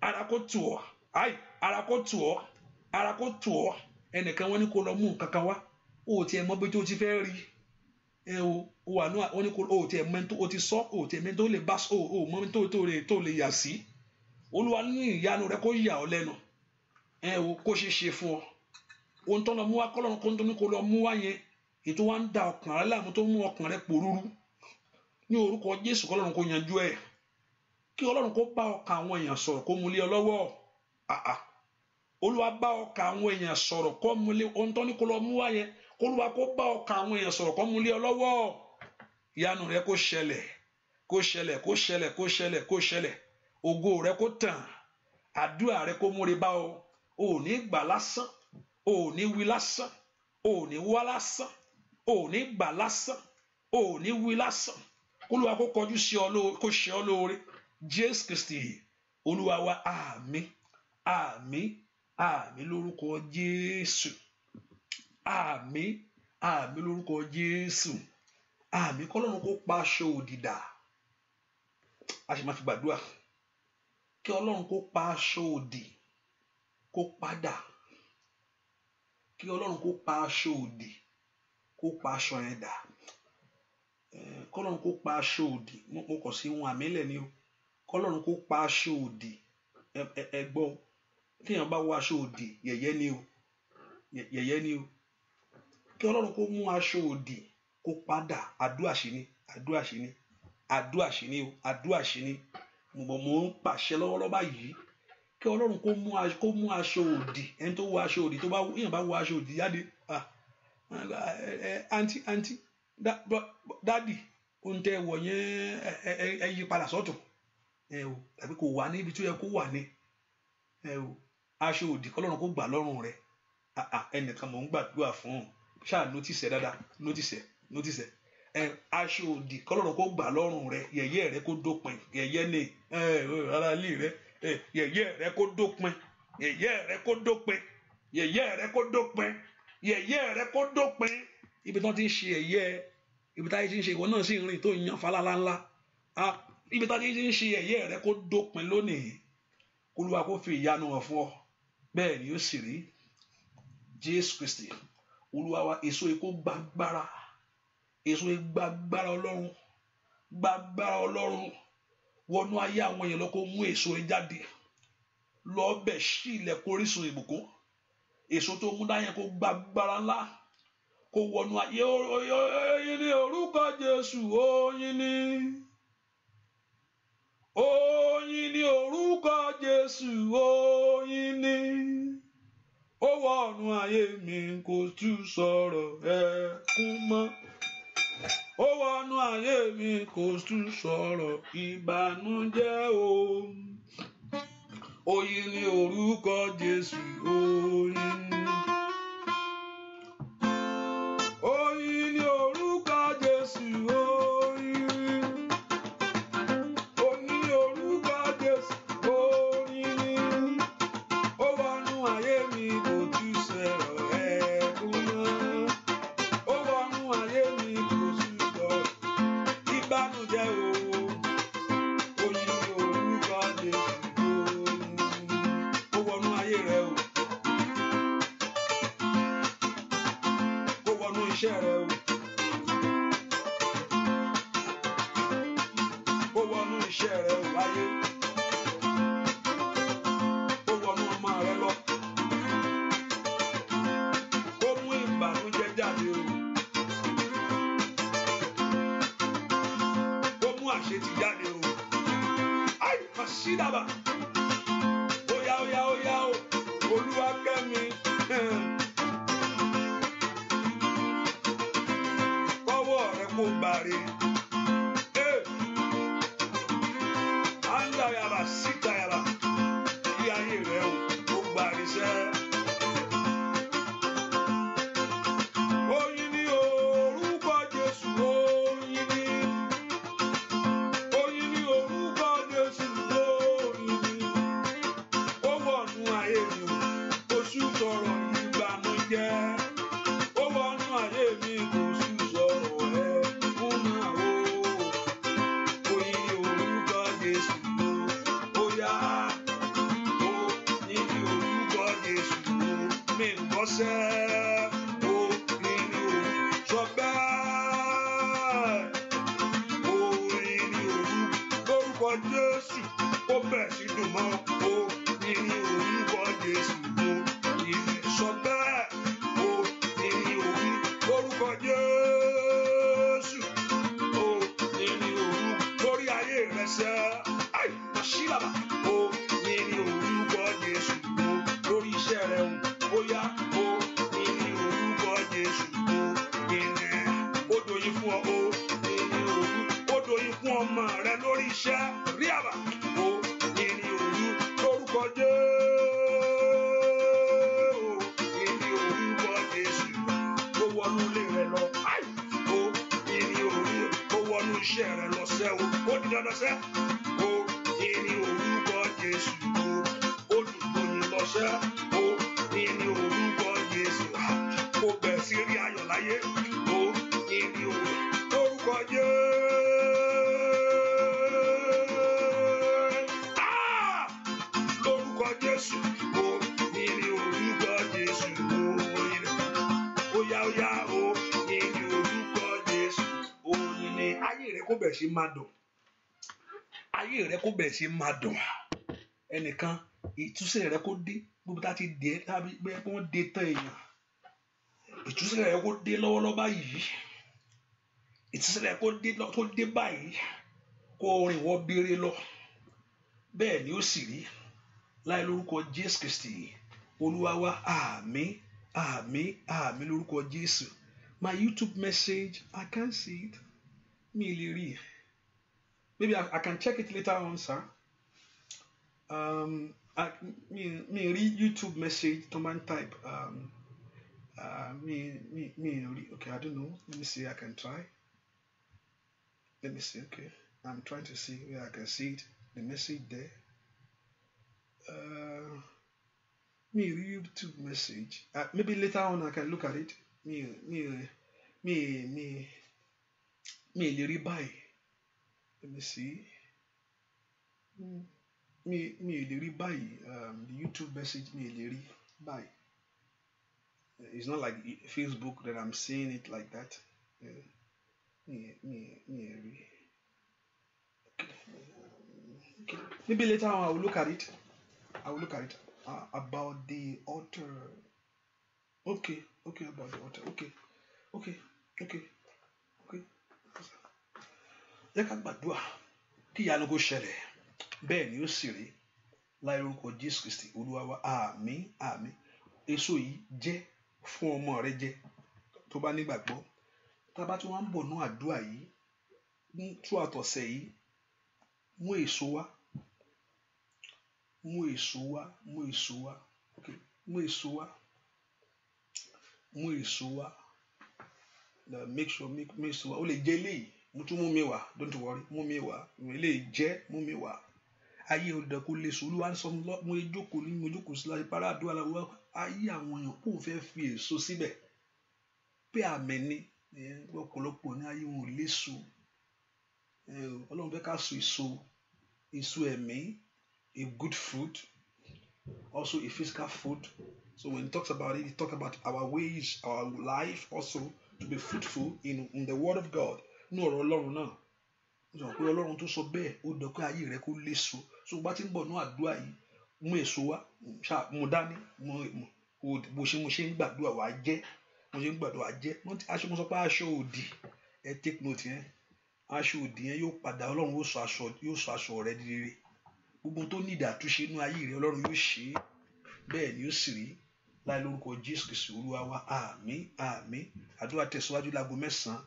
C: ara kó tù ọ́ ayi ara kó tù ọ́ ara kó tù ọ́. Ẹnìkan wọ́n ní kó lọ mú nǹkan kan wá ó tiẹ̀ mọ̀ bí tó ti fẹ́ rí o wà ní wọ́n ní kó o tiẹ̀ mẹ́ntó o ti sọ o tiẹ̀ mẹ́ntó lè bá o mọ́ntó tó lè yà sí. Olúwa ní ìyanu rẹ kó yà ọ́ lẹ́nu o kó ṣe ṣe fún ọ. Ohun tó lọ mú wá kọ́lọ́run kó tó ní kó lọ mú wá yẹn ètò wa ń da ọkàn rẹ láàmú tó mú ọkàn rẹ pòrúurú ní orúkọ Jésù. Kọ́lọ́run kó yanjú ẹ̀ kí Ọlọ́run kó bá ọkàn àwọn èèyàn sọ̀rọ̀ kó mú lé ọ lọ́wọ́. Olúwa bá ọkàn àwọn èèyàn sọ̀rọ̀ kó mú lé ohun tó ní kó lọ mú wá yẹn. Olúwa kó bá ọkàn àwọn èèyàn sọ̀rọ̀ kó mú lé ọ lọ́wọ́. Ìyanu rẹ kó ṣẹlẹ̀ kó ṣẹlẹ̀ kó ṣẹlẹ̀ kó ṣẹlẹ̀ kó ṣẹlẹ̀. Ògo rẹ kó tàn àdúrà rẹ kó múre bá ọ. O ò ní gbà lásán o ò ní wí lásán o ò ní wá lásán o ò ní gbà lásán o ò ní wí lásán. Olúwa kó kọjú sí ọ kó ṣe ọ lóore. Jésù Kristi Olúwa wa. Àmín àmín àmín lórúkọ Jésù. Àmín àmín lórúkọ Jésù. Àmín. Kọ́lọ́run kó pa aṣọ òdìdà. A sì máa fi gbàdúrà kí Ọlọ́run kó pa aṣọ òdì kó padà, kí Ọlọ́run kó pa aṣọ òdì kó pa aṣọ yẹn dà, kí Ọlọ́run kó pa aṣọ òdì, mo kàn sí ohun àmì lẹ̀ ni o, kí Ọlọ́run kó pa aṣọ òdì, ẹ gbọ́, téèyàn bá wọ aṣọ òdì yẹ̀yẹ́ ni o, yẹ̀yẹ́ ni o, kí Ọlọ́run kó mú aṣọ òdì kó padà, àdúrà sí ni, àdúrà sí ni, àdúrà sí ni o, àdúrà sí ni, mo ń pàṣẹ lọ́wọ́lọ́wọ́ báyìí kí Ọlọ́run kó mú aṣọ òdì, ẹni tó wọ aṣọ òdì, tó bá èèyàn bá wọ aṣọ òdì jáde, àǹtí dádì ohun tẹ́ wọ̀ yẹn ẹ yí padà sọ́tún, o tàbí kò wà níbi tó yẹ kó wà ní, o aṣọ òdì kí Ọlọ́run kó gbà lọ́rùn rẹ, ẹnìkan mò ń gbàdúrà fún un, ṣáà nótìsẹ̀ dáadáa, nótìsẹ̀ aṣọ òdì kí Ọlọ́run kó gbà lọ́rùn rẹ, yẹ̀yẹ́ rẹ kó dópin, yẹ̀yẹ́ ni ara ilé rẹ, yẹ̀yẹ́ rẹ kó dópin, yẹ̀yẹ́ rẹ kó dópin, yẹ̀yẹ́ rẹ kó dópin, yẹ̀yẹ́ rẹ kó dópin, ibi tí wọ́n ti ń ṣe yẹ̀yẹ́, ibi tí wọ́n ti ń ṣe ìwọ náà sì ń rìn tó ń yan falala ńlá, ibi tí wọ́n ti ń ṣe yẹ̀yẹ́ rẹ kó dópin lónìí, Olúwa kó fi ìyanu hàn fún ọ, bẹ́ẹ̀ ni ó sì rí, Jésù Kristi Olúwa wa, èso ikú gbàgbára, èso gbàgbára Ọlọ́run, gbàgbára Ọlọ́run wọnú ayé àwọn èèyàn lọ, kó mú èso ẹ jáde lọ bẹ̀ sí ilẹ̀kùn orísun ìbùkún, èso tó mú dáyẹn kó gbàgbára ńlá kó wọnú ayé, oyin ní orúkọ Jésù, oyin ní orúkọ Jésù, oyin ní ó wọnú ayé mi, kò tún sọ̀rọ̀ ẹkún mọ́, ó wọnú ayé mi, kò tún sọ̀rọ̀ ìbànújẹ́ o, oyin ní orúkọ Jésù, oyin ní orúkọ Jésù, oyin ní orúkọ Jésù, oyin ní ó wọnú ayé mi, kò tún sọ̀rọ̀ ẹkún mọ́, ó wọnú ayé mi, kò tún sọ̀rọ̀ ìbànújẹ́ o, oyin ní orúkọ Jésù, ó wọnú ayé rẹ o, ó wọnú iṣẹ́ rẹ o, ó wọnú iṣẹ́ rẹ o láyé, ó wọnú ọmọ rẹ lọ, ó mú ìbànújẹ́ jáde o, ó mú àṣetì jáde o, ai àṣìdàbà, óyá o, Olúwa kẹ́mi, kọ́wọ́ rẹ kó bàrè, àńdàyàrá sídàyàrá, kí ayé rẹ o kó bàrè sẹ́. Oyin ní orúkọ Jésù, oyin ní orúkọ Jésù, oyin ní ó wọnú ayé mi o, kò sùn sọ̀rọ̀ ìbànújẹ́, ó wọnú ayé mi, kò sùn sọ̀rọ̀ ẹkún náà o, oyin ní orúkọ Jésù, ó yá, oyin ní orúkọ Jésù, mi ń bọ́ sẹ́, oyin ní sọ bẹ́ẹ̀, oyin ní orúkọ Jésù, ó bẹ̀ sí dùn mọ́, oyin ní orúkọ Jésù, oyin ní sọ bẹ́ẹ̀, oyin ní orúkọ Jésù, oyin ní lórí ayé rẹ sẹ́, ai àṣìlàbà, oyin ní orúkọ Jésù, lórí iṣẹ́ rẹ o, ó yá, oyin ní orúkọ Jésù, oyin ní ó dòyìn fún ọ, oyin ní ó dòyìn fún ọmọ rẹ lórí iṣẹ́ rí àbá, oyin ní orúkọ Jésù, oyin ní orúkọ Jésù, ó wọnú ilé rẹ lọ, ai oyin ní ó wọnú iṣẹ́ rẹ lọ sẹ́ o, ó di dandan sẹ́, oyin ní orúkọ Jésù, ó dùn lọ sẹ́, oyin ní orúkọ Jésù, ó bẹ̀ sí rí ayọ̀ láyé, oyin ní orúkọ Jésù. kó bẹ̀rẹ̀ sí máa dùn ayé rẹ kó bẹ̀rẹ̀ sí máa dùn ẹnìkan ìtúsílẹ̀ rẹ kó dé gbogbo tá a ti dé tàbí pé wọ́n dé tán èèyàn ìtúsílẹ̀ rẹ kó dé lọ́wọ́lọ́wọ́ báyìí ìtúsílẹ̀ rẹ kó dé báyìí kó rìn wọ́n béèrè lọ bẹ́ẹ̀ ni ó sì rí láì lórúkọ Jésù Kristi Olúwa wa àmín àmín àmín lórúkọ Jésù. My YouTube message I can't see it mi lè rí maybe I can check it later on sir. Me read YouTube message to man type me read. Okay, I don't know, let me see. I can try. Let me see. Okay, I'm trying to see where I can see it, the message there. Me read YouTube message, maybe later on I can look at it. Me lè buy. Let me see. Me lè buy the YouTube message. Me lè buy. It's not like Facebook that I'm seeing it like that. Okay. Maybe later on I will look at it. About the altar. Okay, about the altar. Okay. Jẹ́ ká gbàdúrà kí ìyanu kó ṣẹlẹ̀ bẹ́ẹ̀ ni ó sì rí láì lórúkọ Jésù Kristi Olúwa wa àmín àmín. Èso yìí jẹ́ fún ọmọ rẹ jẹ tó bá nígbàgbọ́ tá a bá tún wá ń bọ̀ ní àdúrà yìí tú àtọ̀sẹ̀ yìí mú èso wá okay, mú èso wá make sure mú èso wá ó lè jẹ́ eléyìí mo tún mú mi wá don't worry mú mi wá eléyìí jẹ́ mú mi wá ayé ọ̀dà kò lè sọ Olúwa sọ mo jókòó sí láti para àdúrà lọ́wọ́ ayé àwọn èèyàn kò fẹ́ fi èso síbẹ̀ pé àmì ni ọ̀pọ̀lọpọ̀ ní ayé wọn ò lè so Ọlọ́run fẹ́ ká so èso ẹ̀mí a good fruit also a physical food. So when he talks about it, he talks about our ways, our life also to be fruitful in the word of God. No ọ̀rọ̀ Ọlọ́run náà sọ pé Ọlọ́run tó sọ bẹ́ẹ̀ ó dọ̀ pé ayé rẹ kó léso. So bá ti ń bọ̀ ní àdúrà yìí mú èso wá mo dání bó ṣe ń gbàdúrà wá jẹ́ aṣọ mo sọ pé aṣọ òdì ẹ take note yẹn aṣọ òdì yẹn yóò padà Ọlọ́run yóò sọ aṣọ rẹ di rere gbogbo tó ní ìdàtúnṣe inú ayé rẹ Ọlọ́run yóò ṣe é bẹ́ẹ̀ ni ó sì rí láì lórúkọ Jésù Kristi Olúwa wa àmín àmín. Àdúrà tẹ̀síwájú láago 9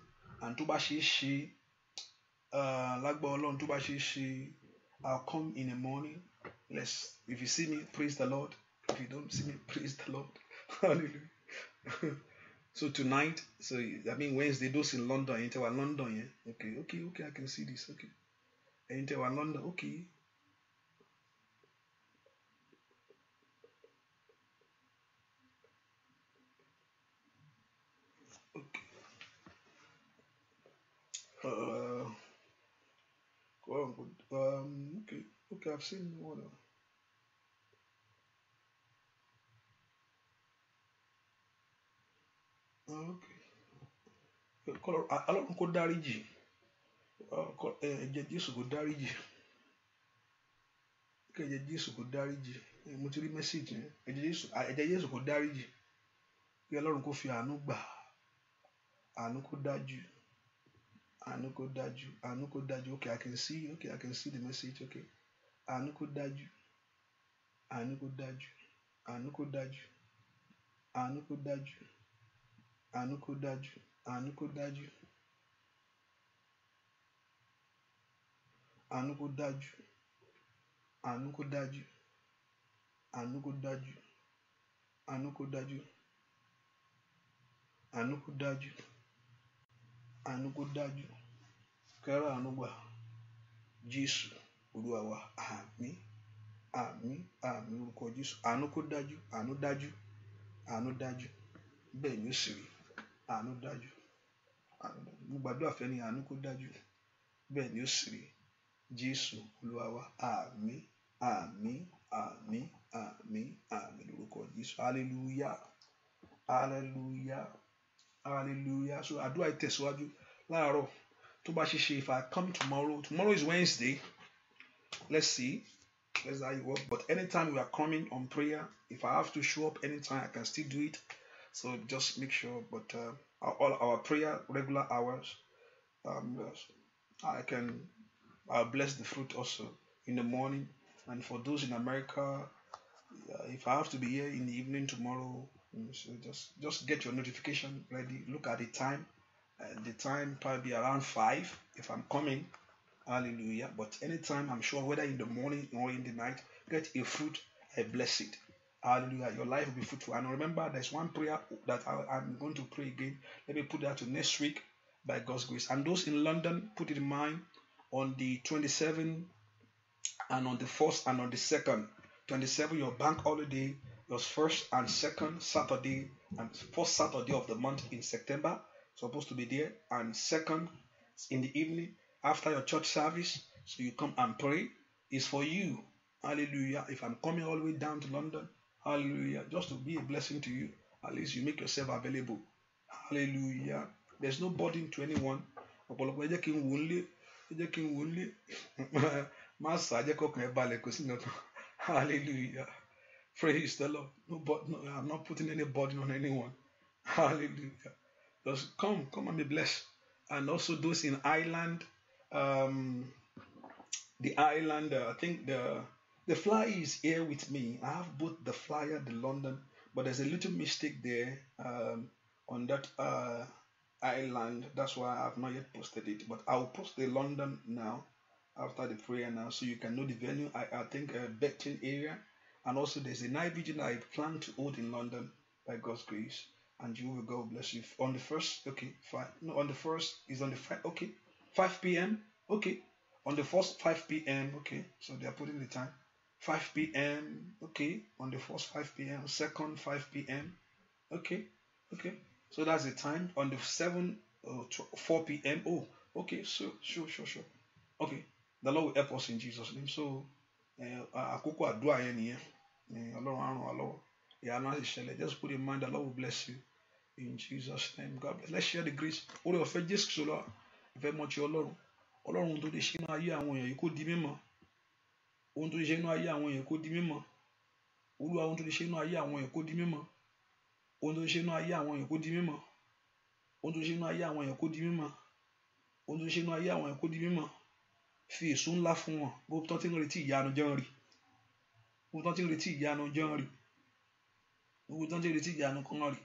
C: and tó bá ṣe é ṣe lágbà Ọlọ́run tó bá ṣe é ṣe I'll come in the morning. If you see me, praise the Lord. If you don't see me, praise the Lord. Hallelujah. So tonight, Wednesday, those in London, enter London, yeah. Okay, I can see this. Okay. Enter London, okay. Okay, I've seen one. Okay. Ọlọ́run kó dáríjì ẹ̀jẹ̀ Jésù kó dáríjì ẹ̀jẹ̀ Jésù kó dáríjì mo ti rí mẹ́sàgì yẹn ẹ̀jẹ̀ Jésù kó dáríjì kí Ọlọ́run kó fi àánú gbà àánú kó dájú okay I can see the message okay àánú kó dájú àánú kó dájú àánú kó dájú àánú kó dájú àánú kó dájú àánú kó dájú àánú kó dájú àánú kó dájú àánú kó dájú àánú kó dájú àánú kó dájú àánú kó dájú kẹ́rọ àánú gbà Jésù Olúwa wa àmín àmín àmín orúkọ Jésù àánú kó dájú àánú dájú àánú dájú bẹ́ẹ̀ ni ó sì rí àánú dájú mo gbàdúrà fẹ́ ni àánú kó dájú bẹ́ẹ̀ ni ó sì rí Jésù Olúwa wa àmín àmín àmín àmín àmín lórúkọ Jésù hallelujah hallelujah hallelujah. So àdúrà ìtẹ̀síwájú láàárọ̀ if I come tomorrow is Wednesday. Let's see. Let's how it work. But anytime we are coming on prayer, if I have to show up anytime, I can still do it. So just make sure. But all our prayer regular hours, yes, I'll bless the fruit also in the morning. And for those in America, if I have to be here in the evening tomorrow, so just get your notification ready. Look at the time. The time probably around 5 if I'm coming. Hallelujah. But anytime, I'm sure, whether in the morning or in the night, get a fruit, I bless it. Hallelujah. Your life will be fruitful. And remember, there's one prayer that I'm going to pray again. Let me put that to next week by God's grace. And those in London, put it in mind on the 27th and on the 1st and on the 2nd. 27, your bank holiday, your first and second Saturday and first Saturday of the month in September, supposed to be there, and second in the evening after your church service. So you come and pray. It's for you. Hallelujah. If I'm coming all the way down to London, hallelujah, just to be a blessing to you, at least you make yourself available. Hallelujah. There's no burden to anyone. Hallelujah. Praise the Lord. No, I'm not putting any burden on anyone. Hallelujah. Just come and be blessed. And also those in Ireland, the island, I think the flyer is here with me. I have both the flyer, the London, but there's a little mistake there on that island. That's why I have not yet posted it. But I'll post the London now after the prayer now, so you can know the venue. I think Betting area, and also there's a night vigil I plan to hold in London by God's grace. And you will God bless you on the first. Okay, fine. No, on the first is on the 5. Okay, 5 p.m. Okay, on the first 5 p.m. Okay, so they are putting the time 5 p.m. Okay, on the first 5 p.m. Second 5 p.m. Okay, so that's the time on the 7 4 p.m. Oh, okay, so sure. Okay, the Lord will help us in Jesus' name. So àkókò àdúrà yẹn nìyẹn. Ọlọ́run á ràn wá lọ́wọ́. Ìyanu á sì ṣẹlẹ̀. Just put in mind, the Lord will bless you in Jesus' name. God bless. Let's share the grace. Oore ọ̀fẹ́ Jésù sọlá ìfẹ́ mọ́ ti Ọlọ́run. Ọlọ́run tó lè ṣe inú ayé àwọn èèyàn yìí kó di mímọ́. Ohun tó lè ṣe inú ayé àwọn èèyàn kó di mímọ́. Olúwa, ohun tó lè ṣe inú ayé àwọn èèyàn kó di mímọ́. Ohun tó lè ṣe inú ayé àwọn èèyàn kó di mímọ́. Ohun tó lè ṣe inú ayé àwọn èèyàn kó di mímọ́. Ohun tó lè ṣe inú ayé àwọn èèyàn kó di mímọ́. Fi èso ńlá fún wọn. Bó tán tí ń retí ìyanu jẹ́ ń rí. Bó tán tí ń retí ìyanu jẹ́ ń rí. Bó tán tí ń retí ìyanu kan rí.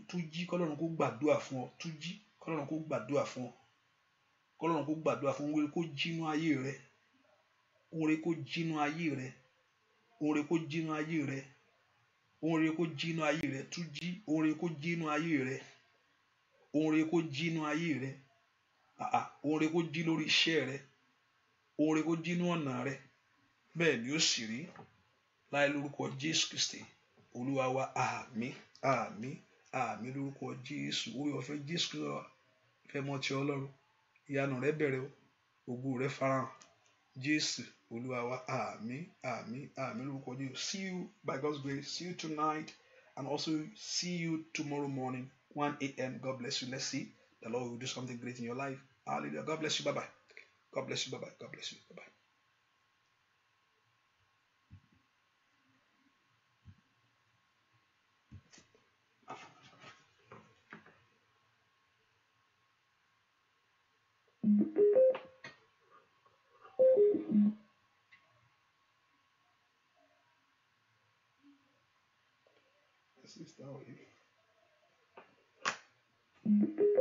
C: Tún jí kọ́lọ́run kó gbàdúrà fún ọ. Tún jí kọ́lọ́run kó gbàdúrà fún ọ. Kọ́lọ́run kó gbàdúrà fún oore kó jínú ayé rẹ. Oore kó jínú ayé rẹ. Oore kó jínú ayé rẹ. Oore kó jínú ayé rẹ. Tún jí. Oore kó jínú ayé rẹ. Oore kó jínú ayé rẹ. Oore kó jí lórí iṣẹ́ rẹ. Oore kó jí nínú ọ̀nà rẹ. Bẹ́ẹ̀ ni ó sì rí. Láì lórúkọ Jésù Kristi. Olúwa wa, àmín, àmín, àmín lórúkọ Jésù. Oore ọ̀fẹ́ Jésù Kristi fẹ́ mọ́ ti Ọlọ́run. Ìyanu rẹ bẹ̀rẹ̀ o. Ògo rẹ farahàn. Jésù Olúwa wa, àmín, àmín, àmín lórúkọ Jésù. See you by God's grace. See you tonight and also see you tomorrow morning 1 a.m. God bless you. Let's see. The Lord will do something great in your life. Hallelujah. God bless you. Bye-bye. God bless you. Bye-bye. God bless you. Bye-bye. Sister, how are you?